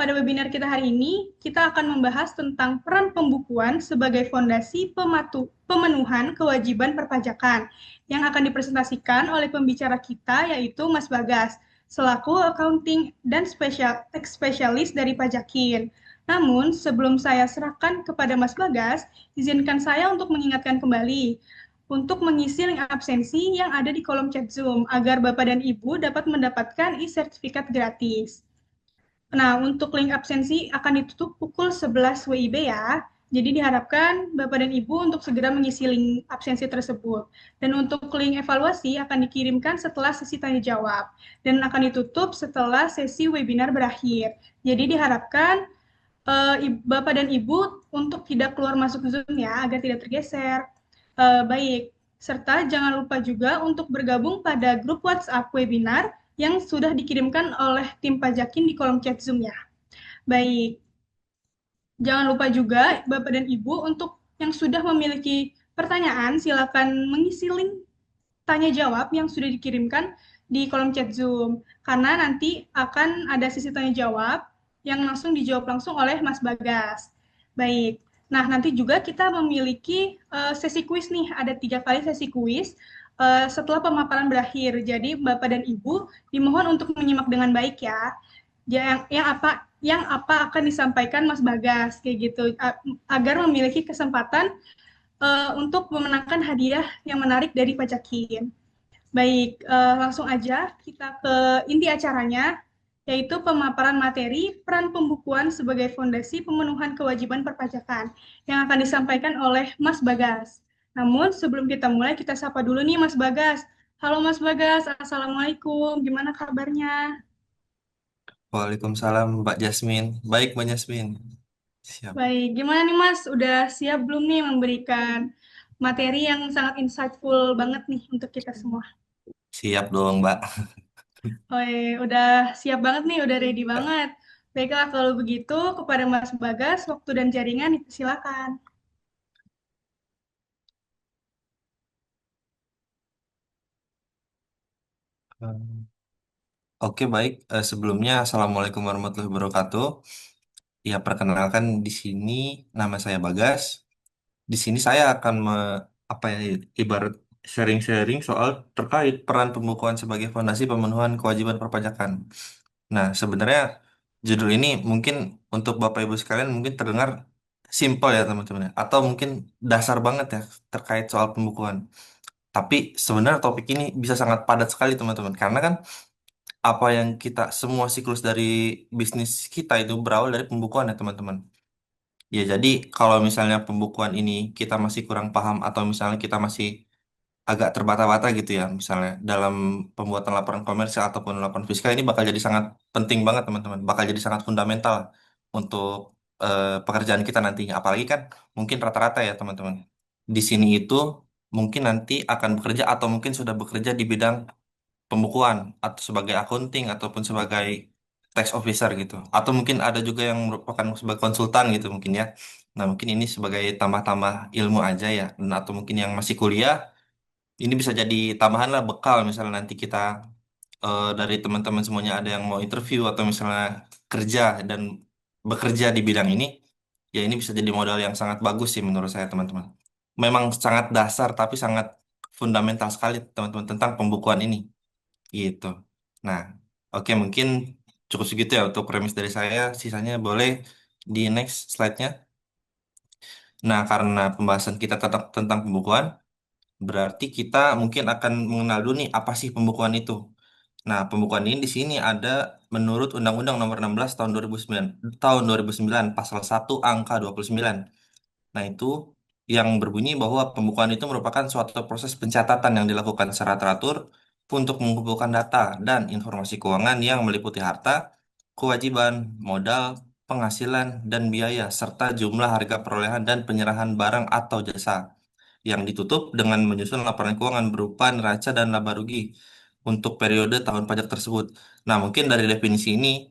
Pada webinar kita hari ini, kita akan membahas tentang peran pembukuan sebagai fondasi pemenuhan kewajiban perpajakan yang akan dipresentasikan oleh pembicara kita yaitu Mas Bagas selaku accounting dan tax spesialis dari Pajakin. Namun, sebelum saya serahkan kepada Mas Bagas, izinkan saya untuk mengingatkan kembali untuk mengisi link absensi yang ada di kolom chat Zoom agar Bapak dan Ibu dapat mendapatkan e-sertifikat gratis. Nah, untuk link absensi akan ditutup pukul 11 WIB ya. Jadi diharapkan Bapak dan Ibu untuk segera mengisi link absensi tersebut. Dan untuk link evaluasi akan dikirimkan setelah sesi tanya jawab dan akan ditutup setelah sesi webinar berakhir. Jadi diharapkan Bapak dan Ibu untuk tidak keluar masuk Zoom ya agar tidak tergeser. Baik, serta jangan lupa juga untuk bergabung pada grup WhatsApp webinar yang sudah dikirimkan oleh tim Pajakin di kolom chat Zoom ya. Baik, jangan lupa juga Bapak dan Ibu untuk yang sudah memiliki pertanyaan, silakan mengisi link tanya jawab yang sudah dikirimkan di kolom chat Zoom. Karena nanti akan ada sesi tanya jawab yang langsung dijawab langsung oleh Mas Bagas. Baik. Nah, nanti juga kita memiliki sesi kuis nih, ada 3 kali sesi kuis setelah pemaparan berakhir. Jadi Bapak dan Ibu dimohon untuk menyimak dengan baik ya. Yang apa akan disampaikan Mas Bagas kayak gitu agar memiliki kesempatan untuk memenangkan hadiah yang menarik dari Pajakin. Baik, langsung aja kita ke inti acaranya, yaitu pemaparan materi peran pembukuan sebagai fondasi pemenuhan kewajiban perpajakan yang akan disampaikan oleh Mas Bagas. Namun sebelum kita mulai, kita sapa dulu nih Mas Bagas. Halo Mas Bagas, Assalamualaikum, gimana kabarnya? Waalaikumsalam Mbak Jasmine. Baik Mbak Jasmine. Siap. Baik, gimana nih Mas? Udah siap belum nih memberikan materi yang sangat insightful banget nih untuk kita semua? Siap dong Mbak. Oke, udah siap banget nih, udah ready banget. Baiklah, kalau begitu kepada Mas Bagas, waktu dan jaringan dipersilakan. Oke baik. Sebelumnya Assalamualaikum warahmatullahi wabarakatuh. Ya perkenalkan di sini nama saya Bagas. Di sini saya akan apa ya ibarat sharing-sharing soal terkait peran pembukuan sebagai fondasi pemenuhan kewajiban perpajakan. Nah, sebenarnya judul ini mungkin untuk Bapak Ibu sekalian mungkin terdengar simpel ya teman-teman ya, atau mungkin dasar banget ya terkait soal pembukuan. Tapi sebenarnya topik ini bisa sangat padat sekali teman-teman karena kan apa yang kita semua siklus dari bisnis kita itu berawal dari pembukuan ya teman-teman. Ya jadi kalau misalnya pembukuan ini kita masih kurang paham atau misalnya kita masih agak terbata-bata gitu ya misalnya dalam pembuatan laporan komersial ataupun laporan fiskal ini bakal jadi sangat penting banget teman-teman, bakal jadi sangat fundamental untuk pekerjaan kita nantinya. Apalagi kan mungkin rata-rata ya teman-teman di sini itu mungkin nanti akan bekerja atau mungkin sudah bekerja di bidang pembukuan atau sebagai accounting ataupun sebagai tax officer gitu. Atau mungkin ada juga yang merupakan sebagai konsultan gitu mungkin ya. Nah, mungkin ini sebagai tambah-tambah ilmu aja ya. Dan atau mungkin yang masih kuliah, ini bisa jadi tambahan lah bekal misalnya nanti kita dari teman-teman semuanya ada yang mau interview atau misalnya kerja dan bekerja di bidang ini, ya ini bisa jadi modal yang sangat bagus sih menurut saya teman-teman. Memang sangat dasar tapi sangat fundamental sekali teman-teman tentang pembukuan ini. Gitu. Nah, oke mungkin cukup segitu ya untuk premis dari saya. Sisanya boleh di next slide-nya. Nah, karena pembahasan kita tentang pembukuan, berarti kita mungkin akan mengenal dulu nih apa sih pembukuan itu. Nah, pembukuan ini di sini ada menurut Undang-Undang Nomor 16 tahun 2009 pasal 1 angka 29. Nah, itu yang berbunyi bahwa pembukuan itu merupakan suatu proses pencatatan yang dilakukan secara teratur untuk mengumpulkan data dan informasi keuangan yang meliputi harta, kewajiban, modal, penghasilan, dan biaya, serta jumlah harga perolehan dan penyerahan barang atau jasa yang ditutup dengan menyusun laporan keuangan berupa neraca dan laba rugi untuk periode tahun pajak tersebut. Nah, mungkin dari definisi ini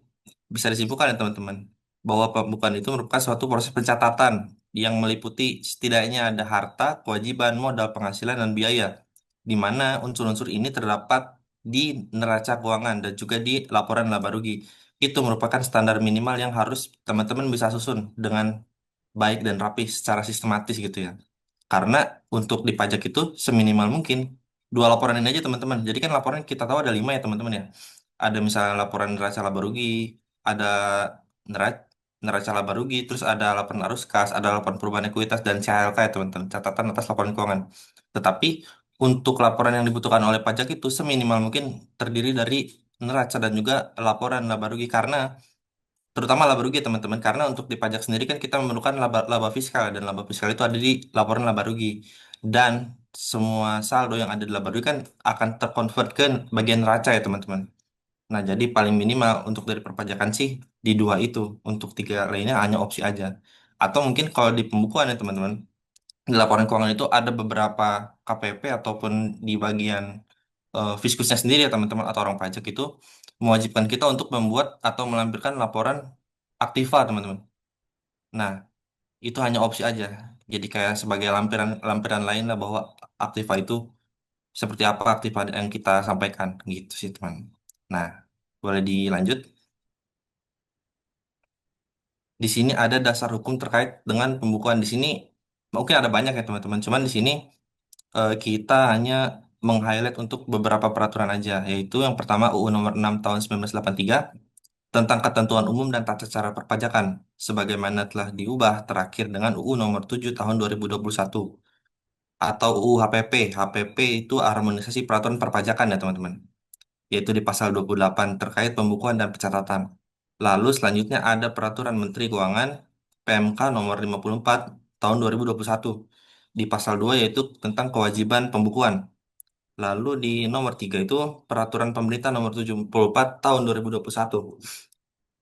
bisa disimpulkan ya teman-teman, bahwa pembukuan itu merupakan suatu proses pencatatan yang meliputi setidaknya ada harta, kewajiban, modal, penghasilan, dan biaya, di mana unsur-unsur ini terdapat di neraca keuangan dan juga di laporan laba rugi. itu merupakan standar minimal yang harus teman-teman bisa susun dengan baik dan rapi secara sistematis gitu ya. Karena untuk di pajak itu seminimal mungkin dua laporan ini aja teman-teman. Jadi kan laporan kita tahu ada lima ya teman-teman ya. Ada misalnya laporan neraca laba rugi, ada neraca neraca laba rugi, terus ada laporan arus kas, ada laporan perubahan ekuitas dan CHLK ya teman-teman. Catatan atas laporan keuangan. Tetapi untuk laporan yang dibutuhkan oleh pajak itu seminimal mungkin terdiri dari neraca dan juga laporan laba rugi karena terutama laba rugi ya, teman-teman karena untuk di pajak sendiri kan kita memerlukan laba fiskal dan laba fiskal itu ada di laporan laba rugi dan semua saldo yang ada di laba rugi kan akan terkonvert ke bagian neraca ya teman-teman. Nah jadi paling minimal untuk dari perpajakan sih di dua itu, untuk tiga lainnya hanya opsi aja. Atau mungkin kalau di pembukuan ya teman-teman, di laporan keuangan itu ada beberapa KPP ataupun di bagian fiskusnya sendiri ya teman-teman atau orang pajak itu mewajibkan kita untuk membuat atau melampirkan laporan aktiva teman-teman. Nah, itu hanya opsi aja. Jadi kayak sebagai lampiran lampiran lain lah bahwa aktiva itu seperti apa aktiva yang kita sampaikan gitu sih teman. Nah, boleh dilanjut. Di sini ada dasar hukum terkait dengan pembukuan di sini. Mungkin ada banyak ya teman-teman. Cuman di sini kita hanya meng-highlight untuk beberapa peraturan aja, yaitu yang pertama UU Nomor 6 Tahun 1983 tentang ketentuan umum dan tata cara perpajakan, sebagaimana telah diubah terakhir dengan UU Nomor 7 Tahun 2021 atau UU HPP. HPP itu harmonisasi peraturan perpajakan ya teman-teman, yaitu di pasal 28 terkait pembukuan dan pencatatan. Lalu selanjutnya ada Peraturan Menteri Keuangan PMK Nomor 54 Tahun 2021 di pasal 2 yaitu tentang kewajiban pembukuan. Lalu di nomor 3 itu Peraturan Pemerintah Nomor 74 Tahun 2021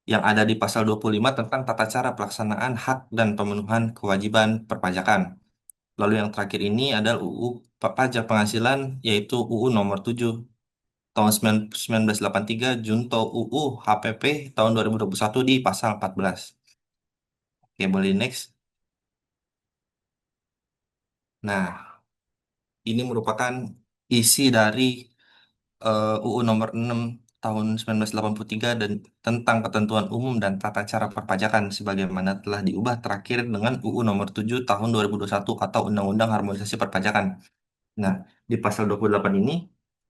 yang ada di pasal 25 tentang tata cara pelaksanaan hak dan pemenuhan kewajiban perpajakan. Lalu yang terakhir ini adalah UU Pajak Penghasilan yaitu UU Nomor 7 Tahun 1983 Junto UU HPP tahun 2021 di pasal 14. Oke, boleh next. Nah, ini merupakan isi dari UU Nomor 6 Tahun 1983 dan tentang ketentuan umum dan tata cara perpajakan sebagaimana telah diubah terakhir dengan UU Nomor 7 Tahun 2021 atau Undang-Undang Harmonisasi Perpajakan. Nah, di pasal 28 ini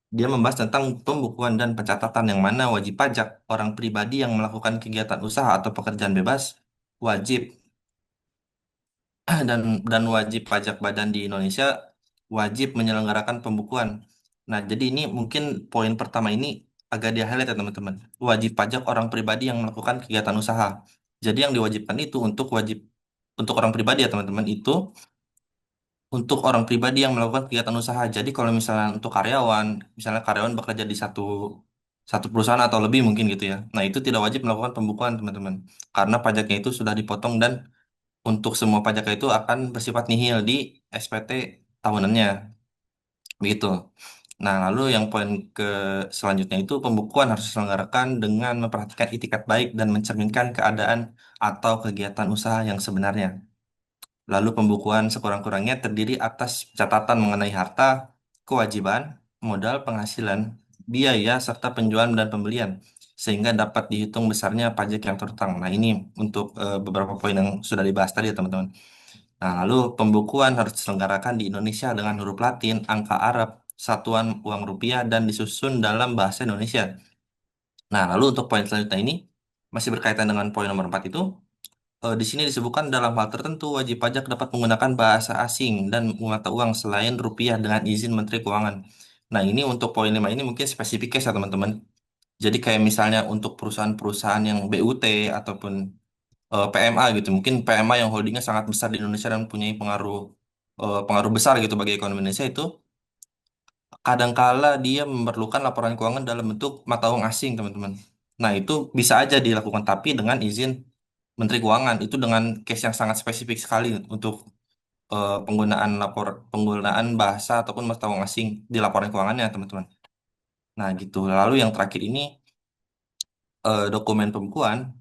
dia membahas tentang pembukuan dan pencatatan yang mana wajib pajak orang pribadi yang melakukan kegiatan usaha atau pekerjaan bebas wajib dan wajib pajak badan di Indonesia wajib menyelenggarakan pembukuan. Nah, jadi ini mungkin poin pertama ini agak di highlight ya teman-teman. Wajib pajak orang pribadi yang melakukan kegiatan usaha. Jadi yang diwajibkan itu untuk orang pribadi ya teman-teman itu untuk orang pribadi yang melakukan kegiatan usaha. Jadi kalau misalnya untuk karyawan, misalnya karyawan bekerja di satu satu perusahaan atau lebih mungkin gitu ya. Nah, itu tidak wajib melakukan pembukuan teman-teman. Karena pajaknya itu sudah dipotong dan untuk semua pajak itu akan bersifat nihil di SPT tahunannya. Begitu. Nah, lalu yang poin ke selanjutnya itu pembukuan harus diselenggarakan dengan memperhatikan itikat baik dan mencerminkan keadaan atau kegiatan usaha yang sebenarnya. Lalu pembukuan sekurang-kurangnya terdiri atas catatan mengenai harta, kewajiban, modal, penghasilan, biaya, serta penjualan dan pembelian, sehingga dapat dihitung besarnya pajak yang terutang. Nah, ini untuk beberapa poin yang sudah dibahas tadi ya teman-teman. Nah, lalu pembukuan harus diselenggarakan di Indonesia dengan huruf Latin, angka Arab, satuan uang rupiah, dan disusun dalam bahasa Indonesia. Nah, lalu untuk poin selanjutnya ini, masih berkaitan dengan poin nomor 4 itu, di sini disebutkan dalam hal tertentu wajib pajak dapat menggunakan bahasa asing dan mata uang selain rupiah dengan izin Menteri Keuangan. Nah, ini untuk poin 5 ini mungkin spesifik ya teman-teman. Jadi kayak misalnya untuk perusahaan-perusahaan yang BUT ataupun PMA gitu. Mungkin PMA yang holdingnya sangat besar di Indonesia dan mempunyai pengaruh besar gitu bagi ekonomi Indonesia itu kadangkala dia memerlukan laporan keuangan dalam bentuk mata uang asing, teman-teman. Nah, itu bisa aja dilakukan tapi dengan izin Menteri Keuangan itu dengan case yang sangat spesifik sekali untuk penggunaan bahasa ataupun mata uang asing di laporan keuangannya, teman-teman. Nah, gitu. Lalu yang terakhir ini dokumen pembukuan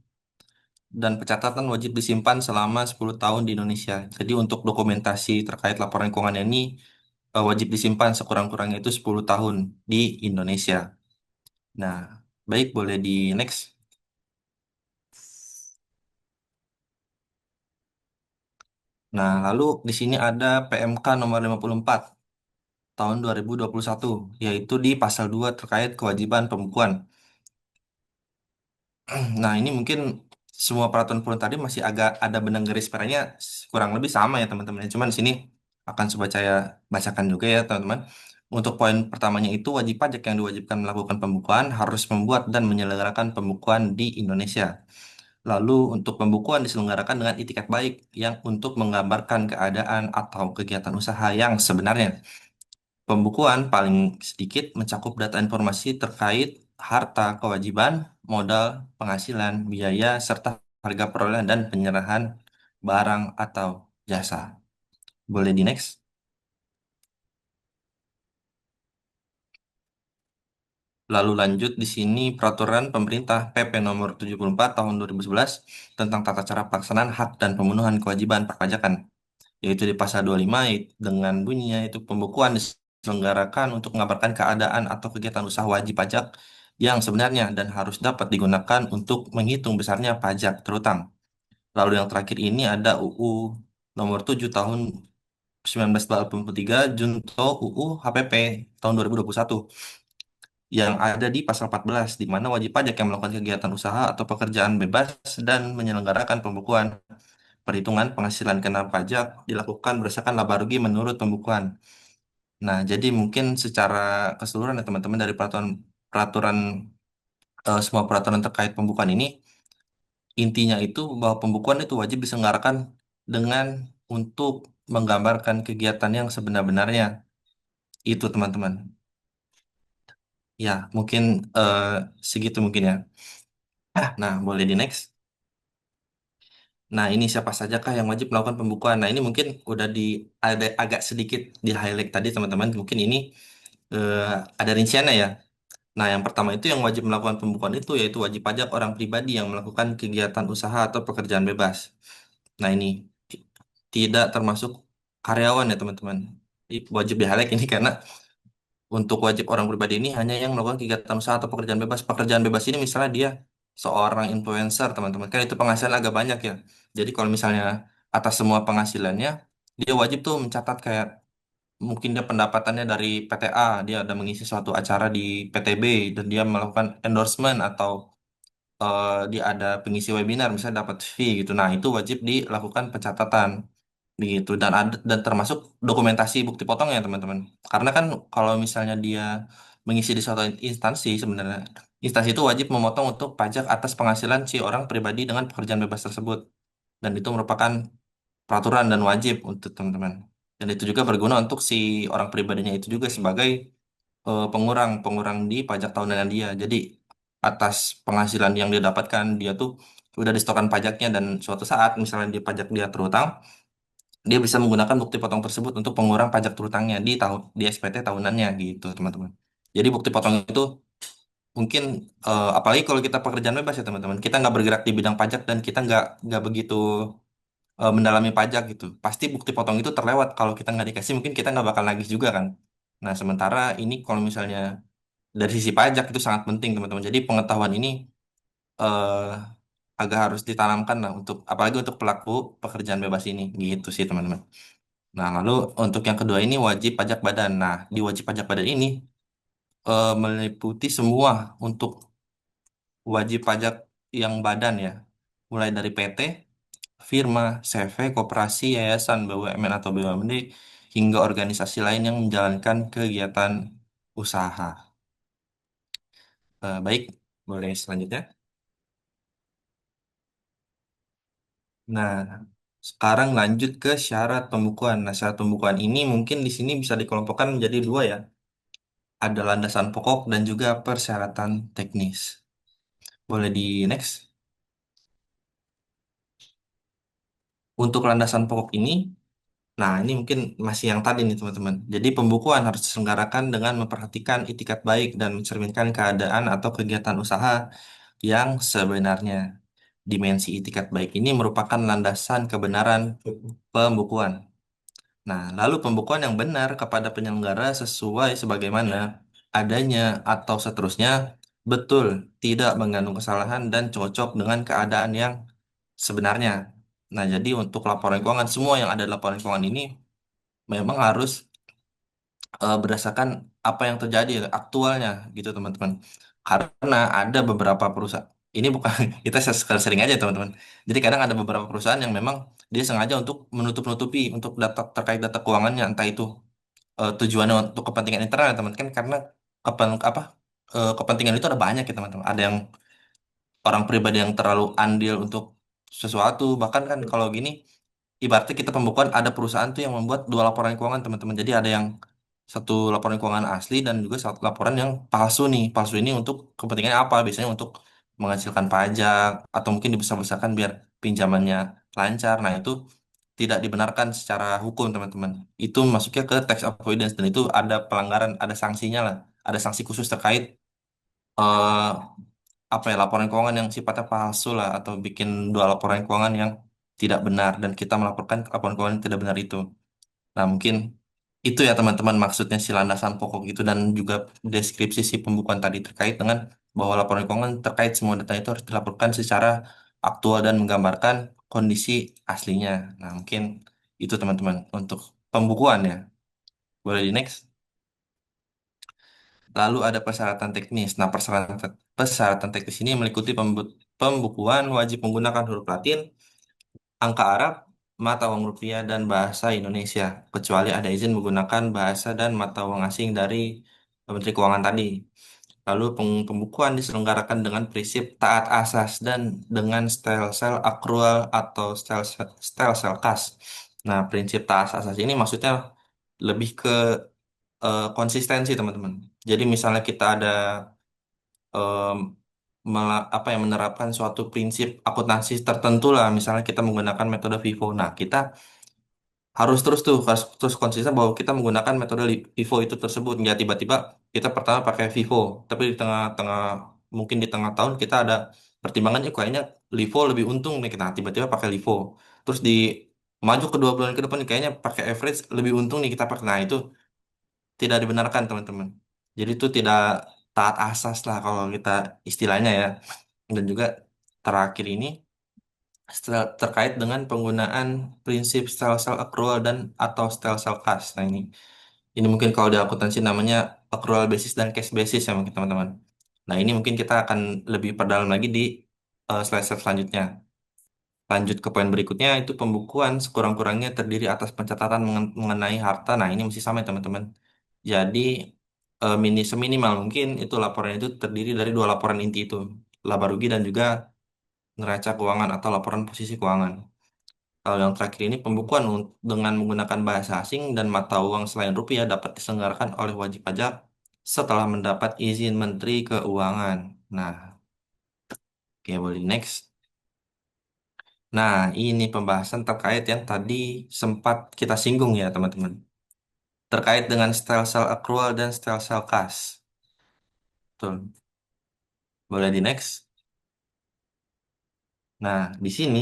dan pencatatan wajib disimpan selama 10 tahun di Indonesia. Jadi untuk dokumentasi terkait laporan keuangan ini wajib disimpan sekurang-kurangnya itu 10 tahun di Indonesia. Nah, baik boleh di next. Nah, lalu di sini ada PMK nomor 54 tahun 2021, yaitu di pasal 2 terkait kewajiban pembukuan. Nah, ini mungkin semua peraturan-peraturan tadi masih agak ada benang garis merahnya, kurang lebih sama ya teman-teman. Cuman di sini akan coba saya bacakan juga ya teman-teman. Untuk poin pertamanya itu wajib pajak yang diwajibkan melakukan pembukuan harus membuat dan menyelenggarakan pembukuan di Indonesia. Lalu untuk pembukuan diselenggarakan dengan itikat baik yang untuk menggambarkan keadaan atau kegiatan usaha yang sebenarnya. Pembukuan paling sedikit mencakup data informasi terkait harta kewajiban, modal, penghasilan, biaya, serta harga perolehan dan penyerahan barang atau jasa. Boleh di next? Lalu lanjut di sini peraturan pemerintah PP nomor 74 tahun 2011 tentang tata cara pelaksanaan hak dan pemenuhan kewajiban perpajakan, yaitu di pasal 25 dengan bunyinya itu pembukuan diselenggarakan untuk mengabarkan keadaan atau kegiatan usaha wajib pajak yang sebenarnya dan harus dapat digunakan untuk menghitung besarnya pajak terutang. Lalu yang terakhir ini ada UU nomor 7 tahun 1983 Junto UU HPP tahun 2021 yang ada di pasal 14 di mana wajib pajak yang melakukan kegiatan usaha atau pekerjaan bebas dan menyelenggarakan pembukuan perhitungan penghasilan kena pajak dilakukan berdasarkan laba rugi menurut pembukuan. Nah, jadi mungkin secara keseluruhan ya teman-teman dari peraturan peraturan semua peraturan terkait pembukuan ini intinya itu bahwa pembukuan itu wajib diselenggarakan dengan untuk menggambarkan kegiatan yang sebenar-benarnya. Itu teman-teman. Ya, mungkin eh, segitu mungkin ya. Nah, boleh di next. Nah, ini siapa saja kah yang wajib melakukan pembukuan? Nah, ini mungkin udah ada agak sedikit di highlight tadi teman-teman. Mungkin ini eh, ada rinciannya ya. Nah, yang pertama itu yang wajib melakukan pembukuan itu yaitu wajib pajak orang pribadi yang melakukan kegiatan usaha atau pekerjaan bebas. Nah, ini tidak termasuk karyawan ya teman-teman. Wajib di highlight ini karena untuk wajib orang pribadi ini hanya yang melakukan kegiatan usaha atau pekerjaan bebas. Pekerjaan bebas ini misalnya dia seorang influencer, teman-teman. Kan itu penghasilan agak banyak ya. Jadi kalau misalnya atas semua penghasilannya, dia wajib tuh mencatat kayak mungkin dia pendapatannya dari PTA, dia ada mengisi suatu acara di PTB dan dia melakukan endorsement atau dia ada pengisi webinar misalnya dapat fee gitu. Nah, itu wajib dilakukan pencatatan gitu dan ada dan termasuk dokumentasi bukti potong ya teman-teman. Karena kan kalau misalnya dia mengisi di suatu instansi sebenarnya instansi itu wajib memotong untuk pajak atas penghasilan si orang pribadi dengan pekerjaan bebas tersebut dan itu merupakan peraturan dan wajib untuk teman-teman. Dan itu juga berguna untuk si orang pribadinya itu juga sebagai pengurang pengurang di pajak tahunan dia. Jadi atas penghasilan yang dia dapatkan dia tuh udah disetorkan pajaknya dan suatu saat misalnya dia pajak dia terutang dia bisa menggunakan bukti potong tersebut untuk pengurang pajak terutangnya di tahun di SPT tahunannya gitu teman-teman. Jadi bukti potong itu mungkin apalagi kalau kita pekerjaan bebas ya teman-teman, kita nggak bergerak di bidang pajak dan kita nggak begitu mendalami pajak gitu. Pasti bukti potong itu terlewat kalau kita nggak dikasih mungkin kita nggak bakal nagih juga kan. Nah sementara ini kalau misalnya dari sisi pajak itu sangat penting teman-teman. Jadi pengetahuan ini eh, agak harus ditanamkan lah untuk apalagi untuk pelaku pekerjaan bebas ini gitu sih teman-teman. Nah, lalu untuk yang kedua ini wajib pajak badan. Nah, di wajib pajak badan ini meliputi semua untuk wajib pajak yang badan ya. Mulai dari PT, firma, CV, koperasi, yayasan, BUMN atau BUMD, hingga organisasi lain yang menjalankan kegiatan usaha. Baik, boleh selanjutnya. Nah, sekarang lanjut ke syarat pembukuan. Nah, syarat pembukuan ini mungkin di sini bisa dikelompokkan menjadi dua ya. Ada landasan pokok dan juga persyaratan teknis. Boleh di next. Untuk landasan pokok ini, nah ini mungkin masih yang tadi nih teman-teman. Jadi pembukuan harus diselenggarakan dengan memperhatikan itikat baik dan mencerminkan keadaan atau kegiatan usaha yang sebenarnya. Dimensi itikat baik ini merupakan landasan kebenaran pembukuan. Nah, lalu pembukuan yang benar kepada penyelenggara sesuai sebagaimana adanya atau seterusnya betul, tidak mengandung kesalahan dan cocok dengan keadaan yang sebenarnya. Nah, jadi untuk laporan keuangan, semua yang ada di laporan keuangan ini memang harus berdasarkan apa yang terjadi aktualnya gitu teman-teman. Karena ada beberapa perusahaan, ini bukan kita sering aja teman-teman. Jadi kadang ada beberapa perusahaan yang memang dia sengaja untuk menutup-nutupi untuk data terkait data keuangannya, entah itu tujuannya untuk kepentingan internal teman kan, karena kepentingan itu ada banyak ya teman-teman. Ada yang orang pribadi yang terlalu andil untuk sesuatu, bahkan kan kalau gini ibaratnya kita pembukuan ada perusahaan tuh yang membuat dua laporan keuangan teman-teman. Jadi ada yang satu laporan keuangan asli dan juga satu laporan yang palsu nih. Palsu ini untuk kepentingannya apa? Biasanya untuk menghasilkan pajak atau mungkin dibesar-besarkan biar pinjamannya lancar. Nah, itu tidak dibenarkan secara hukum teman-teman. Itu masuknya ke tax avoidance dan itu ada pelanggaran, ada sanksinya lah. Ada sanksi khusus terkait eh, apa ya laporan keuangan yang sifatnya palsu lah atau bikin dua laporan keuangan yang tidak benar dan kita melaporkan laporan keuangan yang tidak benar itu. Nah, mungkin itu ya teman-teman maksudnya si landasan pokok itu dan juga deskripsi si pembukuan tadi terkait dengan bahwa laporan keuangan terkait semua data itu harus dilaporkan secara aktual dan menggambarkan kondisi aslinya. Nah, mungkin itu teman-teman untuk pembukuan ya. Boleh di next. Lalu ada persyaratan teknis. Nah, persyaratan teknis ini meliputi pembukuan wajib menggunakan huruf Latin, angka Arab, mata uang rupiah, dan bahasa Indonesia, kecuali ada izin menggunakan bahasa dan mata uang asing dari Menteri Keuangan tadi. Lalu pembukuan diselenggarakan dengan prinsip taat asas dan dengan style sel accrual atau style sel kas. Nah, prinsip taat asas ini maksudnya lebih ke konsistensi, teman-teman. Jadi misalnya kita ada em, apa yang menerapkan suatu prinsip akuntansi tertentu lah, misalnya kita menggunakan metode FIFO. Nah, kita harus terus konsisten bahwa kita menggunakan metode FIFO itu tersebut. Nggak tiba-tiba kita pertama pakai FIFO, tapi di tengah-tengah mungkin di tengah tahun kita ada pertimbangan, kayaknya LIFO lebih untung nih, kita tiba-tiba pakai LIFO. Terus di maju ke 2 bulan ke depan kayaknya pakai average lebih untung nih kita pakai. Nah, itu tidak dibenarkan teman-teman. Jadi itu tidak taat asas lah kalau kita istilahnya ya. Dan juga terakhir ini terkait dengan penggunaan prinsip style cell accrual dan atau style cell cash. Nah, ini mungkin kalau di akuntansi namanya accrual basis dan cash basis ya mungkin teman-teman. Nah, ini mungkin kita akan lebih perdalam lagi di slide selanjutnya. Lanjut ke poin berikutnya, itu pembukuan sekurang-kurangnya terdiri atas pencatatan mengenai harta. Nah, ini mesti sama ya, teman-teman. Jadi, seminimal mungkin itu laporan itu terdiri dari dua laporan inti itu, laba rugi dan juga neraca keuangan atau laporan posisi keuangan. Kalau yang terakhir ini pembukuan dengan menggunakan bahasa asing dan mata uang selain rupiah dapat diselenggarakan oleh wajib pajak setelah mendapat izin Menteri Keuangan. Nah, oke boleh next. Nah, ini pembahasan terkait yang tadi sempat kita singgung ya, teman-teman. Terkait dengan style sell accrual dan style sell cash. Betul. Boleh di next. Nah, di sini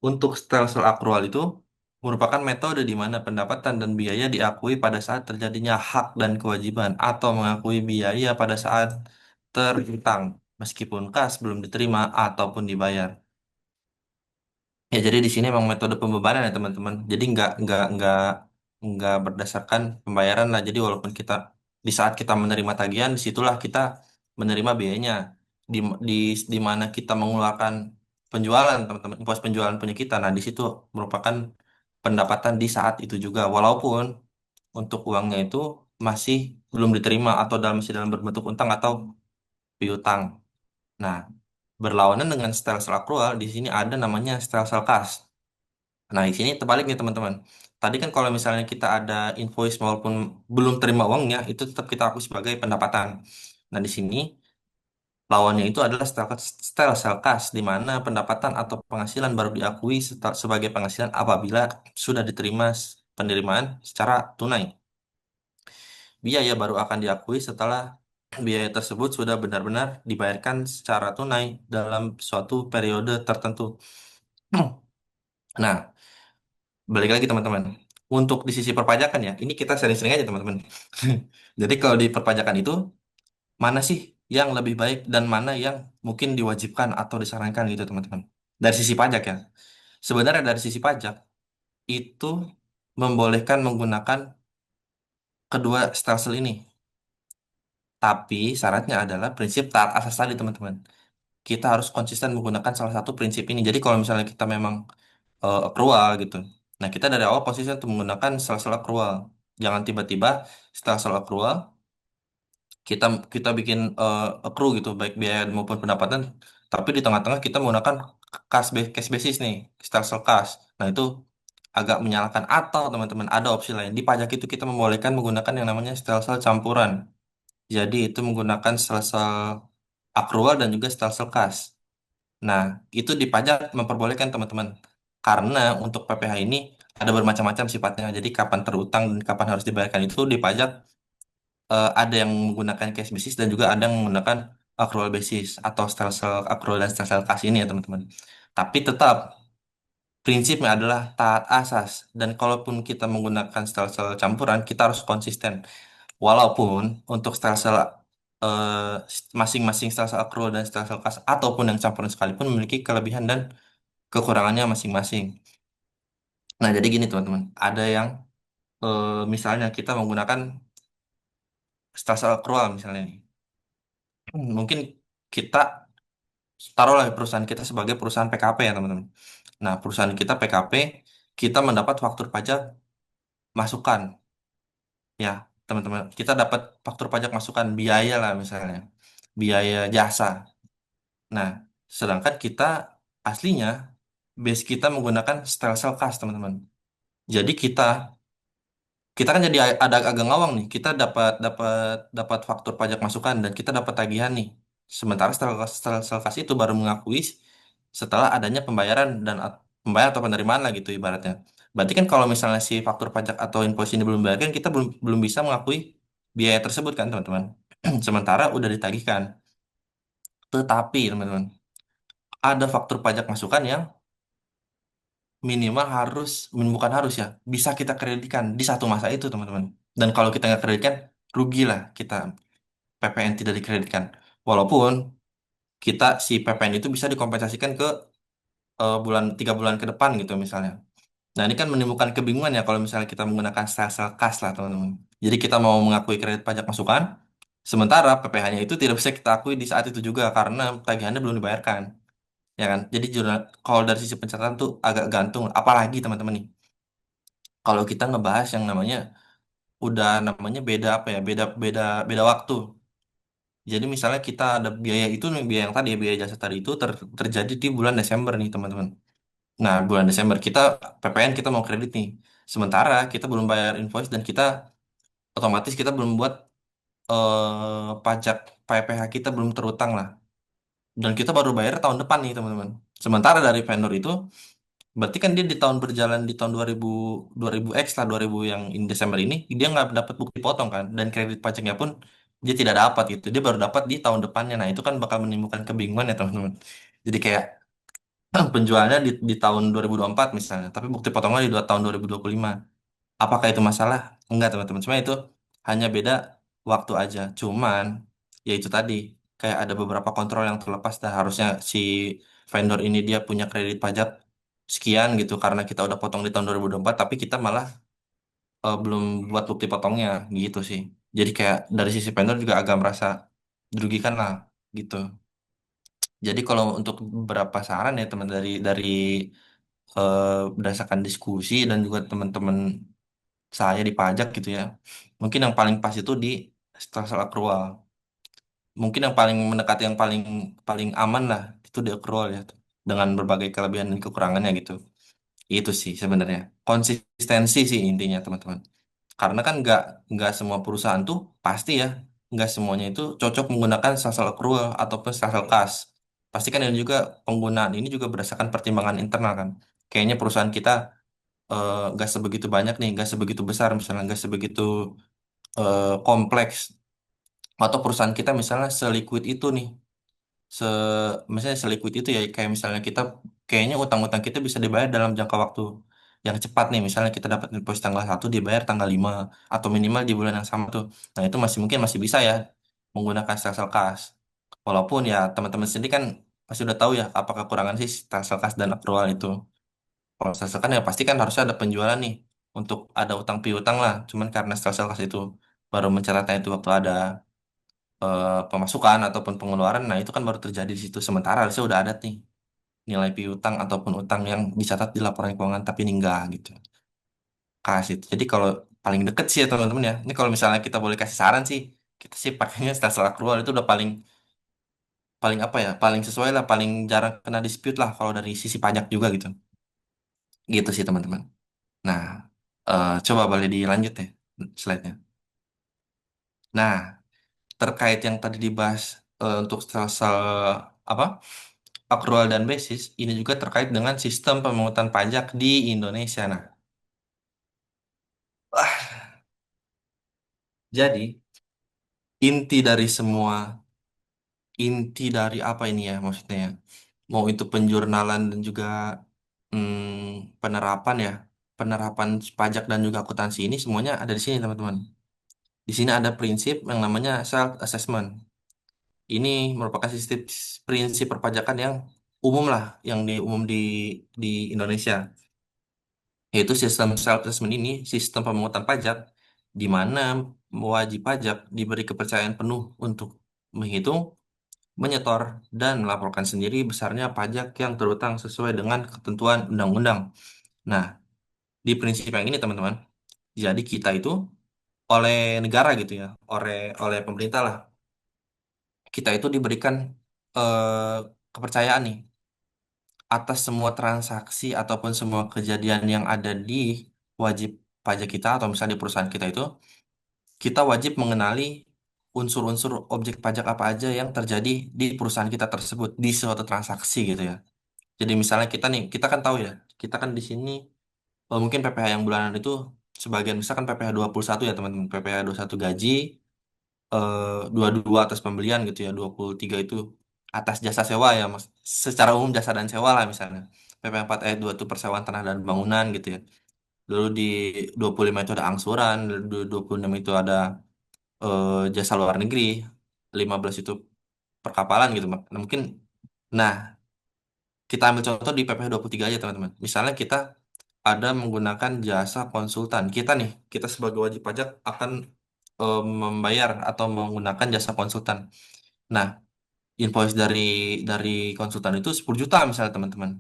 untuk style sell accrual itu merupakan metode di mana pendapatan dan biaya diakui pada saat terjadinya hak dan kewajiban atau mengakui biaya pada saat terhutang meskipun kas belum diterima ataupun dibayar. Ya, jadi di sini emang metode pembebanan ya teman-teman. Jadi nggak berdasarkan pembayaran lah. Jadi walaupun kita di saat kita menerima tagihan, disitulah kita menerima biayanya. Di di di mana kita mengeluarkan penjualan teman-teman, pos penjualan punya kita. Nah, di situ merupakan pendapatan di saat itu juga. Walaupun untuk uangnya itu masih belum diterima atau masih dalam berbentuk utang atau piutang. Nah, berlawanan dengan style sell accrual, di sini ada namanya style sell cash. Nah, di sini terbalik nih teman-teman. Tadi kan kalau misalnya kita ada invoice maupun belum terima uangnya, itu tetap kita akui sebagai pendapatan. Nah, di sini lawannya itu adalah style sell cash, di mana pendapatan atau penghasilan baru diakui sebagai penghasilan apabila sudah diterima penerimaan secara tunai. Biaya baru akan diakui setelah biaya tersebut sudah benar-benar dibayarkan secara tunai dalam suatu periode tertentu. Nah, balik lagi teman-teman. Untuk di sisi perpajakan ya, ini kita sering-sering aja teman-teman. Jadi kalau di perpajakan itu, mana sih yang lebih baik dan mana yang mungkin diwajibkan atau disarankan gitu teman-teman. Dari sisi pajak ya. Sebenarnya dari sisi pajak itu membolehkan menggunakan kedua stelsel ini. Tapi syaratnya adalah prinsip taat asas tadi, teman-teman. Kita harus konsisten menggunakan salah satu prinsip ini. Jadi kalau misalnya kita memang accrual gitu. Nah, kita dari awal konsisten untuk menggunakan stelsel accrual. Jangan tiba-tiba stelsel accrual kita kita bikin accrue gitu, baik biaya maupun pendapatan, tapi di tengah-tengah kita menggunakan cash basis nih, stelsel cash. Nah, itu agak menyalahkan. Atau teman-teman, ada opsi lain. Di pajak itu kita membolehkan menggunakan yang namanya stelsel campuran. Jadi itu menggunakan stelsel accrual dan juga stelsel cash. Nah, itu di pajak memperbolehkan, teman-teman. Karena untuk PPh ini ada bermacam-macam sifatnya. Jadi kapan terutang dan kapan harus dibayarkan itu di pajak ada yang menggunakan cash basis dan juga ada yang menggunakan accrual basis atau stelsel accrual dan stelsel cash ini ya, teman-teman. Tapi tetap prinsipnya adalah taat asas, dan kalaupun kita menggunakan stelsel campuran, kita harus konsisten. Walaupun untuk stelsel eh, masing-masing stelsel accrual dan stelsel cash ataupun yang campuran sekalipun memiliki kelebihan dan kekurangannya masing-masing. Nah, jadi gini teman-teman, ada yang misalnya kita menggunakan stelsel accrual misalnya nih. Mungkin kita taruhlah perusahaan kita sebagai perusahaan PKP ya, teman-teman. Nah, perusahaan kita PKP, kita mendapat faktur pajak masukan. Ya, teman-teman, kita dapat faktur pajak masukan biaya lah misalnya. Biaya jasa. Nah, sedangkan kita aslinya base kita menggunakan stelsel kas, teman-teman. Jadi kita kan jadi ada agak ngawang nih. Kita dapat dapat dapat faktur pajak masukan dan kita dapat tagihan nih. Sementara stelsel kas itu baru mengakui setelah adanya pembayaran dan pembayar atau penerimaan lah gitu ibaratnya. Berarti kan kalau misalnya si faktur pajak atau invoice ini belum dibayarkan, kita belum belum bisa mengakui biaya tersebut kan, teman-teman. Sementara udah ditagihkan. Tetapi teman-teman, ada faktur pajak masukan yang minimal harus, bukan harus ya, bisa kita kreditkan di satu masa itu, teman-teman. Dan kalau kita nggak kreditkan, rugilah kita, PPN tidak dikreditkan. Walaupun kita si PPN itu bisa dikompensasikan ke bulan 3 bulan ke depan gitu misalnya. Nah, ini kan menimbulkan kebingungan ya kalau misalnya kita menggunakan stelsel kas lah, teman-teman. Jadi kita mau mengakui kredit pajak masukan, sementara PPh-nya itu tidak bisa kita akui di saat itu juga karena tagihannya belum dibayarkan. Ya kan? Jadi jurnal, kalau dari sisi pencatatan tuh agak gantung. Apalagi teman-teman nih, kalau kita ngebahas yang namanya udah namanya beda apa ya? Beda beda beda waktu. Jadi misalnya kita ada biaya itu nih, biaya yang tadi ya, biaya jasa tadi itu terjadi di bulan Desember nih, teman-teman. Nah, bulan Desember kita PPN kita mau kredit nih. Sementara kita belum bayar invoice dan kita otomatis kita belum buat pajak PPh kita belum terutang lah. Dan kita baru bayar tahun depan nih, teman-teman. Sementara dari vendor itu berarti kan dia di tahun berjalan di tahun 2000 X lah, 2000 yang in Desember ini dia nggak dapat bukti potong kan, dan kredit pajaknya pun dia tidak dapat gitu. Dia baru dapat di tahun depannya. Nah, itu kan bakal menimbulkan kebingungan ya, teman-teman. Jadi kayak penjualnya di tahun 2024 misalnya, tapi bukti potongnya di tahun 2025. Apakah itu masalah? Enggak, teman-teman. Cuma itu hanya beda waktu aja. Cuman, ya itu tadi, kayak ada beberapa kontrol yang terlepas dah. Harusnya si vendor ini dia punya kredit pajak sekian gitu, karena kita udah potong di tahun 2024, tapi kita malah belum buat bukti potongnya gitu sih. Jadi kayak dari sisi vendor juga agak merasa dirugikan lah gitu. Jadi kalau untuk beberapa saran ya teman dari berdasarkan diskusi dan juga teman-teman saya di pajak gitu ya. Mungkin yang paling pas itu di structural accrual. Mungkin yang paling mendekati yang paling paling aman lah itu di accrual ya. Dengan berbagai kelebihan dan kekurangannya gitu. Itu sih sebenarnya. Konsistensi sih intinya, teman-teman. Karena kan nggak semua perusahaan tuh pasti ya, nggak semuanya itu cocok menggunakan structural accrual ataupun structural cash. Pasti kan ini juga penggunaan ini juga berdasarkan pertimbangan internal kan. Kayaknya perusahaan kita nggak sebegitu banyak nih, nggak sebegitu besar misalnya, nggak sebegitu kompleks, atau perusahaan kita misalnya seliquid itu nih, se misalnya seliquid itu ya, kayak misalnya kita kayaknya utang-utang kita bisa dibayar dalam jangka waktu yang cepat nih, misalnya kita dapat invoice tanggal 1 dibayar tanggal 5 atau minimal di bulan yang sama tuh. Nah, itu masih mungkin masih bisa ya menggunakan stelsel kas. Walaupun ya teman-teman sendiri kan pasti udah tahu ya apa kekurangan sih stelsel kas dan accrual itu. Kalau sales kan ya pasti kan harusnya ada penjualan nih untuk ada utang piutang lah. Cuman karena sales itu baru mencatatnya itu waktu ada pemasukan ataupun pengeluaran, nah itu kan baru terjadi di situ. Sementara harusnya udah ada nih nilai piutang ataupun utang yang dicatat di laporan keuangan tapi ini enggak gitu. Kasih. Jadi kalau paling deket sih ya teman-teman ya. Ini kalau misalnya kita boleh kasih saran sih, kita sih pakainya setelah accrual itu udah paling paling apa ya? Paling sesuai lah, paling jarang kena dispute lah kalau dari sisi pajak juga gitu. Gitu sih teman-teman. Nah, coba boleh dilanjut ya slide-nya. Nah, terkait yang tadi dibahas untuk sel apa? Accrual dan basis, ini juga terkait dengan sistem pemungutan pajak di Indonesia. Nah, ah, jadi inti dari semua inti dari apa ini ya maksudnya ya? Mau itu penjurnalan dan juga penerapan ya, penerapan pajak dan juga akuntansi ini semuanya ada di sini teman-teman. Di sini ada prinsip yang namanya self assessment. Ini merupakan sistem prinsip perpajakan yang umum lah, yang umum di Indonesia. Yaitu sistem self assessment ini sistem pemungutan pajak di mana wajib pajak diberi kepercayaan penuh untuk menghitung, menyetor, dan melaporkan sendiri besarnya pajak yang terutang sesuai dengan ketentuan undang-undang. Nah, di prinsip yang ini teman-teman, jadi kita itu oleh negara gitu ya, oleh pemerintah lah, kita itu diberikan eh, kepercayaan nih atas semua transaksi ataupun semua kejadian yang ada di wajib pajak kita atau misalnya di perusahaan kita itu, kita wajib mengenali unsur-unsur objek pajak apa aja yang terjadi di perusahaan kita tersebut di suatu transaksi gitu ya. Jadi misalnya kita nih, kita kan tahu ya, kita kan di sini mungkin PPh yang bulanan itu sebagian besar kan PPh satu ya teman-teman, PPh satu gaji, 22 atas pembelian gitu ya, 23 itu atas jasa sewa ya Mas. Secara umum jasa dan sewa lah misalnya. PPh 4 ayat 2 itu persewaan tanah dan bangunan gitu ya. Lalu di 25 itu ada angsuran, di 26 itu ada jasa luar negeri, 15 itu perkapalan gitu. Nah, mungkin nah kita ambil contoh di PPh 23 aja teman-teman. Misalnya kita ada menggunakan jasa konsultan. Kita nih, kita sebagai wajib pajak akan membayar atau menggunakan jasa konsultan. Nah, invoice dari konsultan itu 10 juta misalnya teman-teman.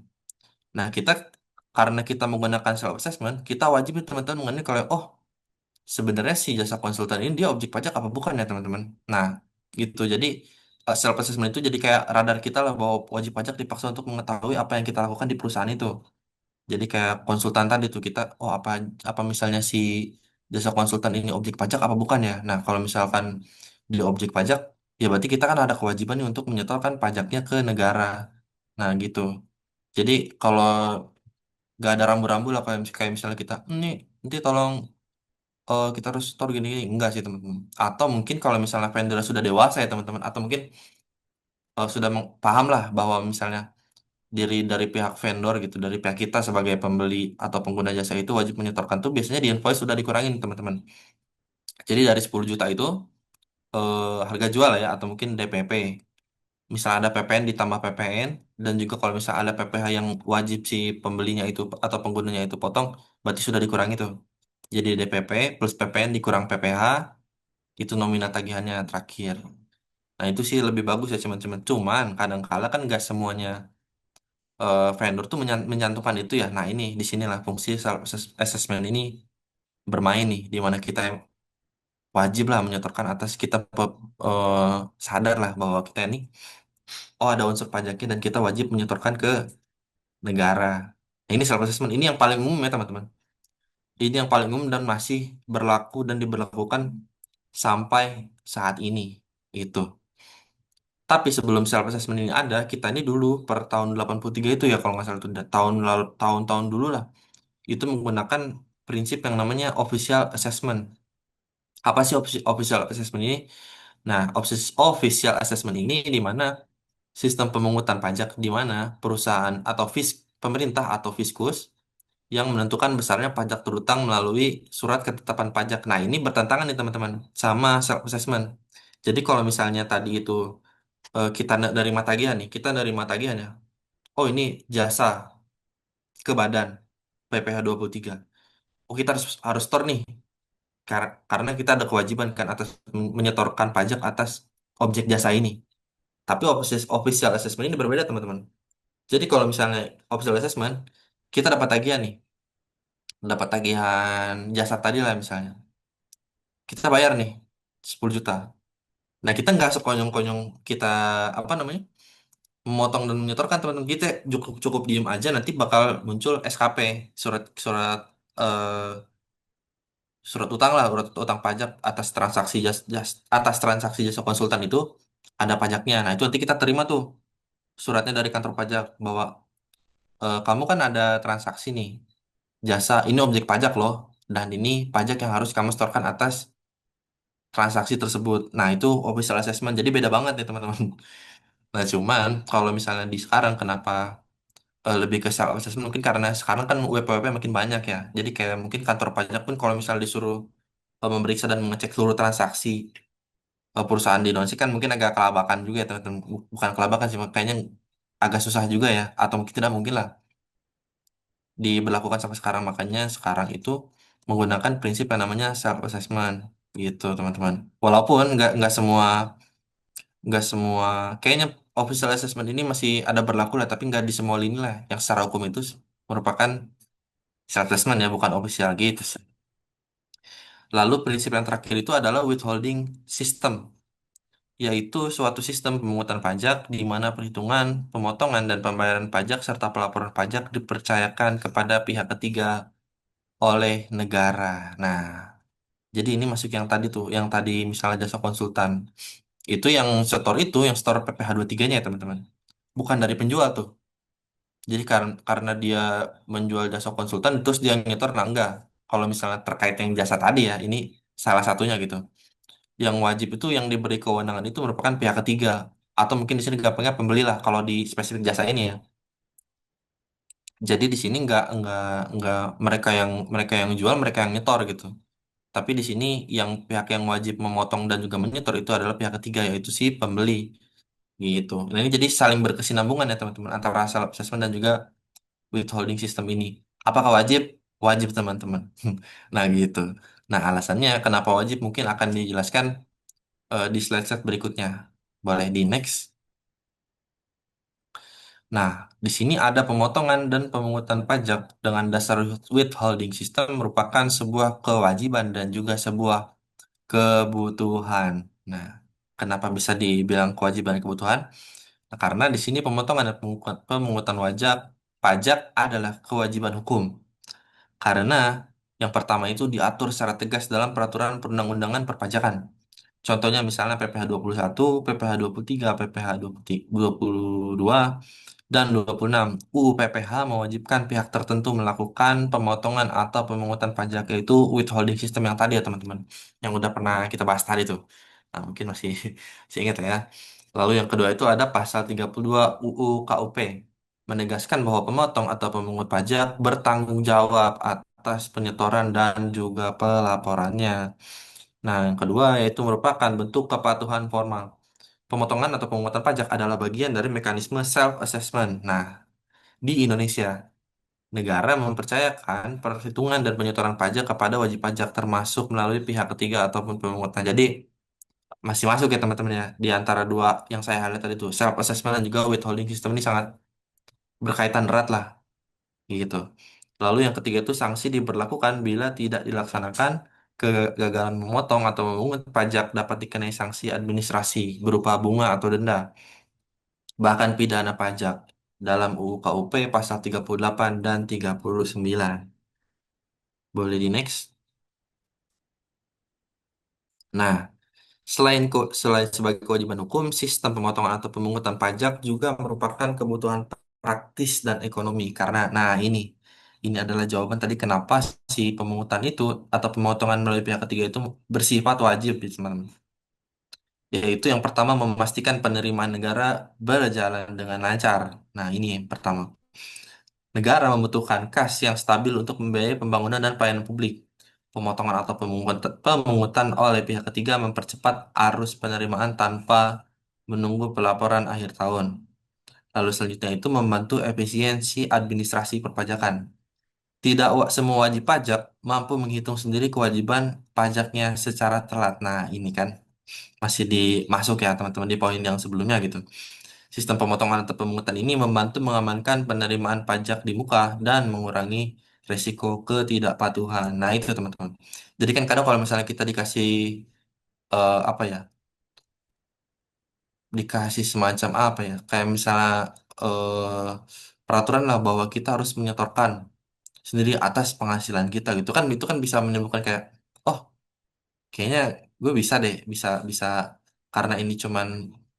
Nah, kita karena kita menggunakan self assessment, kita wajib nih, teman-teman mengenai kalau oh sebenarnya si jasa konsultan ini dia objek pajak apa bukan ya teman-teman. Nah, gitu. Jadi self assessment itu jadi kayak radar kita lah bahwa wajib pajak dipaksa untuk mengetahui apa yang kita lakukan di perusahaan itu. Jadi kayak konsultan tadi tuh kita, oh apa apa misalnya si jasa konsultan ini objek pajak apa bukan ya? Nah kalau misalkan di objek pajak, ya berarti kita kan ada kewajiban nih untuk menyetorkan pajaknya ke negara. Nah gitu. Jadi kalau nggak ada rambu-rambu lah kayak misalnya kita, nih nanti tolong kita harus store gini-gini. Enggak sih teman-teman. Atau mungkin kalau misalnya vendor sudah dewasa ya teman-teman, atau mungkin sudah paham lah bahwa misalnya dari pihak vendor gitu, dari pihak kita sebagai pembeli atau pengguna jasa itu wajib menyetorkan tuh biasanya di invoice sudah dikurangin teman-teman. Jadi dari 10 juta itu harga jual ya atau mungkin DPP. Misal ada PPN ditambah PPN dan juga kalau misal ada PPh yang wajib si pembelinya itu atau penggunanya itu potong, berarti sudah dikurangi tuh. Jadi DPP plus PPN dikurang PPh itu nominal tagihannya terakhir. Nah itu sih lebih bagus ya teman-teman. Cuman kadang-kala kan nggak semuanya vendor tuh mencantumkan itu ya. Nah, ini di sinilah fungsi self assessment ini bermain nih, di mana kita wajib lah menyetorkan atas kita eh, sadar lah bahwa kita ini oh ada unsur pajaknya dan kita wajib menyetorkan ke negara. Nah, ini self assessment ini yang paling umum ya teman-teman. Ini yang paling umum dan masih berlaku dan diberlakukan sampai saat ini. Itu. Tapi sebelum self assessment ini ada, kita ini dulu per tahun 83 itu ya kalau nggak salah itu tahun lalu tahun-tahun dulu lah itu menggunakan prinsip yang namanya official assessment. Apa sih official assessment ini? Nah, official assessment ini di mana sistem pemungutan pajak di mana perusahaan atau pemerintah atau fiskus yang menentukan besarnya pajak terutang melalui surat ketetapan pajak. Nah, ini bertentangan nih teman-teman sama self assessment. Jadi kalau misalnya tadi itu kita dari mata tagihan nih, kita dari mata tagihan ya. Oh, ini jasa ke badan. PPh tiga. Oh, kita harus harus store nih karena kita ada kewajiban kan atas menyetorkan pajak atas objek jasa ini. Tapi official assessment ini berbeda, teman-teman. Jadi kalau misalnya official assessment, kita dapat tagihan nih, dapat tagihan jasa tadi lah misalnya. Kita bayar nih 10 juta. Nah, kita nggak sekonyong-konyong kita apa namanya? Memotong dan menyetorkan, teman-teman. Kita cukup cukup diem aja, nanti bakal muncul SKP, surat surat eh, surat utang lah, surat utang pajak atas transaksi atas transaksi jasa konsultan itu ada pajaknya. Nah, itu nanti kita terima tuh suratnya dari kantor pajak bahwa kamu kan ada transaksi nih jasa ini objek pajak loh, dan ini pajak yang harus kamu setorkan atas transaksi tersebut. Nah, itu official assessment. Jadi beda banget nih, teman-teman. Nah, cuman kalau misalnya di sekarang kenapa lebih ke self assessment, mungkin karena sekarang kan WP-WP makin banyak ya. Jadi kayak mungkin kantor pajak pun kalau misalnya disuruh memeriksa dan mengecek seluruh transaksi perusahaan di Indonesia kan mungkin agak kelabakan juga ya, teman-teman. Bukan kelabakan sih, kayaknya agak susah juga ya, atau mungkin tidak mungkin lah diberlakukan sampai sekarang. Makanya sekarang itu menggunakan prinsip yang namanya self assessment gitu, teman-teman. Walaupun nggak semua kayaknya official assessment ini masih ada berlaku lah, tapi nggak di semua lini lah yang secara hukum itu merupakan self assessment ya, bukan official gitu sih. Lalu prinsip yang terakhir itu adalah withholding system, yaitu suatu sistem pemungutan pajak di mana perhitungan, pemotongan, dan pembayaran pajak serta pelaporan pajak dipercayakan kepada pihak ketiga oleh negara. Nah, jadi ini masuk yang tadi tuh, yang tadi misalnya jasa konsultan. Itu yang store PPh 23-nya ya, teman-teman. Bukan dari penjual tuh. Jadi karena dia menjual jasa konsultan, terus dia nyetor, nah enggak. Kalau misalnya terkait yang jasa tadi ya, ini salah satunya gitu. Yang wajib itu yang diberi kewenangan itu merupakan pihak ketiga. Atau mungkin di sini gampangnya pembeli lah, kalau di spesifik jasa ini ya. Jadi di sini nggak mereka yang jual, mereka yang nyetor gitu. Tapi di sini yang pihak yang wajib memotong dan juga menyetor itu adalah pihak ketiga, yaitu si pembeli gitu. Nah, ini jadi saling berkesinambungan ya, teman-teman, antara self assessment dan juga withholding system ini. Apakah wajib? Wajib, teman-teman. Nah, gitu. Nah, alasannya kenapa wajib mungkin akan dijelaskan di slide-slide berikutnya. Boleh di next. Nah, di sini ada pemotongan dan pemungutan pajak dengan dasar withholding system merupakan sebuah kewajiban dan juga sebuah kebutuhan. Nah, kenapa bisa dibilang kewajiban dan kebutuhan? Nah, karena di sini pemotongan dan pemungutan wajib pajak adalah kewajiban hukum. Karena yang pertama itu diatur secara tegas dalam peraturan perundang-undangan perpajakan. Contohnya misalnya PPh 21, PPh 23, PPh 22, dan 26. UU PPh mewajibkan pihak tertentu melakukan pemotongan atau pemungutan pajak, yaitu withholding system yang tadi ya, teman-teman. Yang udah pernah kita bahas tadi tuh. Nah, mungkin masih ingat ya. Lalu yang kedua itu ada pasal 32 UU KUP. Menegaskan bahwa pemotong atau pemungut pajak bertanggung jawab atas penyetoran dan juga pelaporannya. Nah, yang kedua yaitu merupakan bentuk kepatuhan formal. Pemotongan atau pemungutan pajak adalah bagian dari mekanisme self-assessment. Nah, di Indonesia, negara mempercayakan perhitungan dan penyetoran pajak kepada wajib pajak, termasuk melalui pihak ketiga ataupun pemungut. Nah, jadi masih masuk ya, teman-teman ya, di antara dua yang saya highlight tadi itu, self-assessment dan juga withholding system ini sangat berkaitan erat lah, gitu. Lalu yang ketiga itu sanksi diberlakukan bila tidak dilaksanakan. Kegagalan memotong atau memungut pajak dapat dikenai sanksi administrasi berupa bunga atau denda, bahkan pidana pajak dalam UU KUP pasal 38 dan 39. Boleh di next. Nah, selain sebagai kewajiban hukum, sistem pemotongan atau pemungutan pajak juga merupakan kebutuhan praktis dan ekonomi. Karena, nah ini adalah jawaban tadi kenapa si pemungutan itu atau pemotongan melalui pihak ketiga itu bersifat wajib, gitu, teman-teman. Yaitu yang pertama memastikan penerimaan negara berjalan dengan lancar. Nah, ini yang pertama. Negara membutuhkan kas yang stabil untuk membiayai pembangunan dan pelayanan publik. Pemotongan atau pemungutan oleh pihak ketiga mempercepat arus penerimaan tanpa menunggu pelaporan akhir tahun. Lalu selanjutnya itu membantu efisiensi administrasi perpajakan. tidak semua wajib pajak mampu menghitung sendiri kewajiban pajaknya secara telat. Nah, ini kan masih dimasuk ya teman-teman di poin yang sebelumnya gitu. Sistem pemotongan atau pemungutan ini membantu mengamankan penerimaan pajak di muka dan mengurangi resiko ketidakpatuhan. Nah, itu teman-teman. Jadi kan kadang kalau misalnya kita dikasih apa ya, dikasih semacam apa ya, kayak misalnya eh, peraturan lah bahwa kita harus menyetorkan sendiri atas penghasilan kita gitu kan, itu kan bisa menimbulkan kayak, oh kayaknya gue bisa deh, bisa bisa karena ini cuman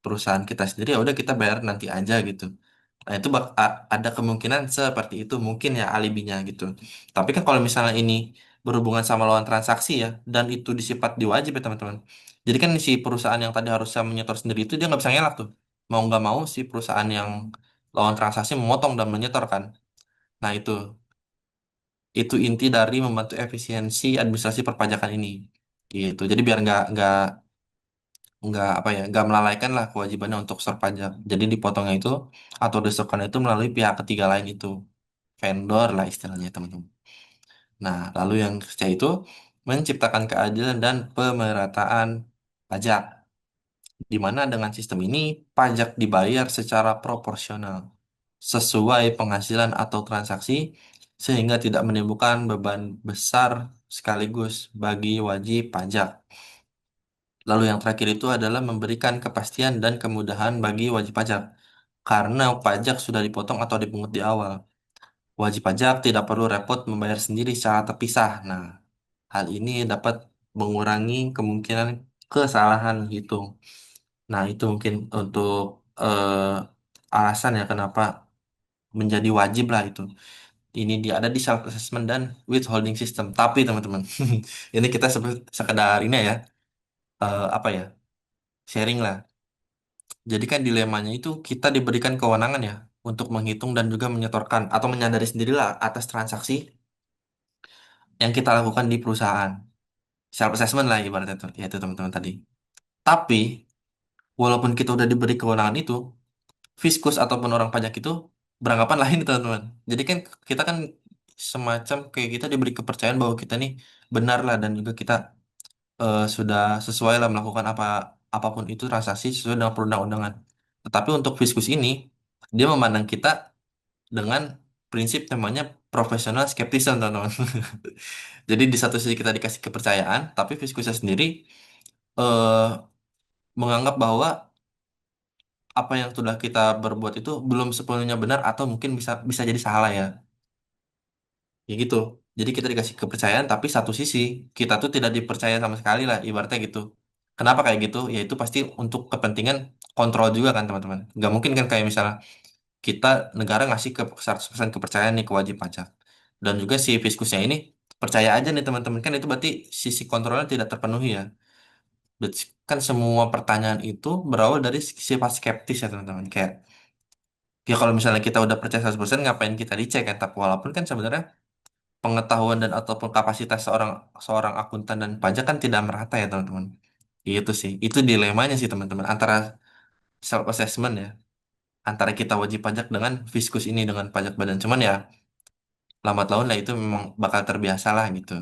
perusahaan kita sendiri, ya udah kita bayar nanti aja gitu. Nah itu ada kemungkinan seperti itu mungkin ya alibinya gitu. Tapi kan kalau misalnya ini berhubungan sama lawan transaksi ya, dan itu disifat diwajib ya teman-teman. Jadi kan si perusahaan yang tadi harusnya menyetor sendiri itu dia nggak bisa ngelak tuh. Mau nggak mau si perusahaan yang lawan transaksi memotong dan menyetor kan. Nah itu inti dari membantu efisiensi administrasi perpajakan ini gitu. Jadi biar nggak apa ya, nggak melalaikan lah kewajibannya untuk setor pajak. Jadi dipotongnya itu atau disetorkan itu melalui pihak ketiga lain itu, vendor lah istilahnya teman-teman. Nah, lalu yang ketiga itu menciptakan keadilan dan pemerataan pajak, di mana dengan sistem ini pajak dibayar secara proporsional sesuai penghasilan atau transaksi sehingga tidak menimbulkan beban besar sekaligus bagi wajib pajak. Lalu yang terakhir itu adalah memberikan kepastian dan kemudahan bagi wajib pajak. Karena pajak sudah dipotong atau dipungut di awal, wajib pajak tidak perlu repot membayar sendiri secara terpisah. Nah, hal ini dapat mengurangi kemungkinan kesalahan hitung. Nah, itu mungkin untuk alasan ya kenapa menjadi wajib lah itu. Ini dia ada di self assessment dan withholding system. Tapi teman-teman, ini kita sekedar ini ya, apa ya, sharing lah. Jadi kan dilemanya itu kita diberikan kewenangan ya untuk menghitung dan juga menyetorkan atau menyadari sendirilah atas transaksi yang kita lakukan di perusahaan. Self assessment lah ibaratnya tuh, ya itu teman-teman tadi. Tapi walaupun kita udah diberi kewenangan itu, fiskus ataupun orang pajak itu beranggapan lain teman-teman. Jadi kan kita kan semacam kayak kita diberi kepercayaan bahwa kita nih benar lah dan juga kita sudah sesuai lah melakukan apapun itu transaksi sesuai dengan perundang-undangan. Tetapi untuk fiskus ini dia memandang kita dengan prinsip namanya profesional skeptism teman-teman. Jadi di satu sisi kita dikasih kepercayaan, tapi fiskusnya sendiri eh, menganggap bahwa apa yang sudah kita berbuat itu belum sepenuhnya benar atau mungkin bisa bisa jadi salah ya. Ya gitu. Jadi kita dikasih kepercayaan, tapi satu sisi kita tuh tidak dipercaya sama sekali lah, ibaratnya gitu. Kenapa kayak gitu? Ya itu pasti untuk kepentingan kontrol juga kan teman-teman. Nggak mungkin kan kayak misalnya kita negara ngasih ke 100% kepercayaan nih ke wajib pajak. Dan juga si fiskusnya ini percaya aja nih teman-teman, kan itu berarti sisi kontrolnya tidak terpenuhi ya. Berarti kan semua pertanyaan itu berawal dari sifat skeptis ya teman-teman. Kayak ya kalau misalnya kita udah percaya 100% ngapain kita dicek kan? Tapi walaupun kan sebenarnya pengetahuan dan ataupun kapasitas seorang seorang akuntan dan pajak kan tidak merata ya teman-teman. Itu sih, itu dilemanya sih teman-teman antara self assessment ya, antara kita wajib pajak dengan fiskus ini dengan pajak badan. Cuman ya lambat laun lah itu memang bakal terbiasa lah gitu.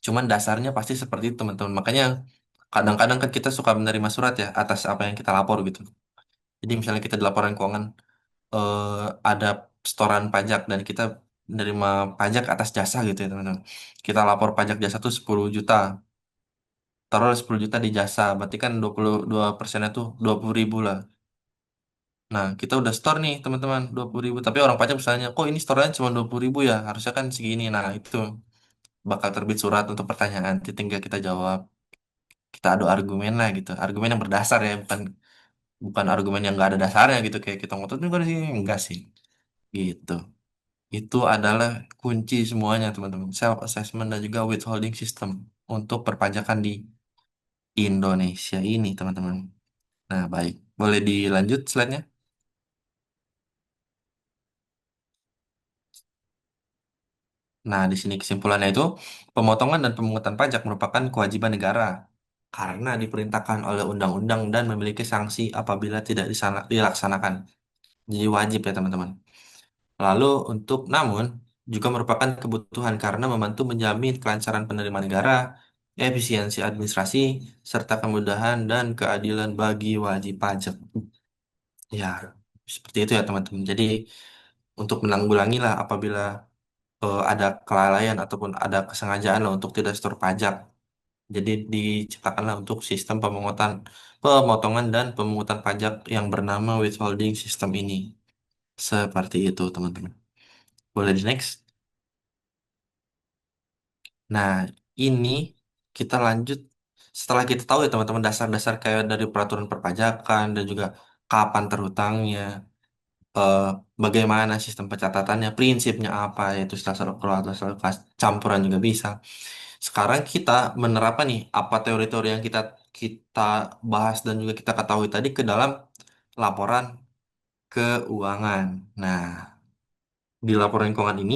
Cuman dasarnya pasti seperti itu teman-teman. Makanya kadang-kadang kan kita suka menerima surat ya atas apa yang kita lapor gitu. Jadi misalnya kita di laporan keuangan ada setoran pajak dan kita menerima pajak atas jasa gitu ya teman-teman. Kita lapor pajak jasa tuh 10 juta. Taruh 10 juta di jasa, berarti kan 22% tuh 20.000 lah. Nah, kita udah store nih teman-teman 20.000, tapi orang pajak misalnya, kok ini storenya cuma 20.000 ya, harusnya kan segini. Nah, itu bakal terbit surat untuk pertanyaan, nanti tinggal kita jawab. Kita adu argumen lah gitu, argumen yang berdasar ya, bukan bukan argumen yang nggak ada dasarnya gitu, kayak kita ngotot juga di sini, enggak sih, gitu. Itu adalah kunci semuanya teman-teman, self assessment dan juga withholding system untuk perpajakan di Indonesia ini teman-teman. Nah, baik. Boleh dilanjut slide-nya? Nah, di sini kesimpulannya itu, pemotongan dan pemungutan pajak merupakan kewajiban negara karena diperintahkan oleh undang-undang dan memiliki sanksi apabila tidak dilaksanakan. Jadi wajib ya, teman-teman. Lalu namun, juga merupakan kebutuhan karena membantu menjamin kelancaran penerimaan negara, efisiensi administrasi, serta kemudahan dan keadilan bagi wajib pajak. Ya, seperti itu ya teman-teman. Jadi untuk menanggulangi lah apabila ada kelalaian ataupun ada kesengajaan lah untuk tidak setor pajak. Jadi diciptakanlah untuk sistem pemotongan dan pemungutan pajak yang bernama withholding system ini. Seperti itu teman-teman. Boleh di next. Nah, ini kita lanjut setelah kita tahu ya teman-teman dasar-dasar kayak dari peraturan perpajakan dan juga kapan terhutangnya, eh, bagaimana sistem pencatatannya, prinsipnya apa, yaitu setelah keluar, setelah campuran juga bisa. Sekarang kita menerapkan nih apa teori-teori yang kita bahas dan juga kita ketahui tadi ke dalam laporan keuangan. Nah, di laporan keuangan ini,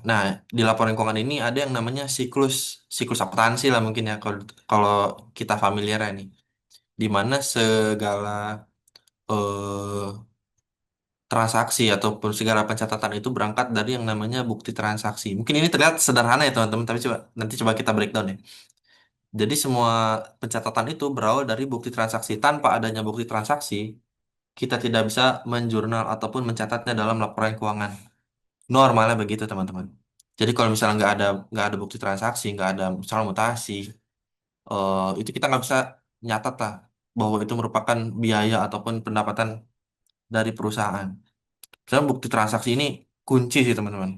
nah di laporan keuangan ini ada yang namanya siklus siklus akuntansi lah mungkin ya kalau kalau kita familiar ya nih, di mana segala eh, transaksi ataupun segala pencatatan itu berangkat dari yang namanya bukti transaksi. Mungkin ini terlihat sederhana ya teman-teman, tapi coba kita breakdown ya. Jadi semua pencatatan itu berawal dari bukti transaksi. Tanpa adanya bukti transaksi, kita tidak bisa menjurnal ataupun mencatatnya dalam laporan keuangan. Normalnya begitu teman-teman. Jadi kalau misalnya nggak ada bukti transaksi, nggak ada misalnya mutasi, itu kita nggak bisa nyatat lah bahwa itu merupakan biaya ataupun pendapatan dari perusahaan. Misalnya bukti transaksi ini kunci sih teman-teman.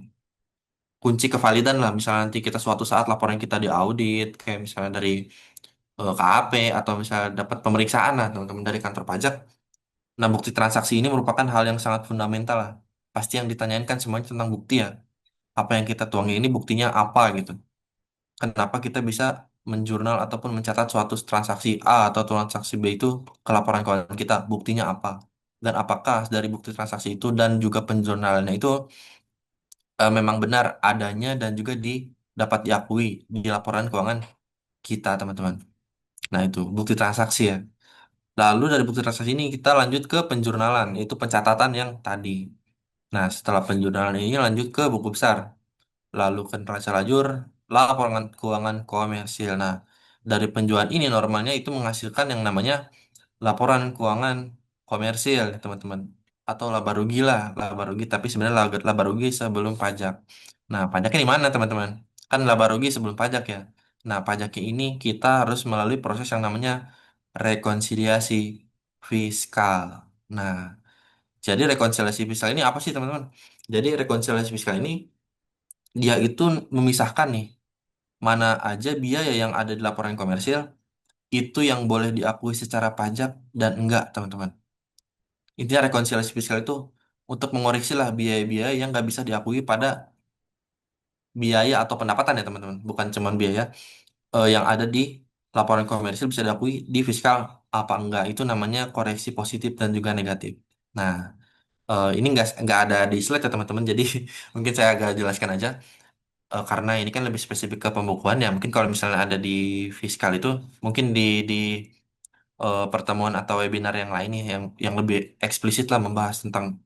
Kunci kevalidan lah. Misalnya nanti kita suatu saat laporan kita diaudit, kayak misalnya dari KAP atau misalnya dapat pemeriksaan lah teman-teman dari kantor pajak. Nah, bukti transaksi ini merupakan hal yang sangat fundamental lah. Pasti yang ditanyain kan semuanya tentang bukti ya. Apa yang kita tuangin ini buktinya apa gitu. Kenapa kita bisa menjurnal ataupun mencatat suatu transaksi A atau transaksi B itu ke laporan keuangan kita, buktinya apa? Dan apakah dari bukti transaksi itu dan juga penjurnalannya itu memang benar adanya dan juga dapat diakui di laporan keuangan kita, teman-teman. Nah, itu bukti transaksi ya. Lalu dari bukti transaksi ini kita lanjut ke penjurnalan, yaitu pencatatan yang tadi. Nah, setelah penjurnalan ini lanjut ke buku besar, lalu ke neraca lajur, laporan keuangan komersil. Nah, dari penjualan ini normalnya itu menghasilkan yang namanya laporan keuangan komersil, teman-teman. Atau laba rugi lah, laba rugi, tapi sebenarnya laba rugi sebelum pajak. Nah, pajaknya di mana, teman-teman? Kan laba rugi sebelum pajak ya. Nah, pajaknya ini kita harus melalui proses yang namanya rekonsiliasi fiskal. Nah, jadi rekonsiliasi fiskal ini apa sih, teman-teman? Jadi rekonsiliasi fiskal ini dia itu memisahkan nih mana aja biaya yang ada di laporan komersil itu yang boleh diakui secara pajak dan enggak, teman-teman. Intinya rekonsiliasi fiskal itu untuk mengoreksi lah biaya-biaya yang nggak bisa diakui pada biaya atau pendapatan ya teman-teman. Bukan cuma biaya yang ada di laporan komersil bisa diakui di fiskal apa enggak. Itu namanya koreksi positif dan juga negatif. Nah, ini nggak ada di slide ya teman-teman. Jadi mungkin saya agak jelaskan aja. Karena ini kan lebih spesifik ke pembukuan ya. Mungkin kalau misalnya ada di fiskal itu mungkin di pertemuan atau webinar yang lain nih yang lebih eksplisit lah membahas tentang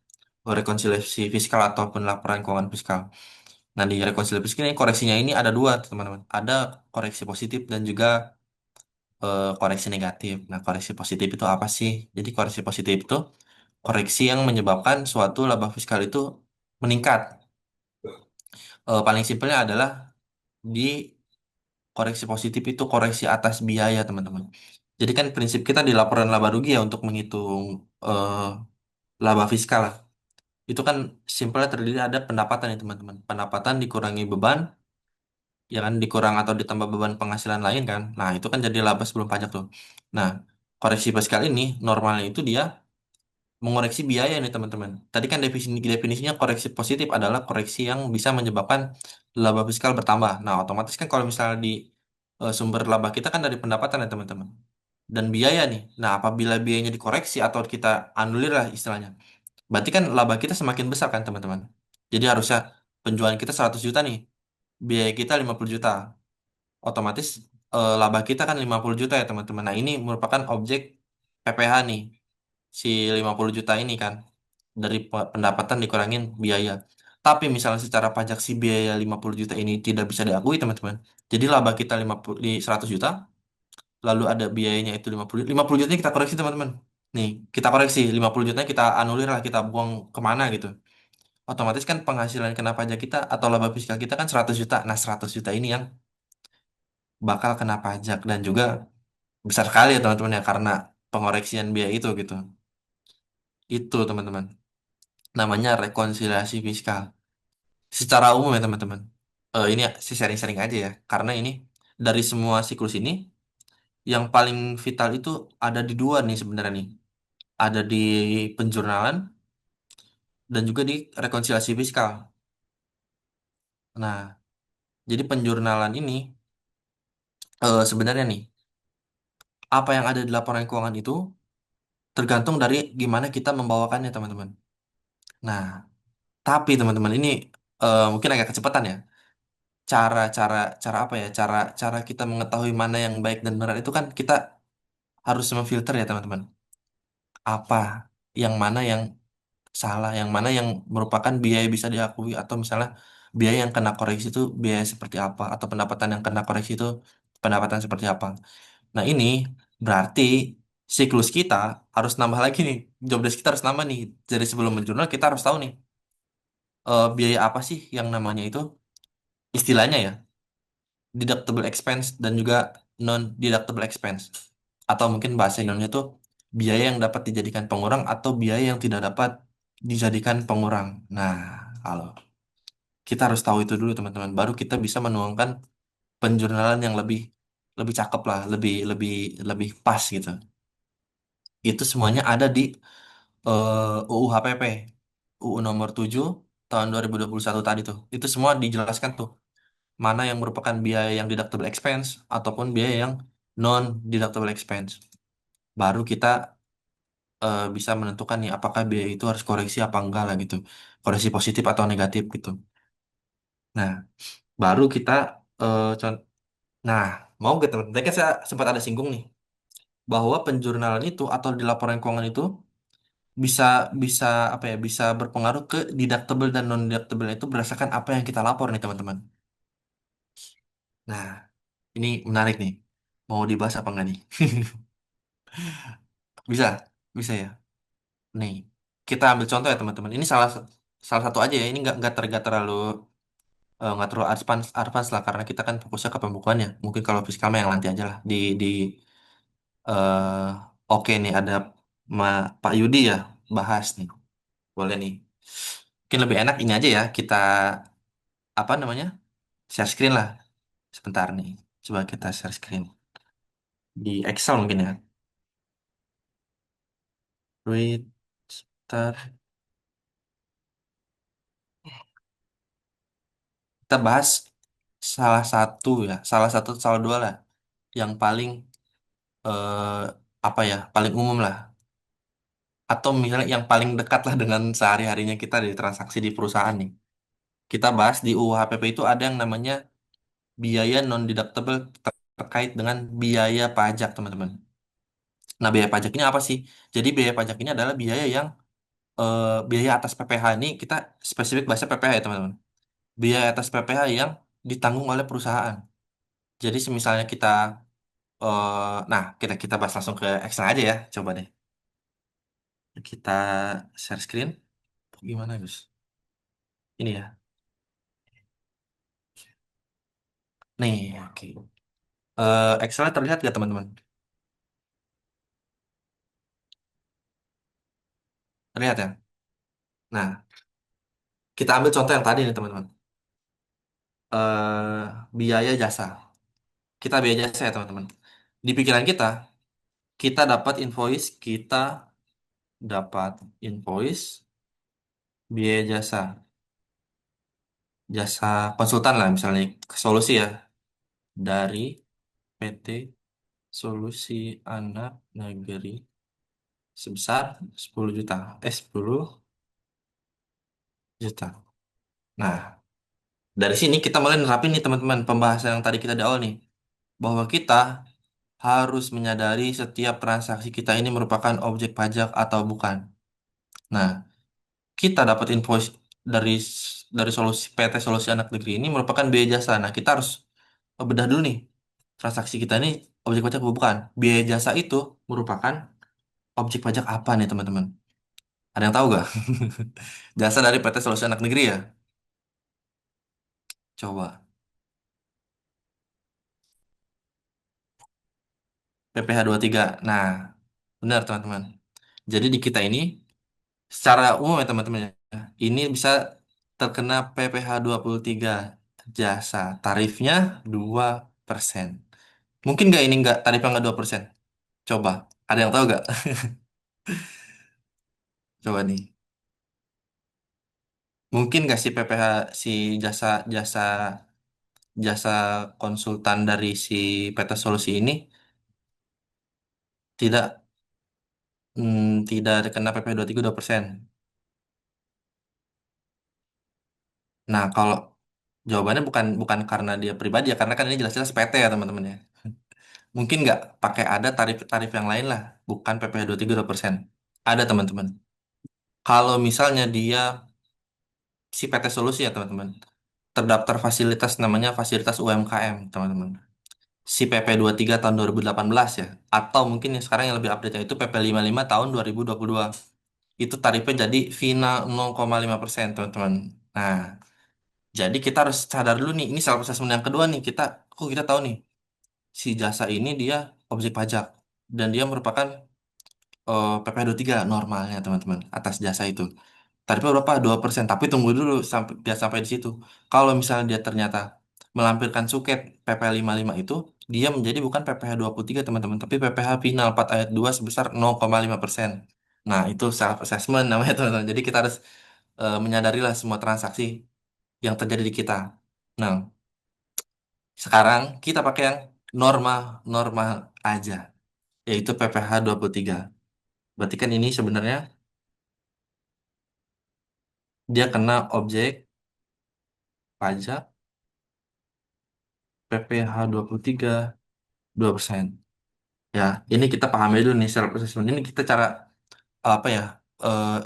rekonsiliasi fiskal ataupun laporan keuangan fiskal. Nah, di rekonsiliasi fiskal ini koreksinya ini ada dua, teman-teman. Ada koreksi positif dan juga koreksi negatif. Nah, koreksi positif itu apa sih? Jadi, koreksi positif itu koreksi yang menyebabkan suatu laba fiskal itu meningkat. Paling simpelnya adalah di koreksi positif itu koreksi atas biaya, teman-teman. Jadi kan prinsip kita di laporan laba rugi ya untuk menghitung eh, laba fiskal lah. Itu kan simpelnya terdiri ada pendapatan ya teman-teman. Pendapatan dikurangi beban, ya kan dikurang atau ditambah beban penghasilan lain kan. Nah itu kan jadi laba sebelum pajak tuh. Nah koreksi fiskal ini normalnya itu dia mengoreksi biaya nih teman-teman. Tadi kan definisinya koreksi positif adalah koreksi yang bisa menyebabkan laba fiskal bertambah. Nah otomatis kan kalau misalnya di sumber laba kita kan dari pendapatan ya teman-teman. Dan biaya nih. Nah apabila biayanya dikoreksi atau kita anulir lah istilahnya. Berarti kan laba kita semakin besar kan teman-teman. Jadi harusnya penjualan kita 100 juta nih, biaya kita 50 juta. Otomatis laba kita kan 50 juta ya teman-teman. Nah ini merupakan objek PPh nih. si 50 juta ini kan dari pendapatan dikurangin biaya. Tapi misalnya secara pajak si biaya 50 juta ini tidak bisa diakui teman-teman. Jadi laba kita 50 di 100 juta, lalu ada biayanya itu 50 jutanya kita koreksi teman-teman. Nih, kita koreksi 50 jutanya kita anulir lah, kita buang kemana gitu. Otomatis kan penghasilan kena pajak kita atau laba fiskal kita kan 100 juta. Nah, 100 juta ini yang bakal kena pajak dan juga besar sekali ya teman-teman ya karena pengoreksian biaya itu gitu. Itu teman-teman. Namanya rekonsiliasi fiskal. Secara umum ya teman-teman. Ini sih sharing-sharing aja ya. Karena ini dari semua siklus ini yang paling vital itu ada di dua nih sebenarnya nih. Ada di penjurnalan dan juga di rekonsiliasi fiskal. Nah, jadi penjurnalan ini sebenarnya nih apa yang ada di laporan keuangan itu tergantung dari gimana kita membawakannya teman-teman. Nah, tapi teman-teman ini mungkin agak kecepatan ya. Cara-cara cara apa ya? Cara kita mengetahui mana yang baik dan benar itu kan kita harus memfilter ya teman-teman. Apa yang mana yang salah, yang mana yang merupakan biaya bisa diakui atau misalnya biaya yang kena koreksi itu biaya seperti apa atau pendapatan yang kena koreksi itu pendapatan seperti apa. Nah, ini berarti siklus kita harus nambah lagi nih. Job desk kita harus nambah nih. Jadi sebelum menjurnal kita harus tahu nih biaya apa sih yang namanya itu istilahnya ya deductible expense dan juga non deductible expense atau mungkin bahasa Indonesia itu biaya yang dapat dijadikan pengurang atau biaya yang tidak dapat dijadikan pengurang. Nah, kalau kita harus tahu itu dulu teman-teman, baru kita bisa menuangkan penjurnalan yang lebih lebih cakep lah, lebih lebih lebih pas gitu. Itu semuanya ada di UU HPP, UU nomor 7 tahun 2021 tadi tuh. Itu semua dijelaskan tuh mana yang merupakan biaya yang deductible expense ataupun biaya yang non deductible expense. Baru kita bisa menentukan nih apakah biaya itu harus koreksi apa enggak lah gitu. Koreksi positif atau negatif gitu. Nah, baru kita nah, mau gak teman? Tadi kan saya sempat ada singgung nih bahwa penjurnalan itu atau di laporan keuangan itu bisa bisa apa ya bisa berpengaruh ke deductible dan non deductible itu berdasarkan apa yang kita lapor nih teman-teman. Nah, ini menarik nih. Mau dibahas apa enggak nih? Bisa, bisa ya. Nih, kita ambil contoh ya teman-teman. Ini salah salah satu aja ya. Ini nggak terlalu nggak terlalu advance advance lah karena kita kan fokusnya ke pembukuannya. Mungkin kalau fiskal mah yang nanti aja lah. Di eh oke nih ada Pak Yudi ya bahas nih. Boleh nih. Mungkin lebih enak ini aja ya. Kita apa namanya? Share screen lah. Sebentar nih. Coba kita share screen di Excel mungkin ya. Wait, start. Kita bahas salah satu ya, salah dua lah, yang paling eh, apa ya, paling umum lah, atau misalnya yang paling dekat lah dengan sehari-harinya kita di transaksi di perusahaan nih. Kita bahas di UU HPP itu ada yang namanya biaya non deductible terkait dengan biaya pajak, teman-teman. Nah, biaya pajak ini apa sih? Jadi biaya pajak ini adalah biaya yang biaya atas PPh ini kita spesifik bahasa PPh ya, teman-teman. Biaya atas PPh yang ditanggung oleh perusahaan. Jadi semisalnya kita nah, kita bahas langsung ke Excel aja ya. Coba deh. Kita share screen. Gimana, Gus? Ini ya. Nih, oke. Excel terlihat gak, teman-teman? Terlihat ya? Nah, kita ambil contoh yang tadi nih, teman-teman. Biaya jasa. Kita biaya jasa ya, teman-teman. Di pikiran kita, kita dapat invoice biaya jasa. Jasa konsultan lah, misalnya solusi ya. Dari PT Solusi Anak Negeri sebesar 10 juta. 10 juta. Nah, dari sini kita mulai nerapin nih teman-teman pembahasan yang tadi kita di awal nih. Bahwa kita harus menyadari setiap transaksi kita ini merupakan objek pajak atau bukan. Nah, kita dapat invoice dari dari solusi PT Solusi Anak Negeri ini merupakan biaya jasa. Nah, kita harus bedah dulu nih. Transaksi kita ini objek pajak atau bukan? Biaya jasa itu merupakan objek pajak apa nih, teman-teman? Ada yang tahu gak? Jasa dari PT Solusi Anak Negeri ya? Coba. PPh tiga. Nah, benar teman-teman. Jadi di kita ini secara umum ya teman-teman ya, ini bisa terkena PPh tiga jasa. Tarifnya 2%. Mungkin nggak ini nggak tarifnya nggak 2%? Coba, ada yang tahu nggak? Coba nih. Mungkin nggak sih PPh si jasa jasa jasa konsultan dari si PT Solusi ini tidak tidak kena PPh 23 2%. Nah, kalau jawabannya bukan bukan karena dia pribadi ya, karena kan ini jelas-jelas PT ya teman-teman ya. Mungkin nggak pakai ada tarif-tarif yang lain lah, bukan PPh 23 2%. Ada teman-teman. Kalau misalnya dia si PT Solusi ya teman-teman, terdaftar fasilitas namanya fasilitas UMKM teman-teman. Si PP 23 tahun 2018 ya, atau mungkin yang sekarang yang lebih update itu PP 55 tahun 2022. Itu tarifnya jadi final 0,5% teman-teman. Nah, jadi kita harus sadar dulu nih, ini self assessment yang kedua nih, kita tahu nih, si jasa ini dia objek pajak dan dia merupakan PPh tiga normalnya teman-teman atas jasa itu. Tarifnya berapa? 2%. Tapi tunggu dulu sampai dia sampai di situ. Kalau misalnya dia ternyata melampirkan suket PPh lima itu, dia menjadi bukan PPh tiga teman-teman, tapi PPh final 4 ayat 2 sebesar 0,5%. Nah, itu self assessment namanya teman-teman. Jadi kita harus menyadarilah semua transaksi yang terjadi di kita. Nah, sekarang kita pakai yang normal-normal aja, yaitu PPh tiga. Berarti kan ini sebenarnya dia kena objek pajak PPh 23 2%. Ya, ini kita pahami dulu nih self assessment. Ini kita cara apa ya? eh,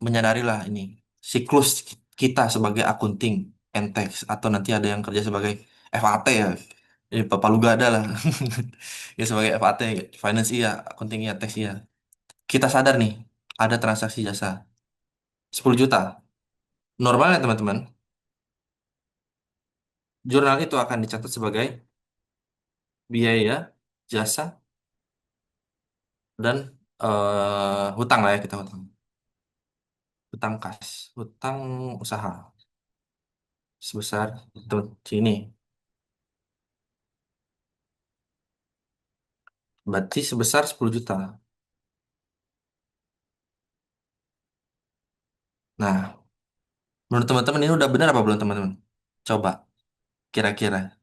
Menyadari lah ini siklus kita sebagai akunting and tax atau nanti ada yang kerja sebagai FAT ya. Ini Bapak Luga ada lah. Ya sebagai FAT, finance iya, accounting iya, tax iya. Kita sadar nih, ada transaksi jasa 10 juta. Normalnya teman-teman, jurnal itu akan dicatat sebagai biaya, jasa, dan hutang lah ya kita hutang. Hutang kas, hutang usaha sebesar sini. Berarti sebesar 10 juta. Nah, menurut teman-teman ini udah benar apa belum teman-teman? Coba, kira-kira.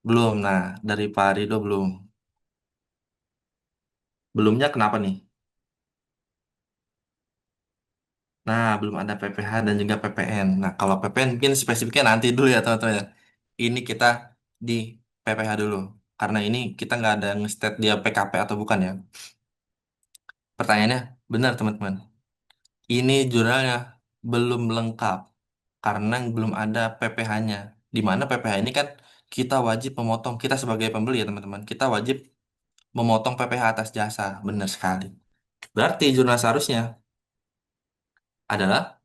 Belum. Nah, dari Pak Rido belum. Belumnya kenapa nih? Nah, belum ada PPh dan juga PPN. Nah, kalau PPN mungkin spesifiknya nanti dulu ya teman-teman ya. Ini kita di PPh dulu. Karena ini kita nggak ada nge-state dia PKP atau bukan ya. Pertanyaannya, benar teman-teman. Ini jurnalnya belum lengkap. Karena belum ada PPh-nya. Di mana PPh ini kan kita wajib memotong, kita sebagai pembeli ya teman-teman. Kita wajib memotong PPh atas jasa. Benar sekali. Berarti jurnal seharusnya adalah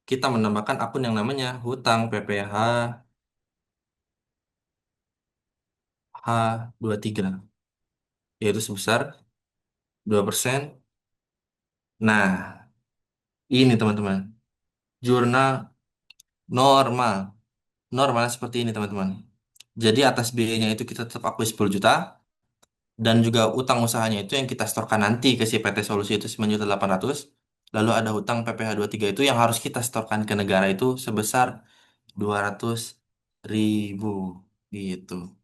kita menambahkan akun yang namanya hutang PPh H23 yaitu sebesar 2%. Nah, ini teman-teman, jurnal normal. Normal seperti ini teman-teman. Jadi atas biayanya itu kita tetap akui 10 juta dan juga utang usahanya itu yang kita setorkan nanti ke si PT Solusi itu 9.800.000. Lalu ada hutang PPh tiga itu yang harus kita setorkan ke negara itu sebesar 200.000 gitu.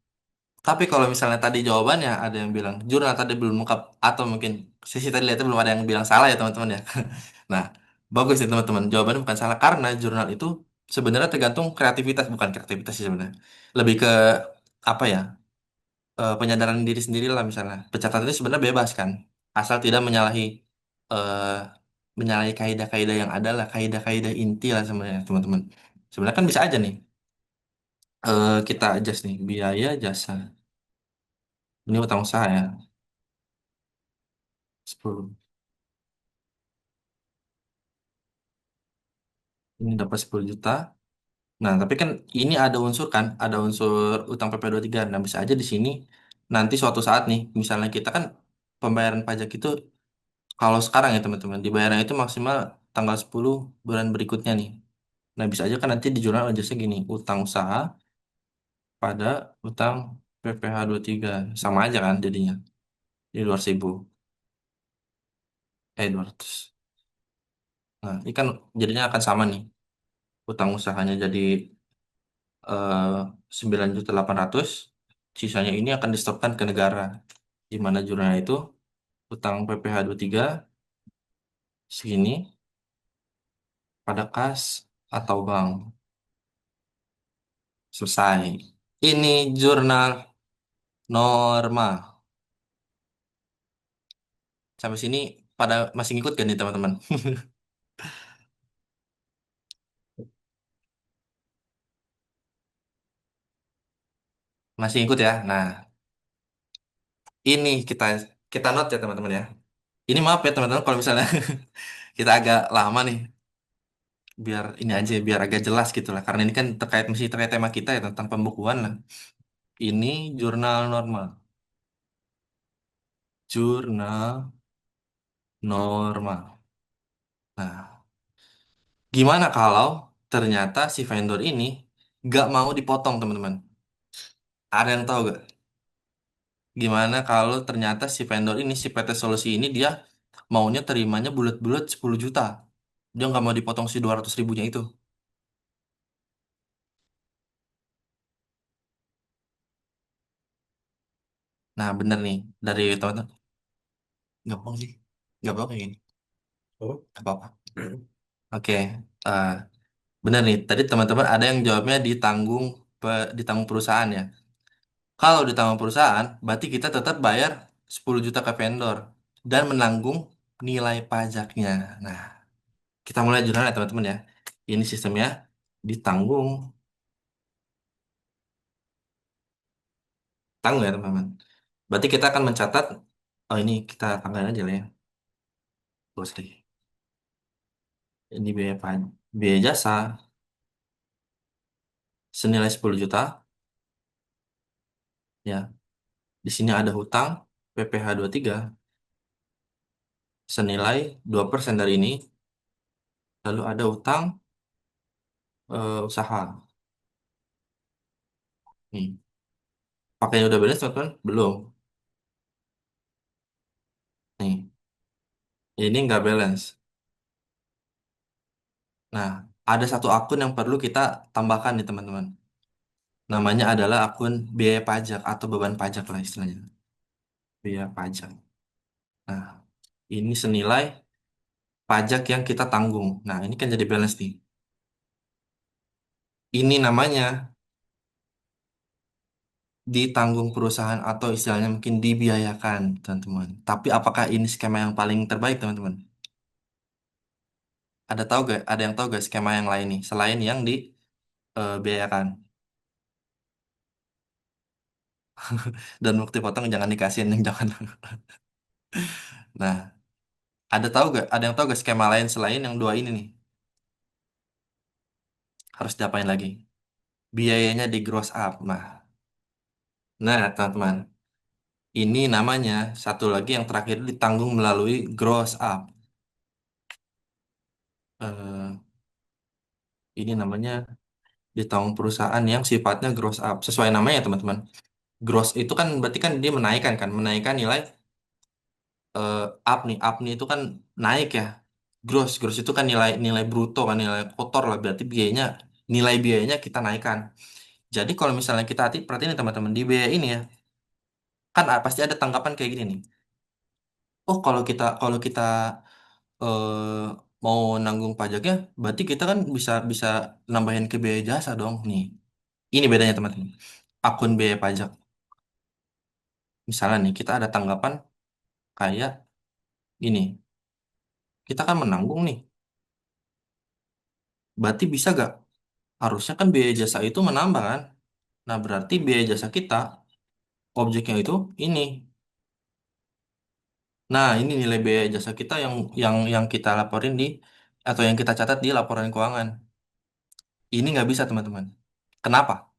Tapi kalau misalnya tadi jawabannya ada yang bilang jurnal tadi belum lengkap atau mungkin sisi tadi lihatnya belum ada yang bilang salah ya teman-teman ya. Nah, bagus ya teman-teman. Jawabannya bukan salah karena jurnal itu sebenarnya tergantung kreativitas bukan kreativitas sih sebenarnya. Lebih ke apa ya? penyadaran diri sendiri lah misalnya. Pencatatan itu sebenarnya bebas kan, asal tidak eh, menyalahi kaidah-kaidah yang ada lah, kaidah-kaidah inti lah sebenarnya teman-teman. Sebenarnya kan bisa aja nih, kita adjust nih biaya jasa. Ini utang usaha ya, 10. Ini dapat 10 juta. Nah, tapi kan ini ada unsur kan, ada unsur utang PP23. Nah, bisa aja di sini nanti suatu saat nih, misalnya kita kan pembayaran pajak itu kalau sekarang ya teman-teman, dibayarnya itu maksimal tanggal 10 bulan berikutnya nih. Nah, bisa aja kan nanti di jurnal aja gini, utang usaha pada utang PPh 3. Sama aja kan jadinya. Di 200.000. 200. Nah, ini kan jadinya akan sama nih. Utang usahanya jadi eh 9.800.000. Sisanya ini akan disetorkan ke negara. Di mana jurnal itu utang PPh 3 segini pada kas atau bank. Selesai. Ini jurnal normal. Sampai sini pada masih ngikut kan nih teman-teman? Masih ngikut ya. Nah, ini kita note ya teman-teman ya. Ini maaf ya teman-teman kalau misalnya kita agak lama nih, biar ini aja biar agak jelas gitu lah. Karena ini kan masih terkait tema kita ya tentang pembukuan lah. Ini jurnal normal. Jurnal normal. Nah, gimana kalau ternyata si vendor ini nggak mau dipotong teman-teman? Ada yang tahu gak? Gimana kalau ternyata si vendor ini, si PT Solusi ini dia maunya terimanya bulat-bulat 10 juta. Dia nggak mau dipotong si 200 ribunya itu. Nah, bener nih dari teman-teman. Nggak bohong sih. Nggak bohong kayak gini. Oh. Nggak apa-apa. Oke. eh, Bener nih. Tadi teman-teman ada yang jawabnya ditanggung perusahaan ya. Kalau ditanggung perusahaan, berarti kita tetap bayar 10 juta ke vendor dan menanggung nilai pajaknya. Nah, kita mulai jurnal ya teman-teman ya. Ini sistemnya ditanggung, tanggung ya teman-teman. Berarti kita akan mencatat, oh ini kita tanggalin aja lah ya, bos deh. Ini biaya jasa senilai 10 juta, ya. Di sini ada hutang PPh 3 senilai 2% dari ini, lalu ada hutang usaha. Nih, pakainya udah beres teman-teman? Belum. Nih, ini nggak balance. Nah, ada satu akun yang perlu kita tambahkan nih teman-teman. Namanya adalah akun biaya pajak atau beban pajak lah istilahnya. Biaya pajak. Nah, ini senilai pajak yang kita tanggung. Nah, ini kan jadi balance nih. Ini namanya ditanggung perusahaan atau istilahnya mungkin dibiayakan, teman-teman. Tapi apakah ini skema yang paling terbaik, teman-teman? Ada tahu gak? Ada yang tahu gak skema yang lain nih selain yang dibiayakan? Dan bukti potong jangan dikasihin, jangan. Nah, ada tahu gak? Ada yang tahu gak skema lain selain yang dua ini nih? Harus diapain lagi? Biayanya di gross up. Nah, teman-teman, ini namanya satu lagi yang terakhir ditanggung melalui gross up. Eh, ini namanya ditanggung perusahaan yang sifatnya gross up. Sesuai namanya, teman-teman. Gross itu kan berarti kan dia menaikkan kan, menaikkan nilai eh, up nih. Up nih itu kan naik ya. Gross itu kan nilai nilai bruto kan, nilai kotor lah. Berarti nilai biayanya kita naikkan. Jadi kalau misalnya kita hati perhatiin nih teman-teman di biaya ini ya, kan pasti ada tanggapan kayak gini nih. Oh, kalau kita eh, mau nanggung pajaknya, berarti kita kan bisa bisa nambahin ke biaya jasa dong nih. Ini bedanya teman-teman. Akun biaya pajak. Misalnya nih, kita ada tanggapan kayak ini, kita kan menanggung nih, berarti bisa gak? Harusnya kan biaya jasa itu menambah kan? Nah, berarti biaya jasa kita, objeknya itu ini. Nah, ini nilai biaya jasa kita yang kita laporin di, atau yang kita catat di laporan keuangan. Ini nggak bisa, teman-teman. Kenapa?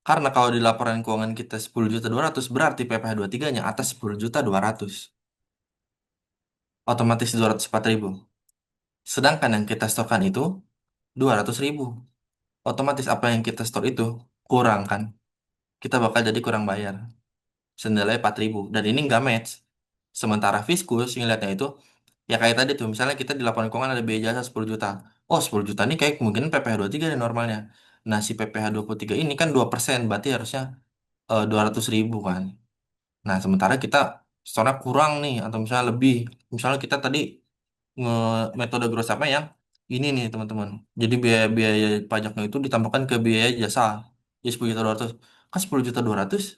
Karena kalau di laporan keuangan kita 10.200.000 berarti PPh 23-nya atas 10.200.000. Otomatis 204.000. Sedangkan yang kita setorkan itu 200.000. Otomatis apa yang kita store itu kurang kan? Kita bakal jadi kurang bayar. Senilai 4.000. Dan ini nggak match. Sementara Fiskus yang lihatnya itu, ya kayak tadi tuh, misalnya kita di laporan keuangan ada biaya jasa 10 juta. Oh, 10 juta ini kayak kemungkinan PPh 23 nih normalnya. Nah, si PPh 23 ini kan 2%, berarti harusnya 200.000 kan. Nah, sementara kita store kurang nih, atau misalnya lebih. Misalnya kita tadi nge metode gross up yang ini nih, teman-teman. Jadi biaya pajaknya itu ditambahkan ke biaya jasa. Jadi 10.200.000. Kan 10.200.000,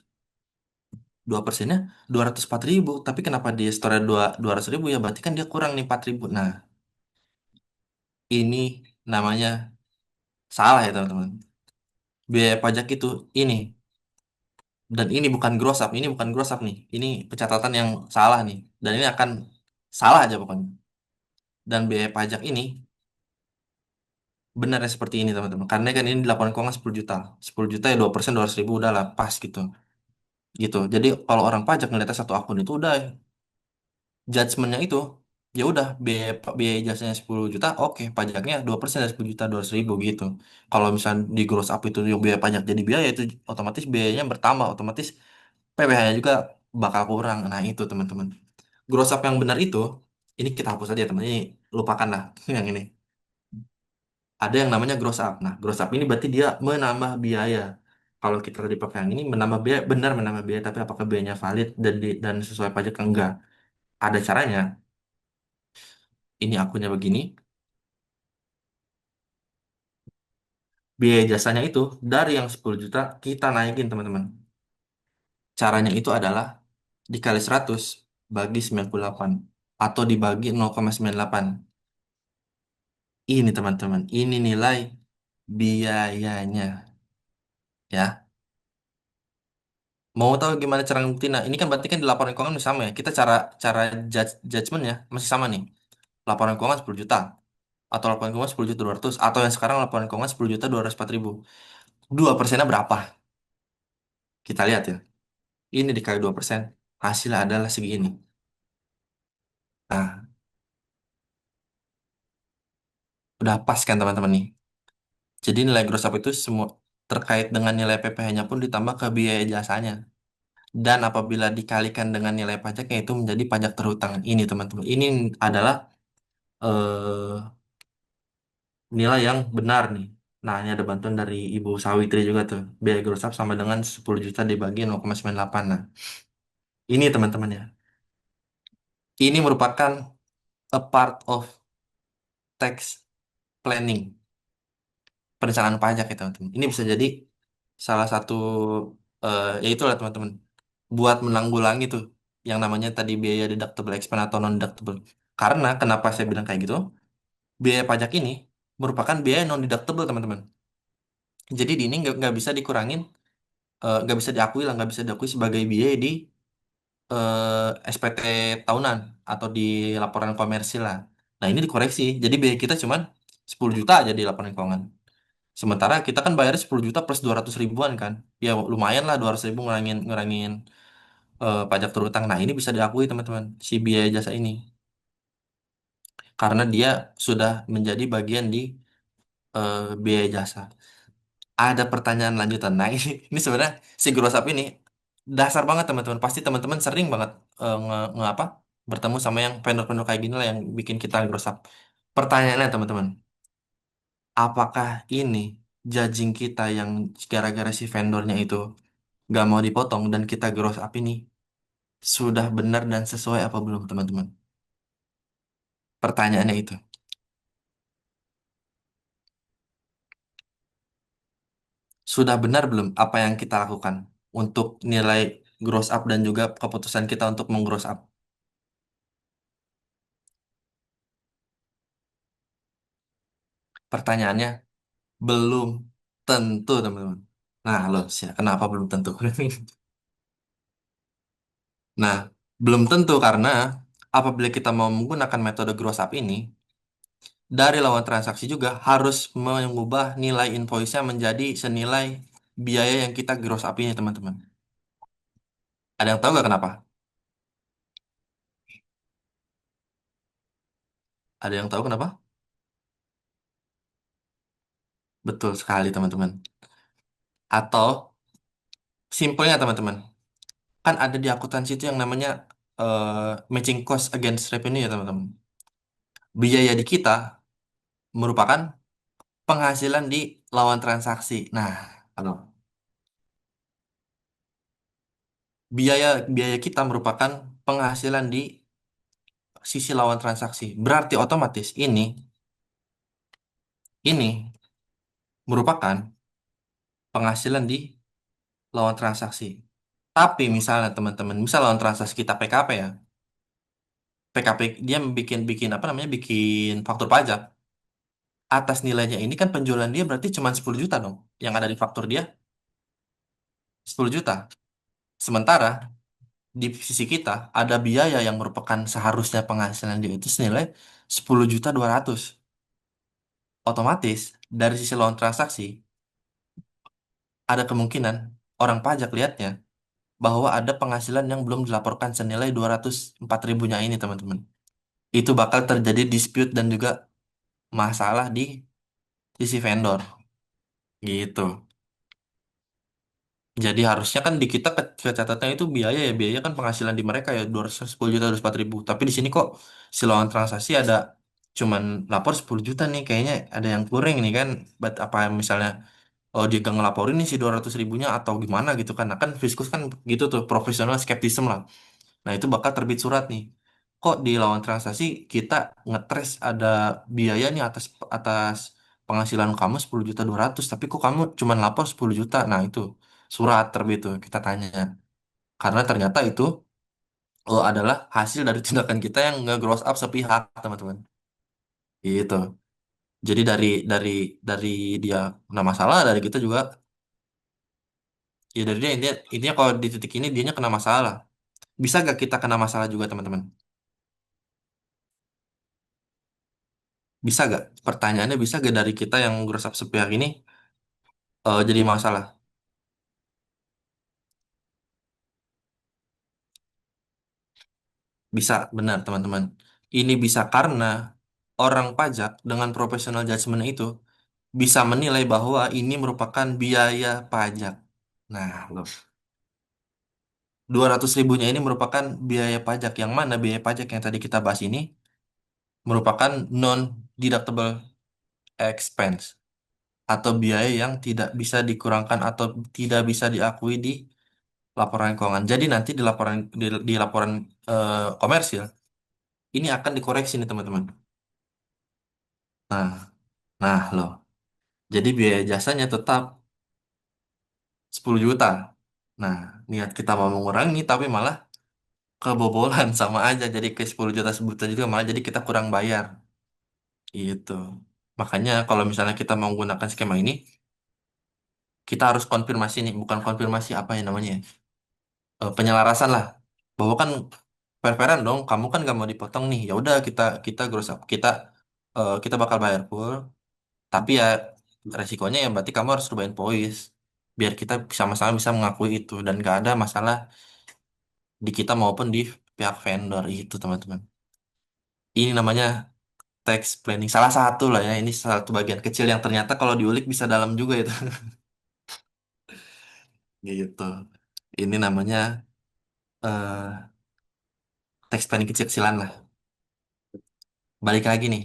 2%-nya 204.000. Tapi kenapa dia store 200.000 ya? Berarti kan dia kurang nih 4.000. Nah, ini namanya salah ya, teman-teman. Biaya pajak itu ini. Dan ini bukan gross up. Ini bukan gross up nih. Ini pencatatan yang salah nih. Dan ini akan salah aja pokoknya. Dan biaya pajak ini benarnya seperti ini, teman-teman. Karena kan ini dilaporan keuangan 10 juta. 10 juta ya 2%, 200.000 udah lah pas gitu. Gitu. Jadi kalau orang pajak ngeliatnya satu akun itu udah judgementnya itu ya udah biaya jasanya 10 juta, oke, pajaknya 2% dari 10 juta 200.000 gitu. Kalau misalnya di gross up itu yang biaya pajak jadi biaya itu otomatis biayanya bertambah, otomatis PPh-nya juga bakal kurang. Nah, itu teman-teman. Gross up yang benar itu ini kita hapus aja, teman. Ini lupakan lah yang ini. Ada yang namanya gross up. Nah, gross up ini berarti dia menambah biaya. Kalau kita tadi pakai yang ini menambah biaya, benar menambah biaya, tapi apakah biayanya valid dan sesuai pajak enggak? Ada caranya. Ini akunnya begini. Biaya jasanya itu dari yang 10 juta kita naikin, teman-teman. Caranya itu adalah dikali 100 bagi 98 atau dibagi 0,98. Ini, teman-teman, ini nilai biayanya, ya. Mau tahu gimana cara ngebuktiin? Nah, ini kan berarti kan di laporan keuangan masih sama ya. Kita cara cara judgementnya masih sama nih. Laporan keuangan 10 juta atau laporan keuangan 10.200.000 atau yang sekarang laporan keuangan 10.204.000. 2%-nya berapa? Kita lihat ya. Ini dikali 2%, hasilnya adalah segini. Nah, udah pas kan, teman-teman nih. Jadi nilai gross up itu semua terkait dengan nilai PPh-nya pun ditambah ke biaya jasanya. Dan apabila dikalikan dengan nilai pajaknya itu menjadi pajak terhutang. Ini, teman-teman. Ini adalah eh, nilai yang benar nih. Nah, ini ada bantuan dari Ibu Sawitri juga tuh. Biaya gross up sama dengan 10 juta dibagi 0,98. Nah, ini, teman-teman ya. Ini merupakan a part of tax planning, perencanaan pajak ya, teman-teman. Ini bisa jadi salah satu, ya itulah, teman-teman. Buat menanggulangi tuh yang namanya tadi biaya deductible expense atau non deductible. Karena kenapa saya bilang kayak gitu? Biaya pajak ini merupakan biaya non deductible, teman-teman. Jadi di ini nggak bisa dikurangin, nggak bisa diakui lah, nggak bisa diakui sebagai biaya di SPT tahunan atau di laporan komersil lah. Nah, ini dikoreksi. Jadi biaya kita cuman 10 juta aja di laporan keuangan. Sementara kita kan bayar 10 juta plus 200 ribuan kan. Ya lumayan lah, 200 ribu ngurangin ngurangin pajak terutang. Nah, ini bisa diakui, teman-teman, si biaya jasa ini. Karena dia sudah menjadi bagian di biaya jasa. Ada pertanyaan lanjutan. Nah, ini sebenarnya si gross up ini dasar banget, teman-teman. Pasti teman-teman sering banget apa bertemu sama yang vendor-vendor kayak gini lah yang bikin kita gross up. Pertanyaannya, teman-teman, apakah ini judging kita yang gara-gara si vendornya itu nggak mau dipotong dan kita gross up ini sudah benar dan sesuai apa belum, teman-teman? Pertanyaannya itu. Sudah benar belum apa yang kita lakukan untuk nilai gross up dan juga keputusan kita untuk menggross up? Pertanyaannya belum tentu, teman-teman. Nah, loh, kenapa belum tentu? Nah, belum tentu karena apabila kita mau menggunakan metode gross up ini, dari lawan transaksi juga harus mengubah nilai invoice-nya menjadi senilai biaya yang kita gross up ini, teman-teman. Ada yang tahu nggak kenapa? Ada yang tahu kenapa? Betul sekali, teman-teman. Atau simpelnya, teman-teman, kan ada di akuntansi itu yang namanya matching cost against revenue ya, teman-teman. Biaya di kita merupakan penghasilan di lawan transaksi. Nah, kalau biaya biaya kita merupakan penghasilan di sisi lawan transaksi. Berarti otomatis ini merupakan penghasilan di lawan transaksi. Tapi misalnya teman-teman, misal lawan transaksi kita PKP ya, PKP dia bikin bikin apa namanya bikin faktur pajak. Atas nilainya ini kan penjualan dia berarti cuma 10 juta dong. Yang ada di faktur dia 10 juta. Sementara di sisi kita ada biaya yang merupakan seharusnya penghasilan dia itu senilai 10.200.000. Otomatis dari sisi lawan transaksi ada kemungkinan orang pajak lihatnya bahwa ada penghasilan yang belum dilaporkan senilai 204 ribunya ini, teman-teman. Itu bakal terjadi dispute dan juga masalah di sisi vendor. Gitu. Jadi harusnya kan di kita kecatatannya itu biaya ya, biaya kan penghasilan di mereka ya 210 juta, 204 ribu. Tapi di sini kok si lawan transaksi ada cuman lapor 10 juta nih, kayaknya ada yang kurang nih kan. Apa misalnya, oh dia gak ngelaporin nih si 200 ribunya atau gimana gitu kan. Nah kan Fiskus kan gitu tuh, profesional skeptism lah. Nah, itu bakal terbit surat nih. Kok di lawan transaksi kita ngetres ada biaya nih atas atas penghasilan kamu 10.200.000, tapi kok kamu cuma lapor 10 juta. Nah, itu surat terbit tuh kita tanya. Karena ternyata itu adalah hasil dari tindakan kita yang nge-gross up sepihak, teman-teman. Gitu. Jadi dari dia kena masalah, dari kita juga ya dari dia intinya kalau di titik ini dianya kena masalah. Bisa gak kita kena masalah juga, teman-teman? Bisa gak? Pertanyaannya bisa gak dari kita yang gurusap sepihak ini jadi masalah? Bisa, benar teman-teman. Ini bisa karena orang pajak dengan professional judgment itu bisa menilai bahwa ini merupakan biaya pajak. Nah, loh, 200 ribunya ini merupakan biaya pajak. Yang mana biaya pajak yang tadi kita bahas ini merupakan non-deductible expense atau biaya yang tidak bisa dikurangkan atau tidak bisa diakui di laporan keuangan. Jadi nanti di laporan komersil ini akan dikoreksi nih, teman-teman. Nah, nah loh. Jadi biaya jasanya tetap 10 juta. Nah, niat kita mau mengurangi tapi malah kebobolan sama aja. Jadi ke 10 juta sebutan juga malah jadi kita kurang bayar. Gitu. Makanya kalau misalnya kita mau menggunakan skema ini, kita harus konfirmasi nih, bukan konfirmasi apa ya namanya ya, penyelarasan lah. Bahwa kan fair-fairan dong, kamu kan gak mau dipotong nih. Ya udah kita kita gross up, kita bakal bayar full. Tapi ya resikonya ya berarti kamu harus cobain polis biar kita sama-sama bisa mengakui itu dan gak ada masalah di kita maupun di pihak vendor itu, teman-teman. Ini namanya tax planning. Salah satu lah ya. Ini salah satu bagian kecil yang ternyata kalau diulik bisa dalam juga itu. Gitu. Ini namanya eh tax planning kecil-kecilan lah. Balik lagi nih.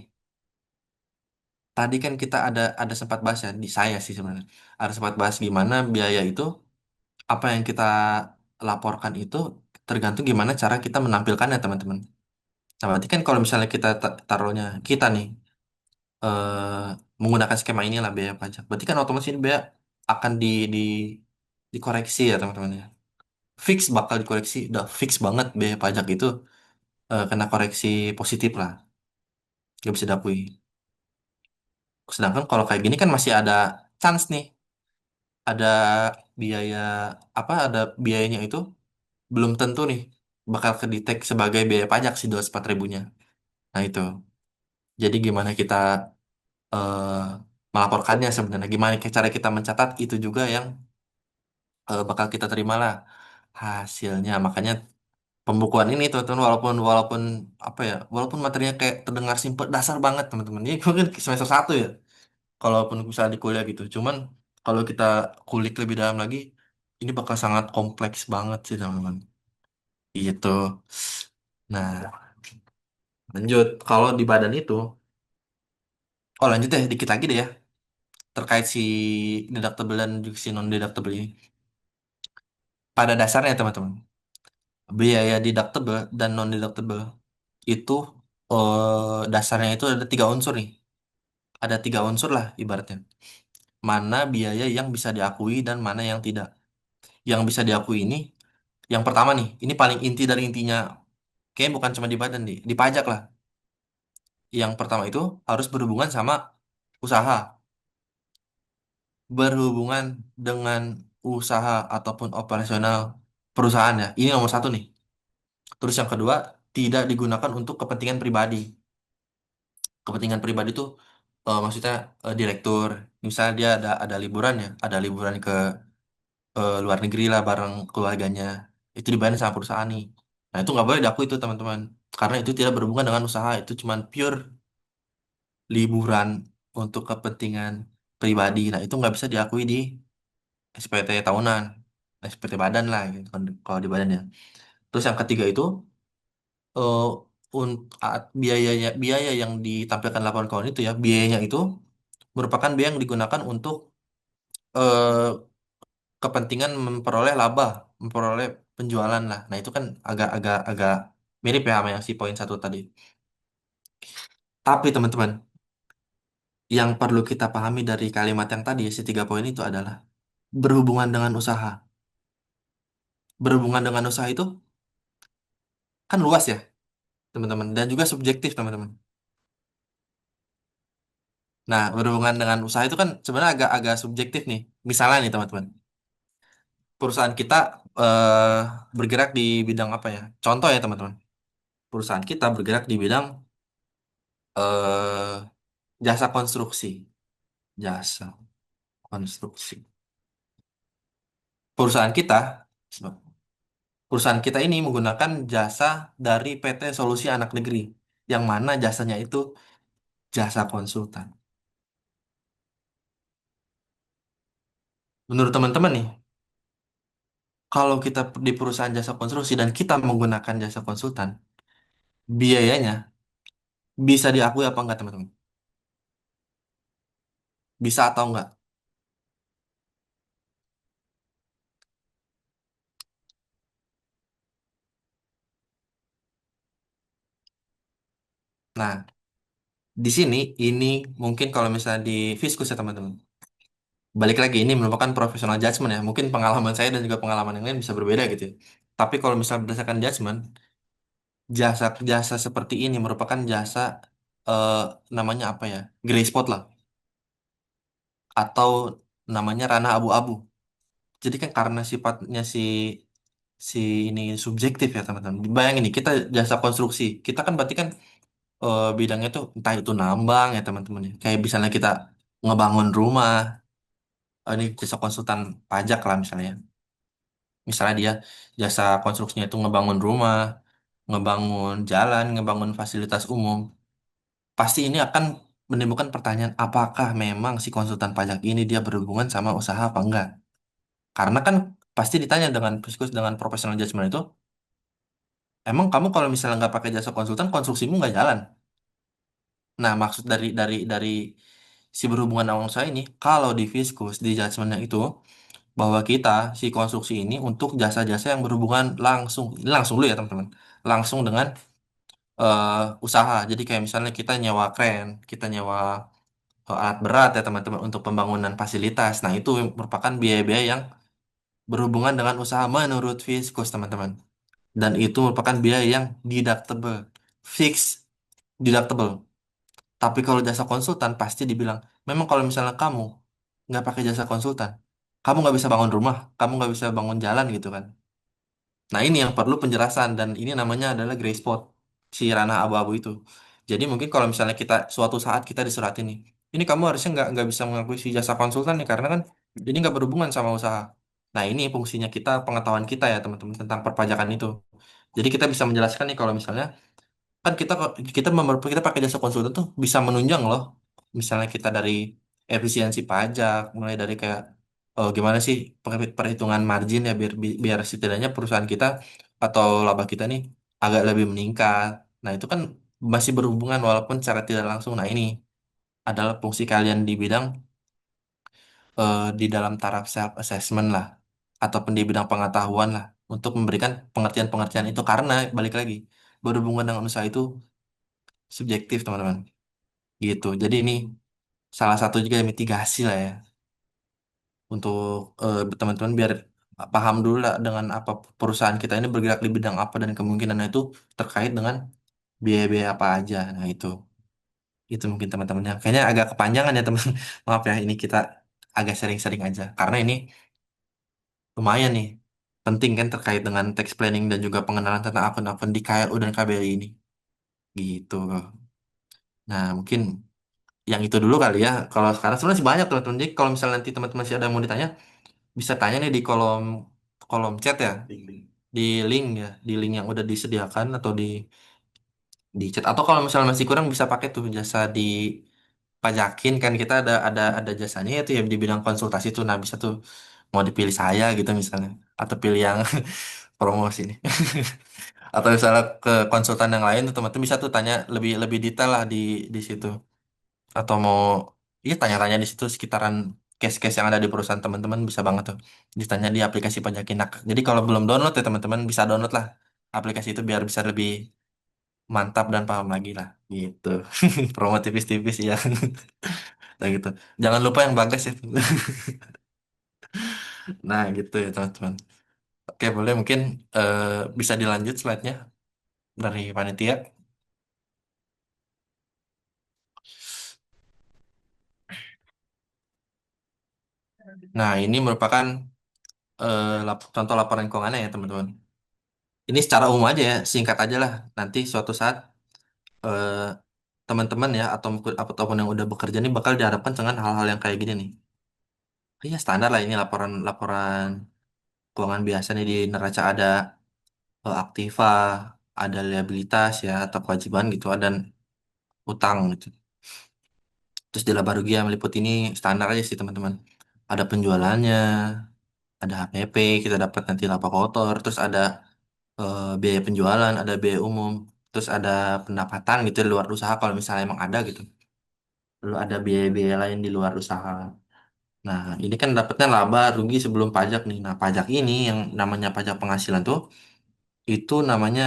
Tadi kan kita ada sempat bahas ya di saya sih sebenarnya. Ada sempat bahas gimana biaya itu apa yang kita laporkan itu tergantung gimana cara kita menampilkannya, teman-teman. Nah, berarti kan kalau misalnya kita taruhnya kita nih menggunakan skema inilah biaya pajak. Berarti kan otomatis ini biaya akan di dikoreksi ya, teman-teman ya. fix bakal dikoreksi, udah fix banget biaya pajak itu kena koreksi positif lah, nggak bisa diakui. Sedangkan kalau kayak gini kan masih ada chance nih, ada biaya apa, ada biayanya itu belum tentu nih bakal kedetek sebagai biaya pajak si 24 ribunya. Nah itu, jadi gimana kita eh, melaporkannya sebenarnya, gimana cara kita mencatat itu juga yang bakal kita terima lah hasilnya. Makanya pembukuan ini teman-teman, walaupun walaupun apa ya, walaupun materinya kayak terdengar simpel dasar banget teman-teman, ini mungkin semester satu ya, kalaupun bisa di kuliah gitu, cuman kalau kita kulik lebih dalam lagi, ini bakal sangat kompleks banget sih teman-teman, gitu. Nah, lanjut kalau di badan itu, oh lanjut deh dikit lagi deh ya, terkait si deductible dan juga si non deductible ini. Pada dasarnya teman-teman, biaya deductible dan non deductible itu dasarnya itu ada tiga unsur nih, ada tiga unsur lah ibaratnya. Mana biaya yang bisa diakui dan mana yang tidak. Yang bisa diakui ini, yang pertama nih, ini paling inti dari intinya, kayaknya bukan cuma di badan nih, di pajak lah. Yang pertama itu harus berhubungan sama usaha, berhubungan dengan usaha ataupun operasional perusahaan ya. Ini nomor satu nih. Terus yang kedua, tidak digunakan untuk kepentingan pribadi. Kepentingan pribadi itu maksudnya direktur, misalnya dia ada liburan ya, ada liburan ke luar negeri lah bareng keluarganya, itu dibayar sama perusahaan nih. Nah itu nggak boleh diakui itu teman-teman, karena itu tidak berhubungan dengan usaha, itu cuman pure liburan untuk kepentingan pribadi. Nah itu nggak bisa diakui di SPT tahunan, SPT badan lah gitu kan, kalau di badan ya. Terus yang ketiga itu eh, biayanya, biaya yang ditampilkan laporan keuangan itu ya, biayanya itu merupakan biaya yang digunakan untuk eh, kepentingan memperoleh laba, memperoleh penjualan lah. Nah, itu kan agak mirip ya sama yang si poin satu tadi. Tapi teman-teman, yang perlu kita pahami dari kalimat yang tadi, si tiga poin itu adalah berhubungan dengan usaha. Berhubungan dengan usaha itu kan luas ya, teman-teman, dan juga subjektif, teman-teman. Nah, berhubungan dengan usaha itu kan sebenarnya agak-agak subjektif nih. Misalnya nih, teman-teman, perusahaan kita eh, bergerak di bidang apa ya? Contoh ya, teman-teman. Perusahaan kita bergerak di bidang eh, jasa konstruksi. Jasa konstruksi. Perusahaan kita, perusahaan kita ini menggunakan jasa dari PT Solusi Anak Negeri, yang mana jasanya itu jasa konsultan. Menurut teman-teman nih, kalau kita di perusahaan jasa konstruksi dan kita menggunakan jasa konsultan, biayanya bisa diakui apa enggak, teman-teman? Bisa atau enggak? Nah, di sini ini mungkin kalau misalnya di Fiskus ya, teman-teman. Balik lagi, ini merupakan professional judgment ya. Mungkin pengalaman saya dan juga pengalaman yang lain bisa berbeda gitu ya. Tapi kalau misalnya berdasarkan judgment, jasa jasa seperti ini merupakan jasa eh, namanya apa ya? Gray spot lah, atau namanya ranah abu-abu. Jadi kan karena sifatnya si ini subjektif ya teman-teman. Bayangin nih, kita jasa konstruksi. Kita kan berarti kan bidangnya tuh entah itu nambang ya teman-teman ya. Kayak misalnya kita ngebangun rumah, ini jasa konsultan pajak lah misalnya. Misalnya dia jasa konstruksinya itu ngebangun rumah, ngebangun jalan, ngebangun fasilitas umum. Pasti ini akan menimbulkan pertanyaan, apakah memang si konsultan pajak ini dia berhubungan sama usaha apa enggak? Karena kan pasti ditanya dengan fiskus dengan professional judgment itu, emang kamu kalau misalnya nggak pakai jasa konsultan, konstruksimu nggak jalan. Nah, maksud dari si berhubungan sama usaha ini, kalau di fiskus di judgementnya itu bahwa kita si konstruksi ini untuk jasa-jasa yang berhubungan langsung, ini langsung dulu ya teman-teman, langsung dengan eh, usaha. Jadi kayak misalnya kita nyewa kren, kita nyewa alat berat ya teman-teman untuk pembangunan fasilitas. Nah, itu merupakan biaya-biaya yang berhubungan dengan usaha menurut Fiskus, teman-teman. Dan itu merupakan biaya yang deductible, fix deductible. Tapi kalau jasa konsultan pasti dibilang, memang kalau misalnya kamu nggak pakai jasa konsultan, kamu nggak bisa bangun rumah, kamu nggak bisa bangun jalan gitu kan. Nah ini yang perlu penjelasan dan ini namanya adalah gray spot, si ranah abu-abu itu. Jadi mungkin kalau misalnya kita suatu saat kita disuratin nih, ini kamu harusnya nggak bisa mengakui si jasa konsultan nih karena kan ini nggak berhubungan sama usaha. Nah ini fungsinya kita, pengetahuan kita ya teman-teman tentang perpajakan itu. Jadi kita bisa menjelaskan nih kalau misalnya kan kita pakai jasa konsultan tuh bisa menunjang loh, misalnya kita dari efisiensi pajak, mulai dari kayak gimana sih perhitungan margin ya biar setidaknya perusahaan kita atau laba kita nih agak lebih meningkat. Nah itu kan masih berhubungan walaupun secara tidak langsung. Nah ini adalah fungsi kalian di bidang di dalam taraf self assessment lah, ataupun di bidang pengetahuan lah, untuk memberikan pengertian-pengertian itu karena balik lagi berhubungan dengan usaha itu subjektif teman-teman, gitu. Jadi ini salah satu juga mitigasi lah ya untuk teman-teman biar paham dulu lah dengan apa perusahaan kita ini bergerak di bidang apa dan kemungkinan itu terkait dengan biaya-biaya apa aja. Nah itu mungkin teman-temannya kayaknya agak kepanjangan ya teman. Maaf ya ini kita agak sering-sering aja karena ini lumayan nih penting kan terkait dengan tax planning dan juga pengenalan tentang akun-akun di KLU dan KBRI ini gitu. Nah mungkin yang itu dulu kali ya. Kalau sekarang sebenarnya masih banyak teman-teman. Jadi kalau misalnya nanti teman-teman masih ada yang mau ditanya, bisa tanya nih di kolom kolom chat ya, di link ya, di link yang udah disediakan atau di chat. Atau kalau misalnya masih kurang bisa pakai tuh jasa di pajakin kan kita ada jasanya itu ya di bidang konsultasi tuh. Nah bisa tuh mau dipilih saya gitu misalnya, atau pilih yang promosi nih. Atau misalnya ke konsultan yang lain tuh teman-teman bisa tuh tanya lebih lebih detail lah di situ. Atau mau iya tanya-tanya di situ sekitaran case-case yang ada di perusahaan teman-teman bisa banget tuh ditanya di aplikasi Pajakinak. Jadi kalau belum download ya teman-teman bisa download lah aplikasi itu biar bisa lebih mantap dan paham lagi lah gitu. Promo tipis-tipis ya. Nah gitu. Jangan lupa yang bagas ya. Nah gitu ya teman-teman. Oke boleh mungkin eh, bisa dilanjut slide-nya dari panitia. Nah ini merupakan contoh laporan keuangannya ya teman-teman. Ini secara umum aja ya, singkat aja lah. Nanti suatu saat eh, teman-teman ya ataupun yang udah bekerja nih bakal dihadapkan dengan hal-hal yang kayak gini nih. Iya standar lah ini laporan laporan keuangan biasa nih di neraca ada aktiva, ada liabilitas ya atau kewajiban gitu, ada utang gitu. Terus di laba rugi yang meliput ini standar aja sih teman-teman. Ada penjualannya, ada HPP, kita dapat nanti laba kotor, terus ada biaya penjualan, ada biaya umum, terus ada pendapatan gitu di luar usaha kalau misalnya emang ada gitu. Lalu ada biaya-biaya lain di luar usaha. Nah, ini kan dapatnya laba rugi sebelum pajak nih. Nah, pajak ini yang namanya pajak penghasilan tuh, itu namanya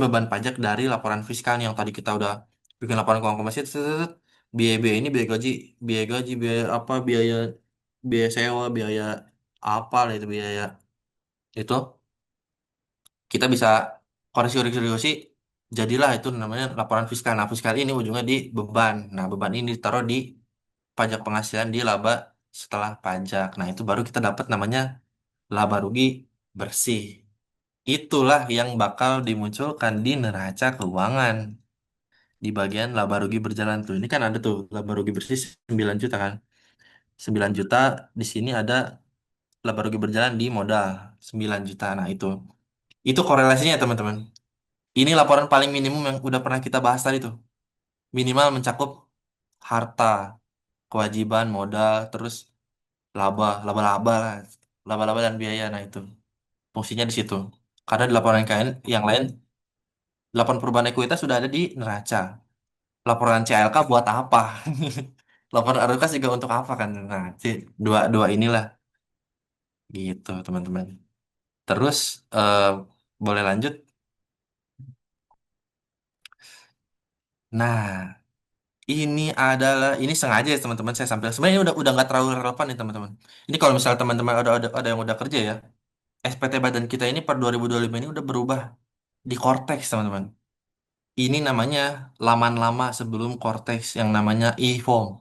beban pajak dari laporan fiskal nih yang tadi kita udah bikin laporan keuangan komersil. Biaya-biaya ini biaya gaji, biaya apa, biaya biaya sewa, biaya apa lah itu biaya itu kita bisa koreksi jadilah itu namanya laporan fiskal. Nah, fiskal ini ujungnya di beban. Nah, beban ini ditaruh di pajak penghasilan di laba setelah pajak. Nah, itu baru kita dapat namanya laba rugi bersih. Itulah yang bakal dimunculkan di neraca keuangan di bagian laba rugi berjalan tuh. Ini kan ada tuh laba rugi bersih 9 juta kan. 9 juta di sini ada laba rugi berjalan di modal 9 juta. Nah, itu korelasinya teman-teman. Ini laporan paling minimum yang udah pernah kita bahas tadi tuh. Minimal mencakup harta, kewajiban, modal, terus laba-laba lah. Laba-laba dan biaya. Nah, itu fungsinya di situ. Karena di laporan yang lain, laporan perubahan ekuitas sudah ada di neraca. Laporan CLK buat apa? Laporan RUKAS juga untuk apa kan? Nah, dua dua inilah gitu teman-teman. Terus eh, boleh lanjut. Nah, ini sengaja ya teman-teman saya sampaikan. Sebenarnya ini udah nggak terlalu relevan nih teman-teman. Ini kalau misalnya teman-teman ada yang udah kerja ya. SPT badan kita ini per 2025 ini udah berubah di Cortex, teman-teman. Ini namanya laman lama sebelum Cortex yang namanya e-form.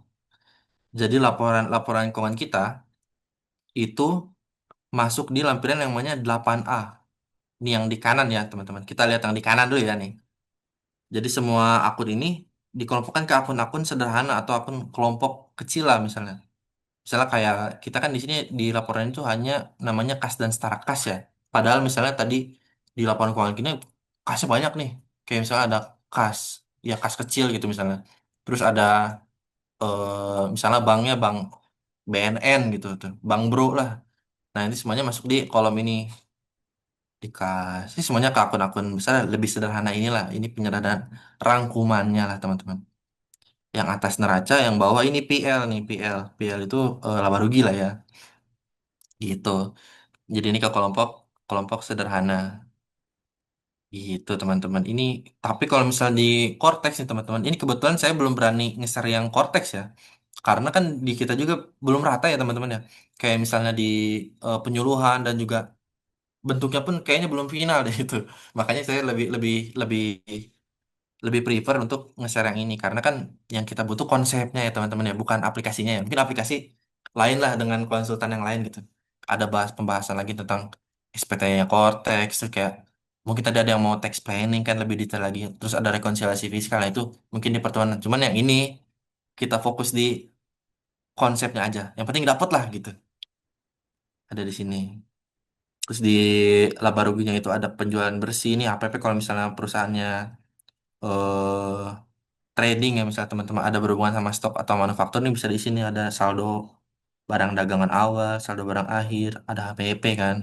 Jadi laporan keuangan kita itu masuk di lampiran yang namanya 8A. Ini yang di kanan ya, teman-teman. Kita lihat yang di kanan dulu ya nih. Jadi semua akun ini dikelompokkan ke akun-akun sederhana atau akun kelompok kecil lah misalnya. Misalnya kayak kita kan di sini di laporan itu hanya namanya kas dan setara kas ya. Padahal misalnya tadi di laporan keuangan kita kasnya banyak nih. Kayak misalnya ada kas, ya kas kecil gitu misalnya. Terus ada misalnya banknya bank BNN gitu tuh, bank bro lah. Nah ini semuanya masuk di kolom ini. Dikasih semuanya ke akun-akun besar lebih sederhana inilah. Ini penyederhanaan rangkumannya lah teman-teman. Yang atas neraca, yang bawah ini PL nih, PL. PL itu laba rugi lah ya. Gitu. Jadi ini ke kelompok kelompok sederhana. Gitu teman-teman. Ini tapi kalau misalnya di Cortex nih teman-teman, ini kebetulan saya belum berani ngeser yang Cortex ya. Karena kan di kita juga belum rata ya teman-teman ya. Kayak misalnya di penyuluhan dan juga bentuknya pun kayaknya belum final deh itu. Makanya saya lebih lebih lebih lebih prefer untuk nge-share yang ini karena kan yang kita butuh konsepnya ya teman-teman ya, bukan aplikasinya ya. Mungkin aplikasi lain lah dengan konsultan yang lain gitu. Ada bahas pembahasan lagi tentang SPT-nya Cortex, terus kayak mungkin tadi ada yang mau tax planning kan lebih detail lagi. Terus ada rekonsiliasi fiskal, nah itu mungkin di pertemuan. Cuman yang ini kita fokus di konsepnya aja. Yang penting dapat lah gitu. Ada di sini. Terus di laba ruginya itu ada penjualan bersih nih APP kalau misalnya perusahaannya eh trading ya misalnya teman-teman ada berhubungan sama stok atau manufaktur nih bisa di sini ada saldo barang dagangan awal, saldo barang akhir, ada HPP kan.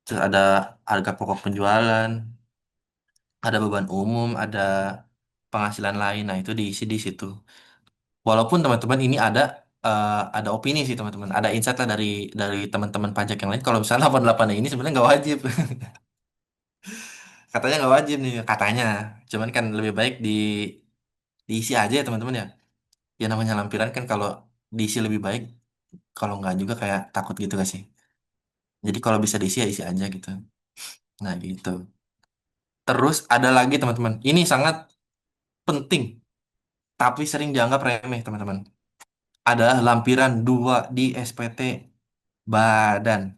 Terus ada harga pokok penjualan, ada beban umum, ada penghasilan lain. Nah, itu diisi di situ. Walaupun teman-teman ini ada opini sih teman-teman, ada insight lah dari teman-teman pajak yang lain. Kalau misalnya 88 ini sebenarnya nggak wajib. Katanya nggak wajib nih, katanya. Cuman kan lebih baik diisi aja ya teman-teman ya. Ya namanya lampiran kan kalau diisi lebih baik, kalau nggak juga kayak takut gitu gak sih? Jadi kalau bisa diisi ya isi aja gitu. Nah gitu. Terus ada lagi teman-teman, ini sangat penting tapi sering dianggap remeh teman-teman. Ada lampiran 2 di SPT badan.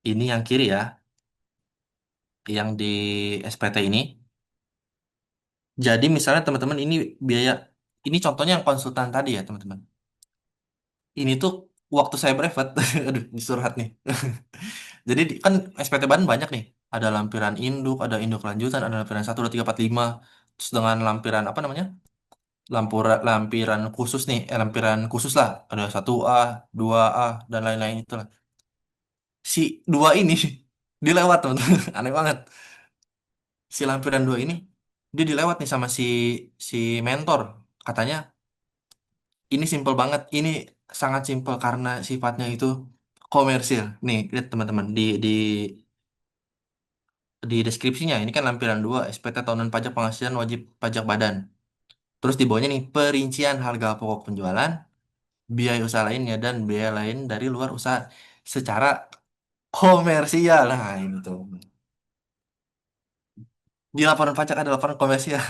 Ini yang kiri ya, yang di SPT ini. Jadi misalnya teman-teman ini biaya, ini contohnya yang konsultan tadi ya teman-teman. Ini tuh waktu saya brevet, aduh disuruh nih. Jadi kan SPT Badan banyak nih. Ada lampiran induk, ada induk lanjutan, ada lampiran 1, 2, 3, 4, 5. Terus dengan lampiran apa namanya? Lampiran khusus nih, lampiran khusus lah. Ada 1A, 2A, dan lain-lain itulah. Si dua ini dilewat teman-teman. Aneh banget. Si lampiran dua ini, dia dilewat nih sama si mentor. Katanya, ini simple banget. Ini sangat simple karena sifatnya itu komersil. Nih, lihat teman-teman di deskripsinya ini kan lampiran 2 SPT tahunan pajak penghasilan wajib pajak badan. Terus di bawahnya nih perincian harga pokok penjualan, biaya usaha lainnya dan biaya lain dari luar usaha secara komersial. Nah, ini tuh. Di laporan pajak ada laporan komersial.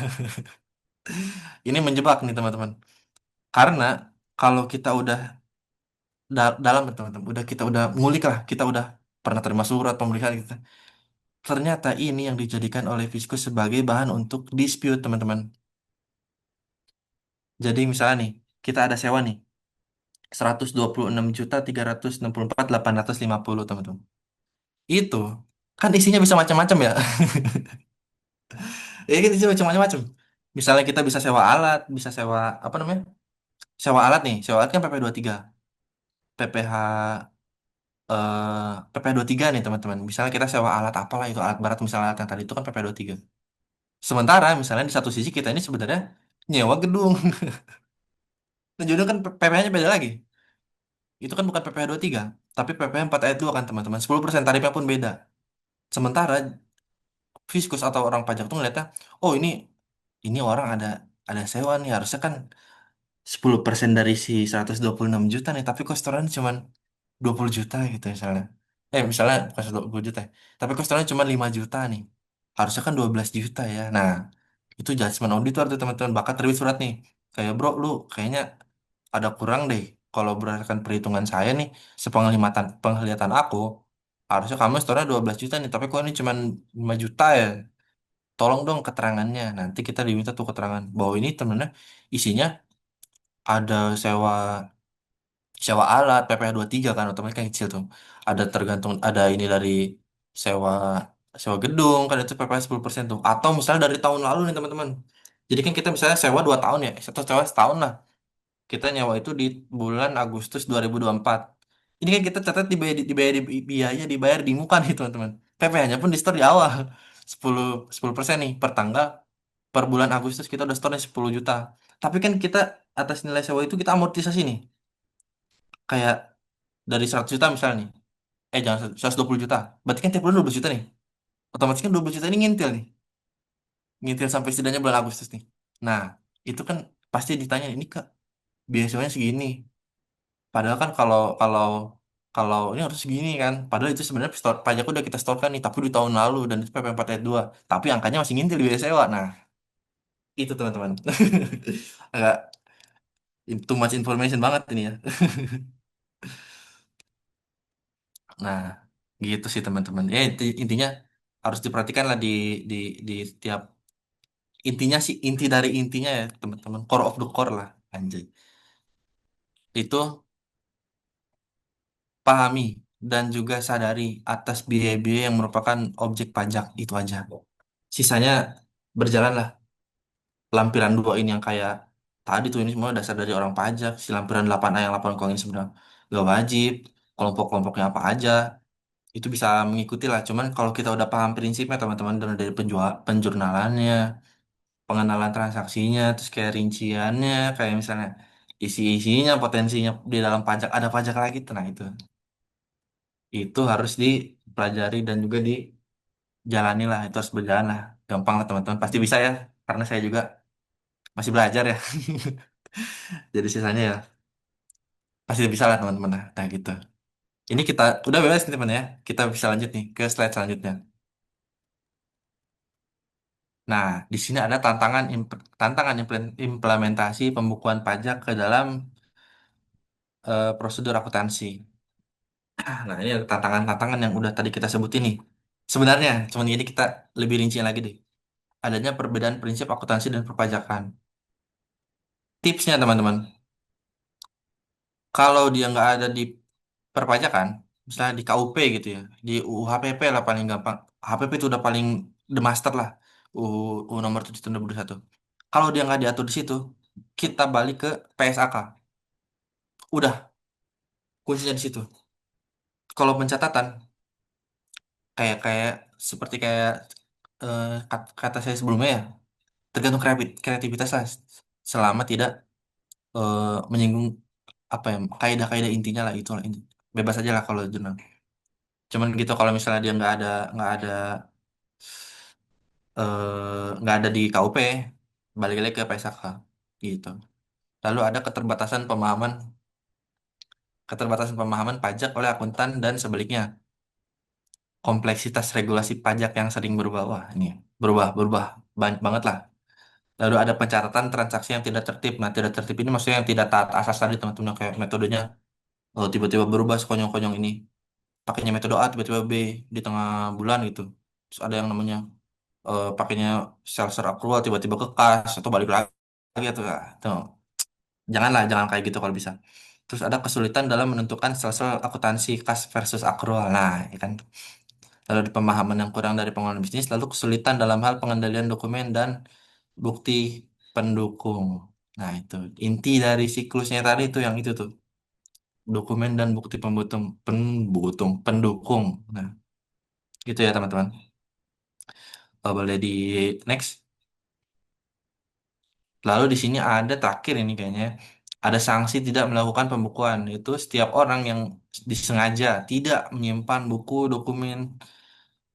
Ini menjebak nih teman-teman. Karena kalau kita udah dalam teman-teman, kita udah ngulik lah, kita udah pernah terima surat pemeriksaan kita. Ternyata ini yang dijadikan oleh Fiskus sebagai bahan untuk dispute teman-teman. Jadi misalnya nih, kita ada sewa nih 126.364.850 teman-teman. Itu kan isinya bisa macam-macam ya. Ya kan isinya macam-macam. Misalnya kita bisa sewa alat, bisa sewa apa namanya? Sewa alat nih, sewa alat kan PP 23, PPh PP 23 nih teman-teman. Misalnya kita sewa alat apalah itu alat berat misalnya alat yang tadi itu kan PP 23. Sementara misalnya di satu sisi kita ini sebenarnya nyewa gedung. Dan juga kan PPh-nya beda lagi. Itu kan bukan PP 23, tapi PPh 4 ayat 2 kan teman-teman. 10% tarifnya pun beda. Sementara fiskus atau orang pajak tuh ngeliatnya, oh ini orang ada sewa nih, harusnya kan 10% dari si 126 juta nih, tapi kok setoran cuma 20 juta gitu misalnya. Misalnya bukan 20 juta ya, tapi kostonya cuma 5 juta nih. Harusnya kan 12 juta ya. Nah, itu judgement auditor tuh teman-teman. Bakal terbit surat nih. Kayak bro, lu kayaknya ada kurang deh. Kalau berdasarkan perhitungan saya nih, sepenglihatan penglihatan aku, harusnya kamu store 12 juta nih. Tapi kok ini cuma 5 juta ya? Tolong dong keterangannya. Nanti kita diminta tuh keterangan. Bahwa ini temennya isinya ada sewa alat PPh tiga kan otomatis kan kecil tuh ada tergantung ada ini dari sewa sewa gedung kan itu PPh 10% tuh atau misalnya dari tahun lalu nih teman-teman jadi kan kita misalnya sewa 2 tahun ya atau sewa setahun lah kita nyewa itu di bulan Agustus 2024 ini kan kita catat biaya dibayar di muka nih teman-teman PPh-nya pun di store di awal 10% nih per tanggal per bulan Agustus kita udah store 10 juta tapi kan kita atas nilai sewa itu kita amortisasi nih kayak dari 100 juta misalnya nih. Jangan 120 juta. Berarti kan tiap bulan 12 juta nih. Otomatis kan 12 juta ini ngintil nih. Ngintil sampai setidaknya bulan Agustus nih. Nah, itu kan pasti ditanya ini Kak, biasanya segini. Padahal kan kalau kalau kalau ini harus segini kan. Padahal itu sebenarnya pajak udah kita setorkan nih, tapi di tahun lalu dan itu PP 4 ayat 2. Tapi angkanya masih ngintil di biaya sewa. Nah, itu teman-teman. Agak too much information banget ini ya. Nah, gitu sih teman-teman. Intinya harus diperhatikan lah di di setiap intinya sih inti dari intinya ya teman-teman core of the core lah anjay itu pahami dan juga sadari atas biaya-biaya yang merupakan objek pajak itu aja sisanya berjalanlah lampiran dua ini yang kayak tadi tuh ini semua dasar dari orang pajak si lampiran 8A yang laporan keuangan ini sebenarnya gak wajib kelompok-kelompoknya apa aja itu bisa mengikuti lah cuman kalau kita udah paham prinsipnya teman-teman dari penjurnalannya pengenalan transaksinya, terus kayak rinciannya, kayak misalnya isi-isinya, potensinya di dalam pajak ada pajak lagi, tuh. Nah itu harus dipelajari dan juga dijalani lah, itu harus berjalan lah, gampang lah teman-teman, pasti bisa ya, karena saya juga masih belajar ya, jadi sisanya ya pasti bisa lah teman-teman, nah gitu. Ini kita udah beres nih teman ya, kita bisa lanjut nih ke slide selanjutnya. Nah, di sini ada implementasi pembukuan pajak ke dalam prosedur akuntansi. Nah, ini ada tantangan-tantangan yang udah tadi kita sebutin nih. Sebenarnya, cuman ini kita lebih rinci lagi deh. Adanya perbedaan prinsip akuntansi dan perpajakan. Tipsnya, teman-teman, kalau dia nggak ada di perpajakan, misalnya di KUP gitu ya, di UU HPP lah paling gampang. HPP itu udah paling the master lah. UU nomor 7 tahun 2021. Kalau dia nggak diatur di situ, kita balik ke PSAK. Udah, kuncinya di situ. Kalau pencatatan, kayak kayak seperti kayak kata saya sebelumnya ya, tergantung kreativitas lah selama tidak eh, menyinggung apa ya kaidah-kaidah intinya lah itu lah bebas aja lah kalau jurnal cuman gitu kalau misalnya dia nggak ada di KUP balik lagi ke PSAK gitu lalu ada keterbatasan pemahaman pajak oleh akuntan dan sebaliknya kompleksitas regulasi pajak yang sering berubah wah ini berubah banyak banget lah. Lalu ada pencatatan transaksi yang tidak tertib. Nah, tidak tertib ini maksudnya yang tidak taat asas tadi teman-teman kayak metodenya tiba-tiba berubah sekonyong-konyong ini. Pakainya metode A tiba-tiba B di tengah bulan gitu. Terus ada yang namanya pakainya sales accrual tiba-tiba ke kas atau balik lagi atau tuh. Jangan kayak gitu kalau bisa. Terus ada kesulitan dalam menentukan sales akuntansi kas versus accrual. Nah, ya kan. Lalu di pemahaman yang kurang dari pengelolaan bisnis, lalu kesulitan dalam hal pengendalian dokumen dan bukti pendukung. Nah, itu inti dari siklusnya tadi itu yang itu tuh, dokumen dan bukti pendukung. Nah, gitu ya teman-teman. Boleh di next. Lalu di sini ada terakhir ini kayaknya, ada sanksi tidak melakukan pembukuan. Itu setiap orang yang disengaja tidak menyimpan buku dokumen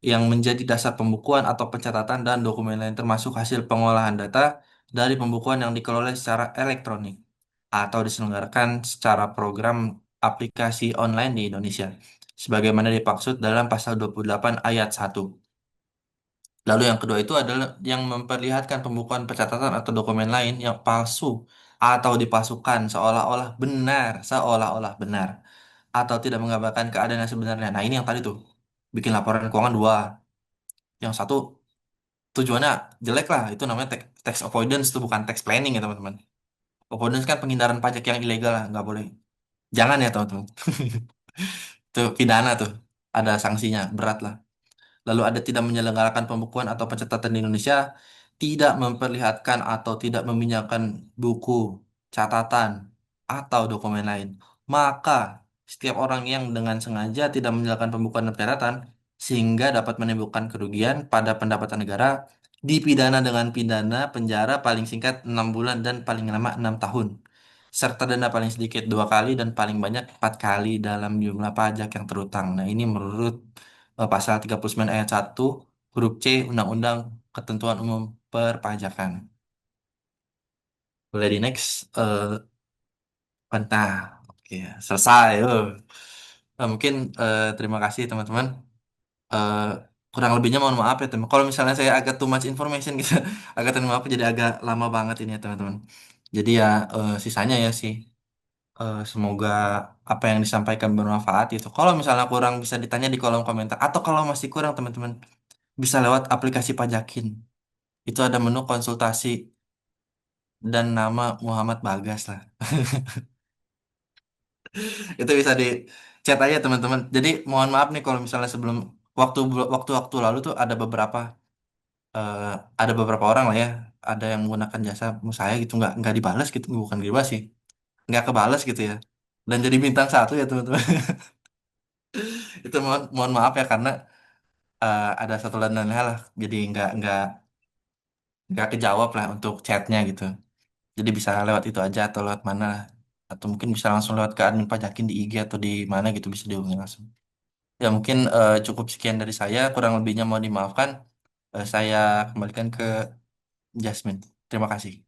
yang menjadi dasar pembukuan atau pencatatan dan dokumen lain termasuk hasil pengolahan data dari pembukuan yang dikelola secara elektronik atau diselenggarakan secara program aplikasi online di Indonesia sebagaimana dimaksud dalam pasal 28 ayat 1. Lalu yang kedua itu adalah yang memperlihatkan pembukuan pencatatan atau dokumen lain yang palsu atau dipalsukan seolah-olah benar, atau tidak menggambarkan keadaan yang sebenarnya. Nah, ini yang tadi tuh, bikin laporan keuangan dua. Yang satu tujuannya jelek lah, itu namanya tax avoidance, itu bukan tax planning ya teman-teman. Avoidance kan penghindaran pajak yang ilegal lah, nggak boleh. Jangan ya teman-teman. Itu pidana tuh, ada sanksinya, berat lah. Lalu ada tidak menyelenggarakan pembukuan atau pencatatan di Indonesia, tidak memperlihatkan atau tidak meminjamkan buku, catatan, atau dokumen lain. Maka setiap orang yang dengan sengaja tidak menjalankan pembukuan dan pencatatan sehingga dapat menimbulkan kerugian pada pendapatan negara dipidana dengan pidana penjara paling singkat 6 bulan dan paling lama 6 tahun. Serta denda paling sedikit 2 kali dan paling banyak 4 kali dalam jumlah pajak yang terutang. Nah, ini menurut pasal 39 ayat 1 huruf C Undang-Undang Ketentuan Umum Perpajakan. Boleh di next. Nah, oke, selesai. Mungkin terima kasih teman-teman. Eh, Kurang lebihnya mohon maaf ya teman. Kalau misalnya saya agak too much information gitu, agak terima maaf jadi agak lama banget ini ya teman-teman. Jadi ya sisanya ya sih. Semoga apa yang disampaikan bermanfaat itu. Kalau misalnya kurang bisa ditanya di kolom komentar. Atau kalau masih kurang teman-teman bisa lewat aplikasi Pajakin. Itu ada menu konsultasi dan nama Muhammad Bagas lah. Itu bisa di chat aja teman-teman. Jadi mohon maaf nih kalau misalnya sebelum waktu waktu lalu tuh eh, ada beberapa orang lah ya, ada yang menggunakan jasa saya gitu nggak dibalas gitu, bukan dibalas sih, nggak kebalas gitu ya. Dan jadi bintang satu ya teman-teman. Itu mohon mohon maaf ya karena ada satu dan lain hal lah. Jadi nggak kejawab lah untuk chatnya gitu. Jadi bisa lewat itu aja atau lewat mana lah. Atau mungkin bisa langsung lewat ke admin pajakin di IG atau di mana gitu bisa dihubungi langsung. Ya mungkin cukup sekian dari saya, kurang lebihnya mohon dimaafkan. Saya kembalikan ke Jasmine. Terima kasih.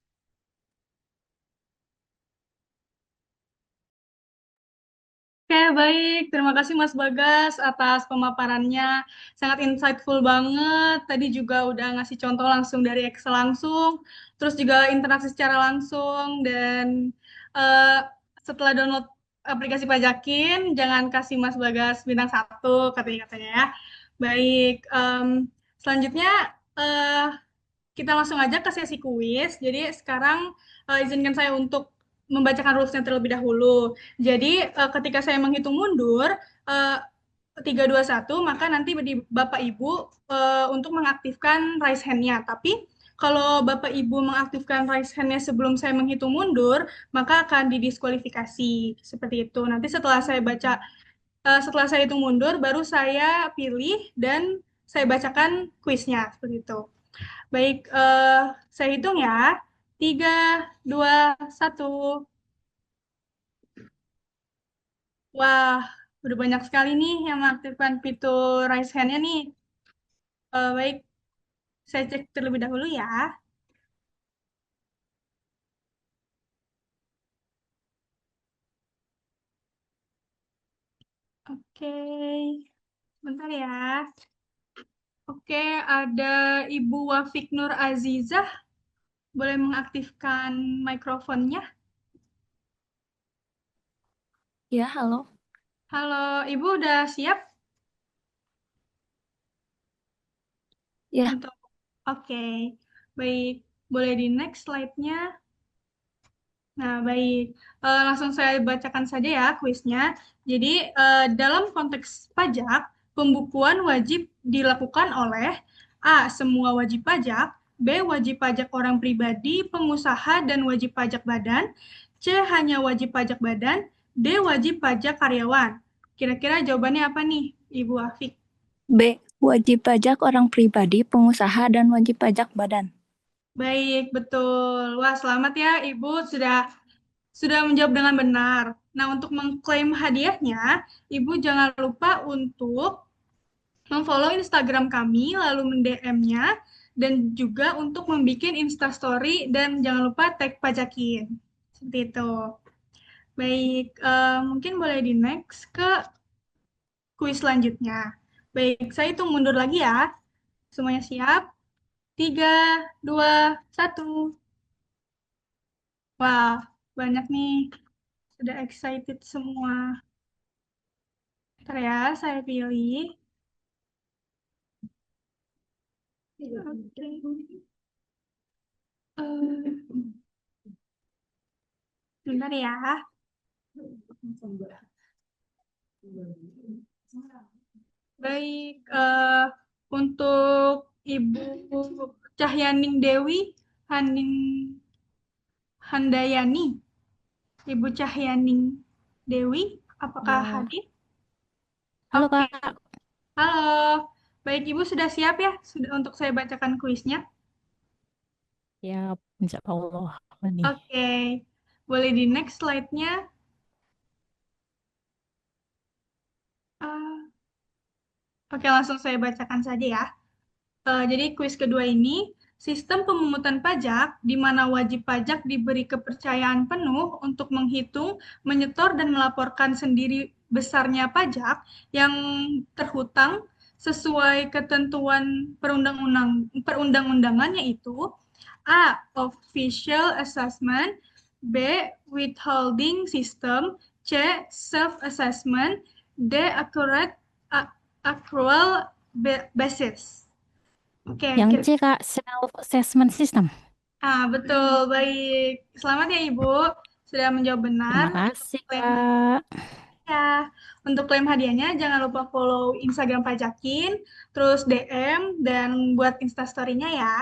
Oke, baik. Terima kasih Mas Bagas atas pemaparannya. Sangat insightful banget. Tadi juga udah ngasih contoh langsung dari Excel langsung. Terus juga interaksi secara langsung. Dan eh, setelah download aplikasi Pajakin, jangan kasih Mas Bagas bintang satu, katanya-katanya ya. Baik. Selanjutnya, eh, kita langsung aja ke sesi kuis. Jadi sekarang izinkan saya untuk membacakan rules-nya terlebih dahulu. Jadi ketika saya menghitung mundur, eh, 3, 2, 1, maka nanti Bapak Ibu untuk mengaktifkan raise hand-nya. Tapi kalau Bapak Ibu mengaktifkan raise hand-nya sebelum saya menghitung mundur, maka akan didiskualifikasi. Seperti itu. Nanti setelah saya hitung mundur, baru saya pilih dan saya bacakan kuisnya. Seperti itu. Baik, saya hitung ya. 3, 2, 1. Wah, udah banyak sekali nih yang mengaktifkan fitur raise hand-nya nih. Baik, saya cek terlebih dahulu ya. Oke, bentar ya. Oke, ada Ibu Wafik Nur Azizah. Boleh mengaktifkan mikrofonnya? Ya, halo. Halo, Ibu udah siap Ya, untuk... Oke, baik. Boleh di next slide-nya. Nah, baik. Langsung saya bacakan saja ya kuisnya. Jadi, dalam konteks pajak, pembukuan wajib dilakukan oleh A. Semua wajib pajak, B. Wajib pajak orang pribadi, pengusaha, dan wajib pajak badan, C. Hanya wajib pajak badan, D. Wajib pajak karyawan. Kira-kira jawabannya apa nih, Ibu Afik? B. Wajib pajak orang pribadi, pengusaha, dan wajib pajak badan. Baik, betul. Wah, selamat ya, Ibu sudah menjawab dengan benar. Nah, untuk mengklaim hadiahnya, Ibu jangan lupa untuk memfollow Instagram kami, lalu mend-DM-nya, dan juga untuk membuat Instastory, dan jangan lupa tag Pajakin. Seperti itu. Baik, mungkin boleh di next ke kuis selanjutnya. Baik, saya hitung mundur lagi ya. Semuanya siap? 3, 2, 1. Wah, banyak nih. Sudah excited semua. Ntar ya, saya pilih. Oke. Eh, Bentar ya. Baik, untuk Ibu Cahyaning Dewi, Haning Handayani, Ibu Cahyaning Dewi, apakah Ya. hadir? Halo Oke, Kak. halo. Baik, Ibu sudah siap ya sudah untuk saya bacakan kuisnya? Ya, insya Allah. Apa nih? Oke, boleh di next slide-nya. Eh, Oke, langsung saya bacakan saja ya. Jadi kuis kedua ini, sistem pemungutan pajak di mana wajib pajak diberi kepercayaan penuh untuk menghitung, menyetor, dan melaporkan sendiri besarnya pajak yang terhutang sesuai ketentuan perundang-undangan yaitu A. Official assessment, B. Withholding system, C. Self-assessment, D. Accrual basis. Oke, Yang C Kak, self assessment system. betul, baik. Selamat ya Ibu, sudah menjawab benar. Terima Untuk kasih klaim Kak. hadiah, untuk klaim hadiahnya jangan lupa follow Instagram Pajakin, terus DM dan buat Instastory-nya ya.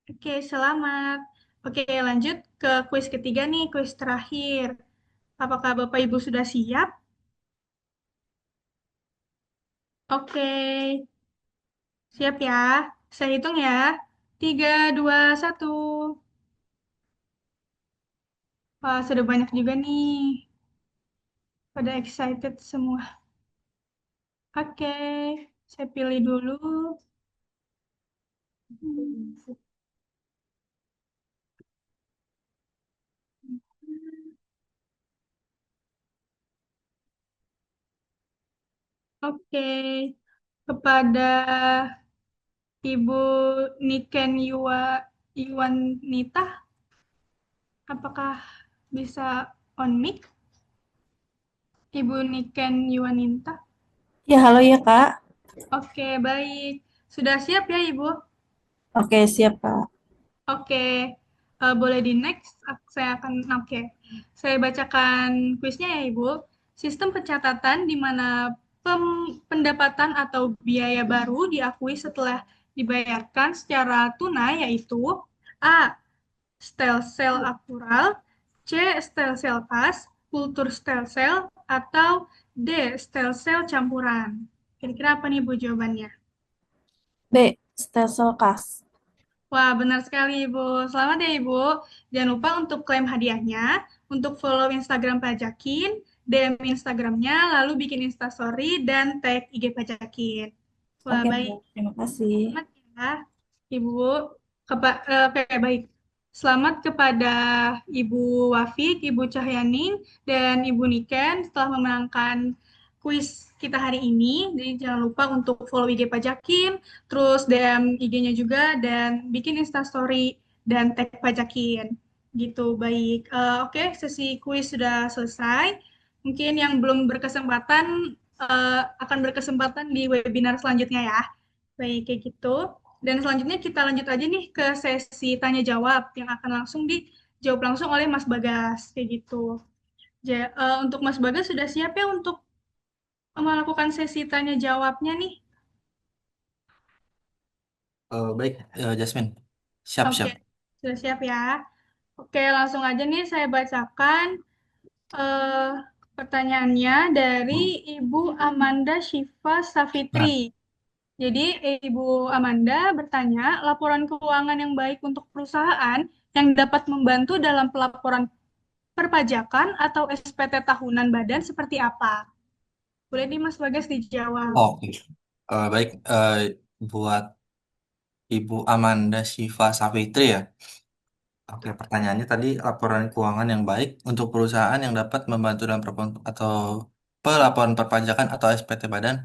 Oke, selamat. Oke, lanjut ke kuis ketiga nih, kuis terakhir. Apakah Bapak Ibu sudah siap? Oke, siap ya. Saya hitung ya. 3, 2, 1. Wah, sudah banyak juga nih. Pada excited semua. Oke, saya pilih dulu. Oke, kepada Ibu Niken Iwanita, apakah bisa on mic? Ibu Niken Iwanita. Ya, halo ya Kak. Oke, baik. Sudah siap ya, Ibu? Oke, siap Kak. Oke, boleh di next. Oke. Saya bacakan kuisnya ya, Ibu. Sistem pencatatan di mana pendapatan atau biaya baru diakui setelah dibayarkan secara tunai yaitu A. Stelsel akural, C. Stelsel pas, kultur stelsel, atau D. Stelsel campuran. Kira-kira apa nih, Bu, jawabannya? B. Stelsel kas. Wah, benar sekali, Ibu. Selamat ya, Ibu. Jangan lupa untuk klaim hadiahnya, untuk follow Instagram Pajakin, DM Instagramnya, lalu bikin Instastory, dan tag IG Pajakin. Wah, Oke, baik. Bu. Terima kasih. Selamat ya, Ibu. Oke, baik. Selamat kepada Ibu Wafik, Ibu Cahyaning, dan Ibu Niken setelah memenangkan kuis kita hari ini. Jadi jangan lupa untuk follow IG Pajakin, terus DM IG-nya juga, dan bikin Instastory dan tag Pajakin. Gitu, baik. Oke, sesi kuis sudah selesai. Mungkin yang belum berkesempatan akan berkesempatan di webinar selanjutnya ya. Baik, kayak gitu. Dan selanjutnya kita lanjut aja nih ke sesi tanya jawab yang akan langsung dijawab langsung oleh Mas Bagas, kayak gitu. Untuk Mas Bagas sudah siap ya untuk melakukan sesi tanya jawabnya nih? Baik, Jasmine. Siap, Oke, siap. sudah siap ya. Oke, langsung aja nih saya bacakan eh, pertanyaannya dari Ibu Amanda Syifa Nah, Safitri. Jadi, Ibu Amanda bertanya, laporan keuangan yang baik untuk perusahaan yang dapat membantu dalam pelaporan perpajakan atau SPT tahunan badan seperti apa? Boleh nih Mas Bagas dijawab. oke. Baik, buat Ibu Amanda Syifa Savitri ya. Oke, pertanyaannya tadi laporan keuangan yang baik untuk perusahaan yang dapat membantu dalam atau pelaporan perpajakan atau SPT badan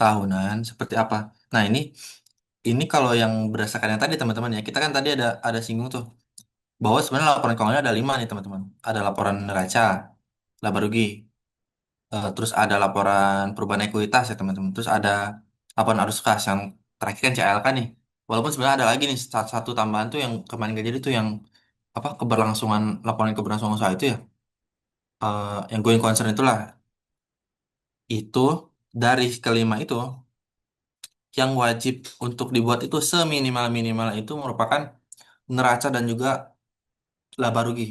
tahunan seperti apa. Nah, ini kalau yang berdasarkan yang tadi teman-teman ya, kita kan tadi ada singgung tuh bahwa sebenarnya laporan keuangannya ada 5 nih teman-teman. Ada laporan neraca, laba rugi, terus ada laporan perubahan ekuitas ya teman-teman. Terus ada laporan arus kas yang terakhir kan CLK nih. Walaupun sebenarnya ada lagi nih satu tambahan tuh yang kemarin gak jadi tuh yang apa keberlangsungan laporan keberlangsungan usaha itu ya, yang going concern itulah itu dari kelima itu yang wajib untuk dibuat itu seminimal-minimal itu merupakan neraca dan juga laba rugi.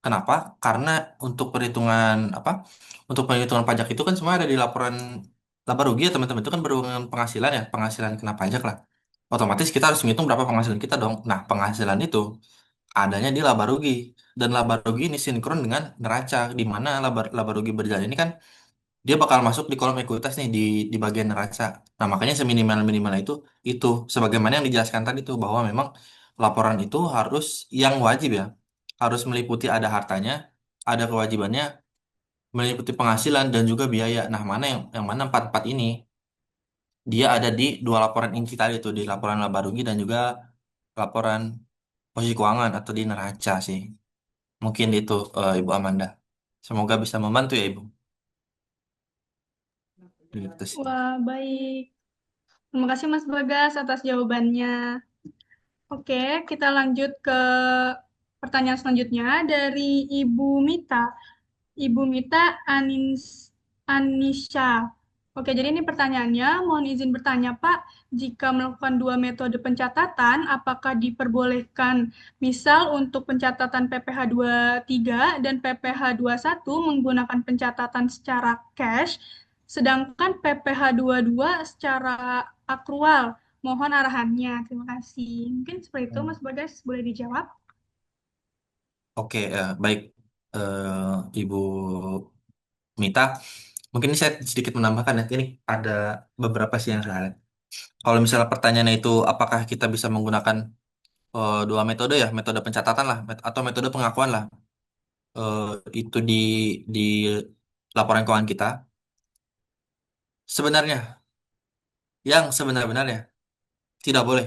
Kenapa? Karena untuk perhitungan apa? Untuk perhitungan pajak itu kan semua ada di laporan laba rugi ya teman-teman. Itu kan berhubungan penghasilan ya, penghasilan kena pajak lah. Otomatis kita harus menghitung berapa penghasilan kita dong. Nah, penghasilan itu adanya di laba rugi dan laba rugi ini sinkron dengan neraca di mana laba rugi berjalan ini kan dia bakal masuk di kolom ekuitas nih di bagian neraca. Nah, makanya seminimal minimal itu sebagaimana yang dijelaskan tadi tuh bahwa memang laporan itu harus yang wajib ya, harus meliputi ada hartanya, ada kewajibannya, meliputi penghasilan dan juga biaya. Nah, mana yang mana empat-empat ini dia ada di dua laporan inti tadi tuh di laporan laba rugi dan juga laporan posisi keuangan atau di neraca sih. Mungkin itu Ibu Amanda. Semoga bisa membantu ya Ibu. Gitu sih. Wah, baik. Terima kasih Mas Bagas atas jawabannya. Oke, kita lanjut ke pertanyaan selanjutnya dari Ibu Mita. Ibu Mita Anisha. Oke, jadi ini pertanyaannya, mohon izin bertanya Pak, jika melakukan dua metode pencatatan, apakah diperbolehkan misal untuk pencatatan PPh 23 dan PPh 21 menggunakan pencatatan secara cash, sedangkan PPh 22 secara akrual. Mohon arahannya. Terima kasih. Mungkin seperti itu, Mas Bagas, boleh dijawab? Oke, baik Ibu Mita. Mungkin ini saya sedikit menambahkan ya. Ini ada beberapa sih yang saya lihat. Kalau misalnya pertanyaannya itu apakah kita bisa menggunakan dua metode ya, metode pencatatan lah, atau metode pengakuan lah, eh, itu di laporan keuangan kita. Sebenarnya, yang sebenarnya tidak boleh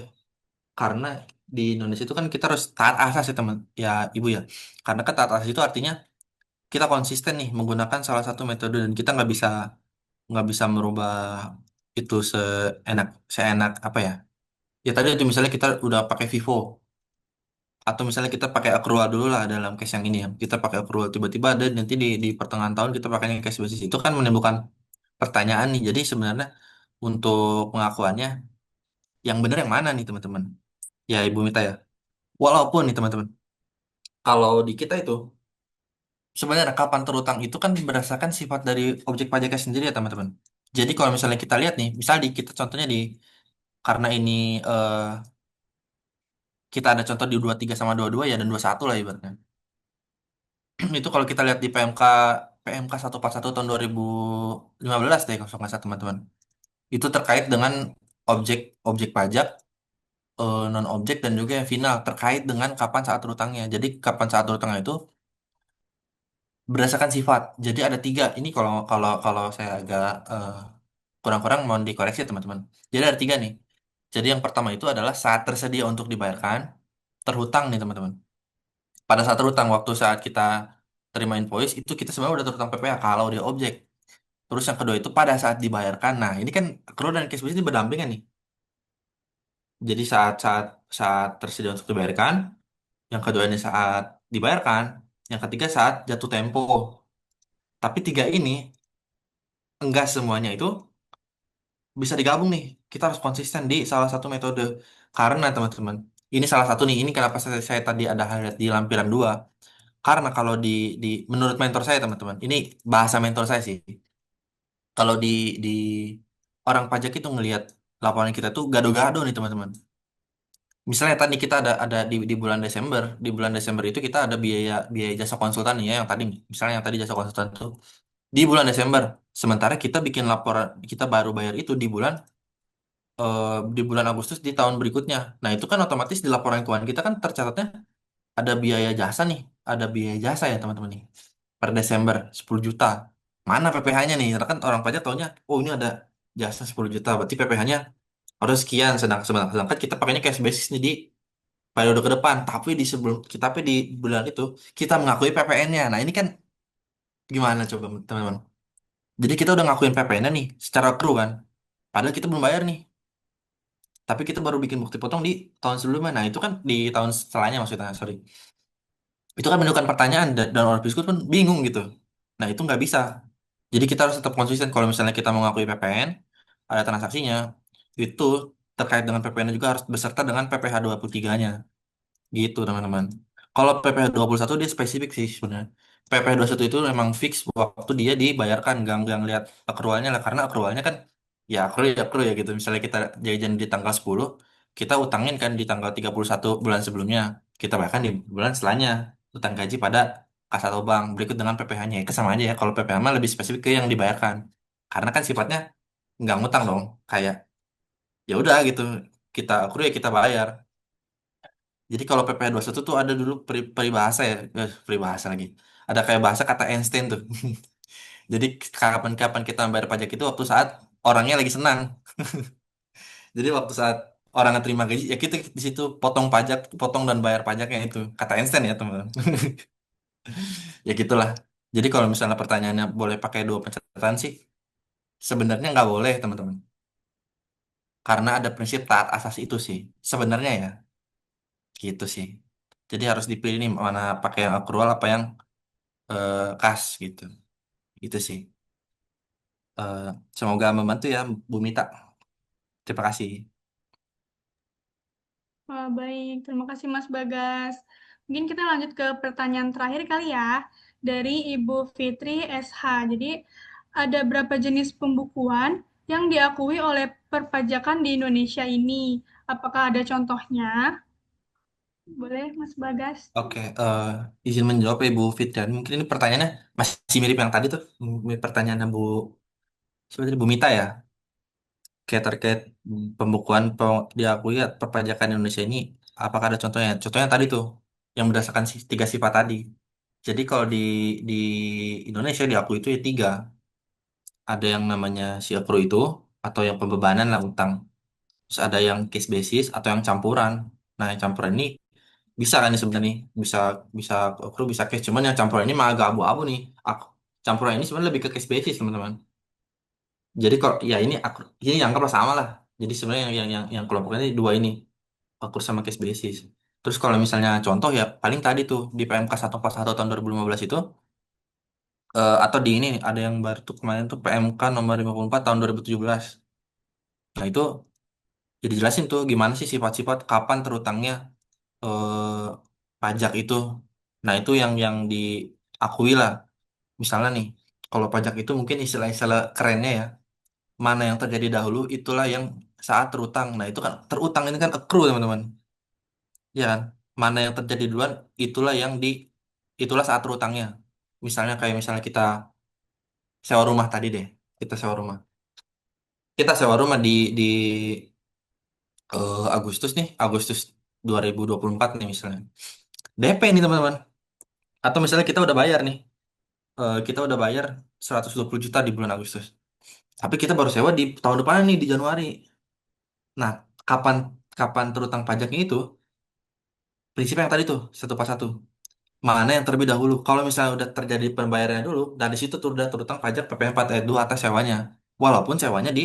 karena di Indonesia itu kan kita harus taat asas ya teman, ya Ibu ya. Karena kan taat asas itu artinya kita konsisten nih menggunakan salah satu metode dan kita nggak bisa merubah itu seenak apa ya. Ya tadi itu misalnya kita udah pakai Vivo atau misalnya kita pakai accrual dulu lah dalam case yang ini ya. Kita pakai accrual tiba-tiba ada nanti di pertengahan tahun kita pakainya cash basis. Itu kan menimbulkan pertanyaan nih. Jadi sebenarnya untuk pengakuannya yang benar yang mana nih teman-teman? Ya Ibu Mita ya. Walaupun nih teman-teman, kalau di kita itu sebenarnya kapan terutang itu kan berdasarkan sifat dari objek pajaknya sendiri ya teman-teman. Jadi kalau misalnya kita lihat nih, misal di kita contohnya karena ini eh, kita ada contoh di 23 sama 22 ya dan 21 lah ibaratnya. Itu kalau kita lihat di PMK 141 tahun 2015 deh kalau nggak salah teman-teman. Itu terkait dengan objek objek pajak, non objek dan juga yang final terkait dengan kapan saat berutangnya. Jadi kapan saat berutangnya itu berdasarkan sifat. Jadi ada tiga. Ini kalau kalau kalau saya agak kurang-kurang mohon dikoreksi ya, teman-teman. Jadi ada tiga nih. Jadi yang pertama itu adalah saat tersedia untuk dibayarkan, terhutang nih teman-teman. Pada saat terhutang, waktu saat kita terima invoice, itu kita sebenarnya udah terhutang PPh kalau dia objek. Terus yang kedua itu pada saat dibayarkan. Nah, ini kan accrual dan cash basis ini berdampingan nih. Jadi saat saat saat tersedia untuk dibayarkan, yang kedua ini saat dibayarkan, yang ketiga saat jatuh tempo. Tapi tiga ini enggak semuanya itu bisa digabung nih. Kita harus konsisten di salah satu metode. Karena teman-teman, ini salah satu nih. Ini kenapa saya tadi ada highlight di lampiran dua. Karena kalau di menurut mentor saya teman-teman, ini bahasa mentor saya sih. Kalau di orang pajak itu ngelihat laporan kita tuh gado-gado nih teman-teman. Misalnya tadi kita ada di bulan Desember itu kita ada biaya biaya jasa konsultan nih ya yang tadi misalnya yang tadi jasa konsultan tuh di bulan Desember. Sementara kita bikin laporan kita baru bayar itu eh, di bulan Agustus di tahun berikutnya. Nah, itu kan otomatis di laporan keuangan kita kan tercatatnya ada biaya jasa nih, ada biaya jasa ya teman-teman nih. Per Desember 10 juta. Mana PPh-nya nih? Karena kan orang pajak taunya, oh ini ada jasa 10 juta, berarti PPh-nya harus sekian. Sedangkan kita pakainya cash basis nih di periode ke depan. Tapi di bulan itu kita mengakui PPN-nya. Nah ini kan gimana coba teman-teman? Jadi kita udah ngakuin PPN-nya nih secara kru kan. Padahal kita belum bayar nih. Tapi kita baru bikin bukti potong di tahun sebelumnya. Nah itu kan di tahun setelahnya maksudnya, sorry. Itu kan menimbulkan pertanyaan dan orang Biskuit pun bingung gitu. Nah itu nggak bisa. Jadi kita harus tetap konsisten kalau misalnya kita mengakui PPN, ada transaksinya, itu terkait dengan PPN juga harus beserta dengan PPh 23-nya. Gitu teman-teman. Kalau PPh 21 dia spesifik sih sebenarnya. PPh satu itu memang fix waktu dia dibayarkan, nggak ngeliat akrualnya lah. Karena akrualnya kan ya akru ya gitu. Misalnya kita jajan di tanggal 10, kita utangin kan di tanggal 31 bulan sebelumnya. Kita bayarkan di bulan setelahnya. Utang gaji pada kas atau bank. Berikut dengan PPh-nya. Itu sama aja ya. Kalau PPh mah lebih spesifik ke yang dibayarkan. Karena kan sifatnya nggak ngutang dong. Kayak ya udah gitu. Kita akru ya kita bayar. Jadi kalau PPh satu tuh ada dulu peribahasa ya, peribahasa lagi. Ada kayak bahasa kata Einstein tuh. Jadi kapan-kapan kita bayar pajak itu waktu saat orangnya lagi senang. Jadi waktu saat orang terima gaji, ya kita di situ potong pajak, potong dan bayar pajaknya itu. Kata Einstein ya teman-teman. Ya gitulah. Jadi kalau misalnya pertanyaannya boleh pakai dua pencatatan sih, sebenarnya nggak boleh teman-teman. Karena ada prinsip taat asas itu sih. Sebenarnya ya, gitu sih. Jadi harus dipilih nih mana pakai yang akrual apa yang kas gitu. Itu sih. Eh, Semoga membantu ya Bu Mita. Terima kasih. Wah, baik, terima kasih Mas Bagas. Mungkin kita lanjut ke pertanyaan terakhir kali ya, dari Ibu Fitri SH. Jadi, ada berapa jenis pembukuan yang diakui oleh perpajakan di Indonesia ini? Apakah ada contohnya? Boleh, Mas Bagas? Oke, izin menjawab ya Bu Fitri. Mungkin ini pertanyaannya masih mirip yang tadi tuh. Mirip pertanyaannya siapa tadi? Bu Mita ya. Kayak terkait pembukuan diakui ya, perpajakan Indonesia ini. Apakah ada contohnya? Contohnya tadi tuh, yang berdasarkan tiga sifat tadi. Jadi kalau di Indonesia diakui itu ya tiga. Ada yang namanya si akro itu, atau yang pembebanan lah utang. Terus ada yang case basis atau yang campuran. Nah, yang campuran ini bisa kan nih sebenarnya nih, bisa bisa kru bisa case, cuman yang campuran ini mah agak abu-abu nih. Aku campuran ini sebenarnya lebih ke case basis teman-teman. Jadi kok ya ini anggaplah sama lah. Jadi sebenarnya yang kelompok ini dua ini, akru sama case basis. Terus kalau misalnya contoh ya paling tadi tuh di PMK 141 tahun 2015 itu, atau di ini ada yang baru tuh kemarin tuh PMK nomor 54 tahun 2017. Nah itu jadi jelasin tuh gimana sih sifat-sifat kapan terutangnya eh, pajak itu. Nah, itu yang diakui lah. Misalnya nih, kalau pajak itu mungkin istilah-istilah kerennya ya, mana yang terjadi dahulu itulah yang saat terutang. Nah, itu kan terutang ini kan accrue, teman-teman. Ya kan? Mana yang terjadi duluan itulah saat terutangnya. Misalnya kita sewa rumah tadi deh. Kita sewa rumah. Kita sewa rumah di Agustus nih, Agustus 2024 nih misalnya. DP nih, teman-teman. Atau misalnya kita udah bayar nih, kita udah bayar 120 juta di bulan Agustus. Tapi kita baru sewa di tahun depan nih di Januari. Nah, kapan kapan terutang pajaknya itu? Prinsipnya yang tadi tuh satu pas satu. Mana yang terlebih dahulu? Kalau misalnya udah terjadi pembayarannya dulu, dari situ tuh udah terutang pajak PPh 4 ayat 2 atas sewanya. Walaupun sewanya di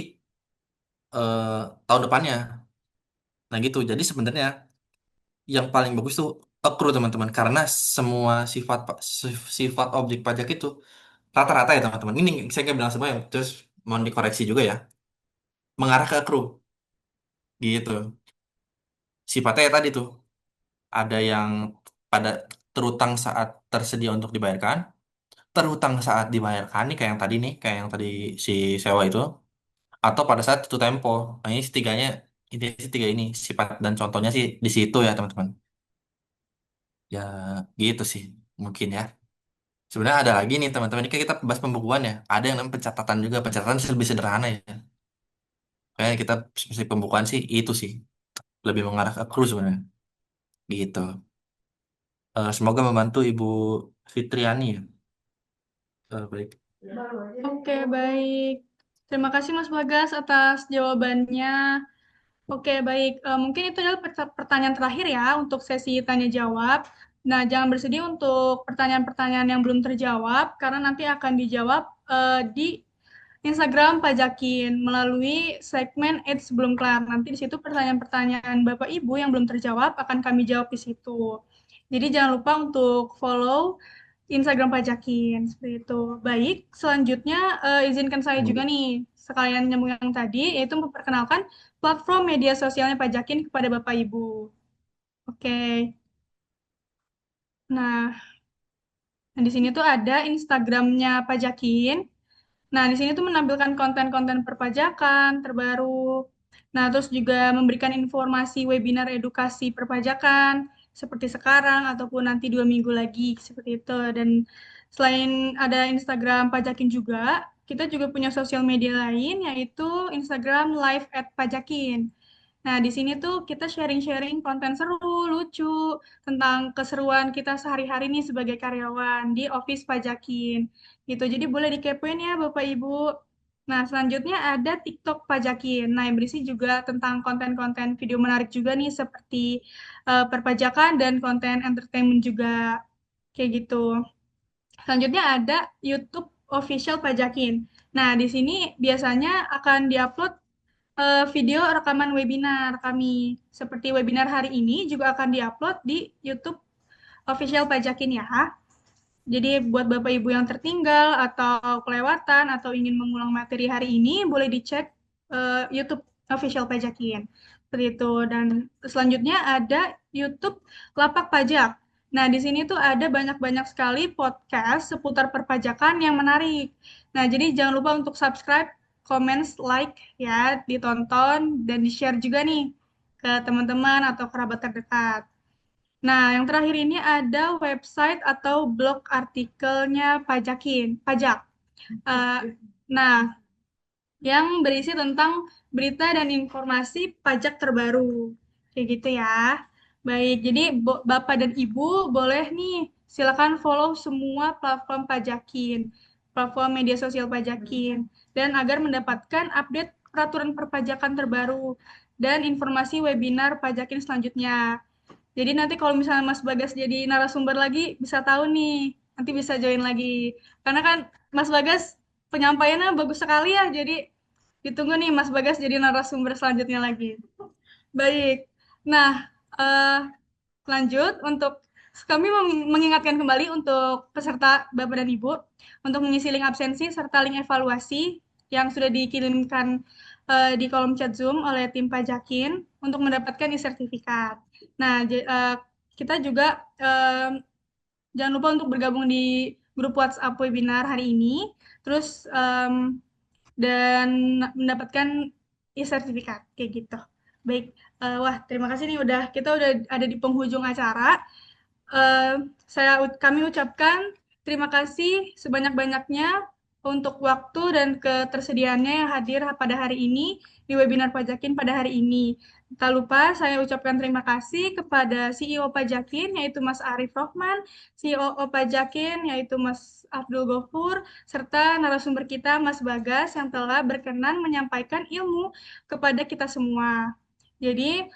eh, tahun depannya. Nah gitu. Jadi sebenarnya yang paling bagus tuh accrue teman-teman, karena semua sifat objek pajak itu rata-rata ya teman-teman. Ini saya nggak bilang semua, yang terus mau dikoreksi juga ya. Mengarah ke accrue gitu. Sifatnya ya tadi tuh ada yang pada terutang saat tersedia untuk dibayarkan, terutang saat dibayarkan nih kayak yang tadi si sewa itu, atau pada saat itu tempo. Nah, ini tiga ini sifat dan contohnya sih di situ ya teman-teman. Ya gitu sih mungkin ya. Sebenarnya ada lagi nih teman-teman. Ini kan kita bahas pembukuan ya. Ada yang namanya pencatatan juga. Pencatatan sih lebih sederhana ya. Kayak kita spesifik pembukuan sih itu sih lebih mengarah ke kru sebenarnya. Gitu. Semoga membantu Ibu Fitriani ya. Baik. Oke, baik. Terima kasih Mas Bagas atas jawabannya. Oke, baik. Mungkin itu adalah pertanyaan terakhir ya untuk sesi tanya jawab. Nah, jangan bersedih untuk pertanyaan-pertanyaan yang belum terjawab, karena nanti akan dijawab di Instagram Pajakin melalui segmen Eits Sebelum Kelar. Nanti di situ pertanyaan-pertanyaan Bapak Ibu yang belum terjawab akan kami jawab di situ. Jadi jangan lupa untuk follow Instagram Pajakin seperti itu. Baik, selanjutnya izinkan saya juga nih sekalian nyambung yang tadi, yaitu memperkenalkan platform media sosialnya Pajakin kepada Bapak Ibu. Oke. Nah, di sini tuh ada Instagramnya Pajakin. Nah, di sini tuh menampilkan konten-konten perpajakan terbaru. Nah, terus juga memberikan informasi webinar edukasi perpajakan seperti sekarang ataupun nanti 2 minggu lagi seperti itu. Dan selain ada Instagram Pajakin juga, kita juga punya sosial media lain yaitu Instagram Live@Pajakin. Nah, di sini tuh kita sharing-sharing konten seru, lucu, tentang keseruan kita sehari-hari nih sebagai karyawan di Office Pajakin. Gitu, jadi boleh dikepoin ya Bapak Ibu. Nah, selanjutnya ada TikTok Pajakin. Nah, yang berisi juga tentang konten-konten video menarik juga nih, seperti perpajakan dan konten entertainment juga. Kayak gitu. Selanjutnya ada YouTube Official Pajakin. Nah, di sini biasanya akan diupload video rekaman webinar kami. Seperti webinar hari ini juga akan diupload di YouTube Official Pajakin ya. Jadi buat Bapak Ibu yang tertinggal atau kelewatan atau ingin mengulang materi hari ini, boleh dicek YouTube Official Pajakin. Seperti itu. Dan selanjutnya ada YouTube Lapak Pajak. Nah, di sini tuh ada banyak-banyak sekali podcast seputar perpajakan yang menarik. Nah, jadi jangan lupa untuk subscribe, comments, like ya, ditonton, dan di-share juga nih ke teman-teman atau kerabat terdekat. Nah, yang terakhir ini ada website atau blog artikelnya Pajakin, Pajak. Eh, nah, yang berisi tentang berita dan informasi pajak terbaru. Kayak gitu ya. Baik, jadi Bapak dan Ibu boleh nih silakan follow semua platform Pajakin, platform media sosial Pajakin, dan agar mendapatkan update peraturan perpajakan terbaru dan informasi webinar Pajakin selanjutnya. Jadi nanti kalau misalnya Mas Bagas jadi narasumber lagi, bisa tahu nih, nanti bisa join lagi. Karena kan Mas Bagas penyampaiannya bagus sekali ya, jadi ditunggu nih Mas Bagas jadi narasumber selanjutnya lagi. Baik, nah lanjut untuk kami mengingatkan kembali untuk peserta Bapak dan Ibu untuk mengisi link absensi serta link evaluasi yang sudah dikirimkan di kolom chat Zoom oleh tim Pajakin untuk mendapatkan e-sertifikat. Nah, kita juga jangan lupa untuk bergabung di grup WhatsApp webinar hari ini, terus dan mendapatkan e-sertifikat kayak gitu. Baik, wah terima kasih nih kita udah ada di penghujung acara. Kami ucapkan terima kasih sebanyak-banyaknya untuk waktu dan ketersediaannya yang hadir pada hari ini di webinar Pajakin pada hari ini. Tak lupa saya ucapkan terima kasih kepada CEO Pajakin yaitu Mas Arif Rohman, CEO Pajakin yaitu Mas Abdul Ghafur, serta narasumber kita Mas Bagas yang telah berkenan menyampaikan ilmu kepada kita semua. Jadi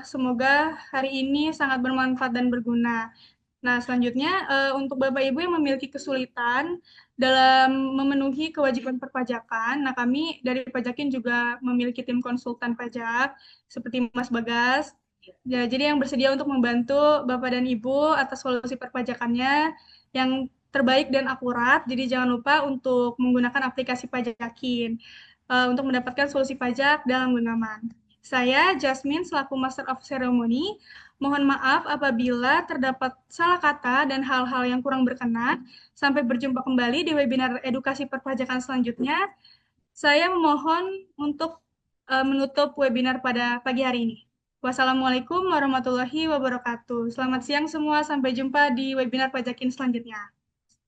semoga hari ini sangat bermanfaat dan berguna. Nah, selanjutnya untuk Bapak Ibu yang memiliki kesulitan dalam memenuhi kewajiban perpajakan, nah kami dari Pajakin juga memiliki tim konsultan pajak seperti Mas Bagas. Ya, jadi yang bersedia untuk membantu Bapak dan Ibu atas solusi perpajakannya yang terbaik dan akurat. Jadi jangan lupa untuk menggunakan aplikasi Pajakin untuk mendapatkan solusi pajak dalam genggaman. Saya Jasmine selaku Master of Ceremony. Mohon maaf apabila terdapat salah kata dan hal-hal yang kurang berkenan. Sampai berjumpa kembali di webinar edukasi perpajakan selanjutnya. Saya memohon untuk menutup webinar pada pagi hari ini. Wassalamualaikum warahmatullahi wabarakatuh. Selamat siang semua, sampai jumpa di webinar Pajakin selanjutnya.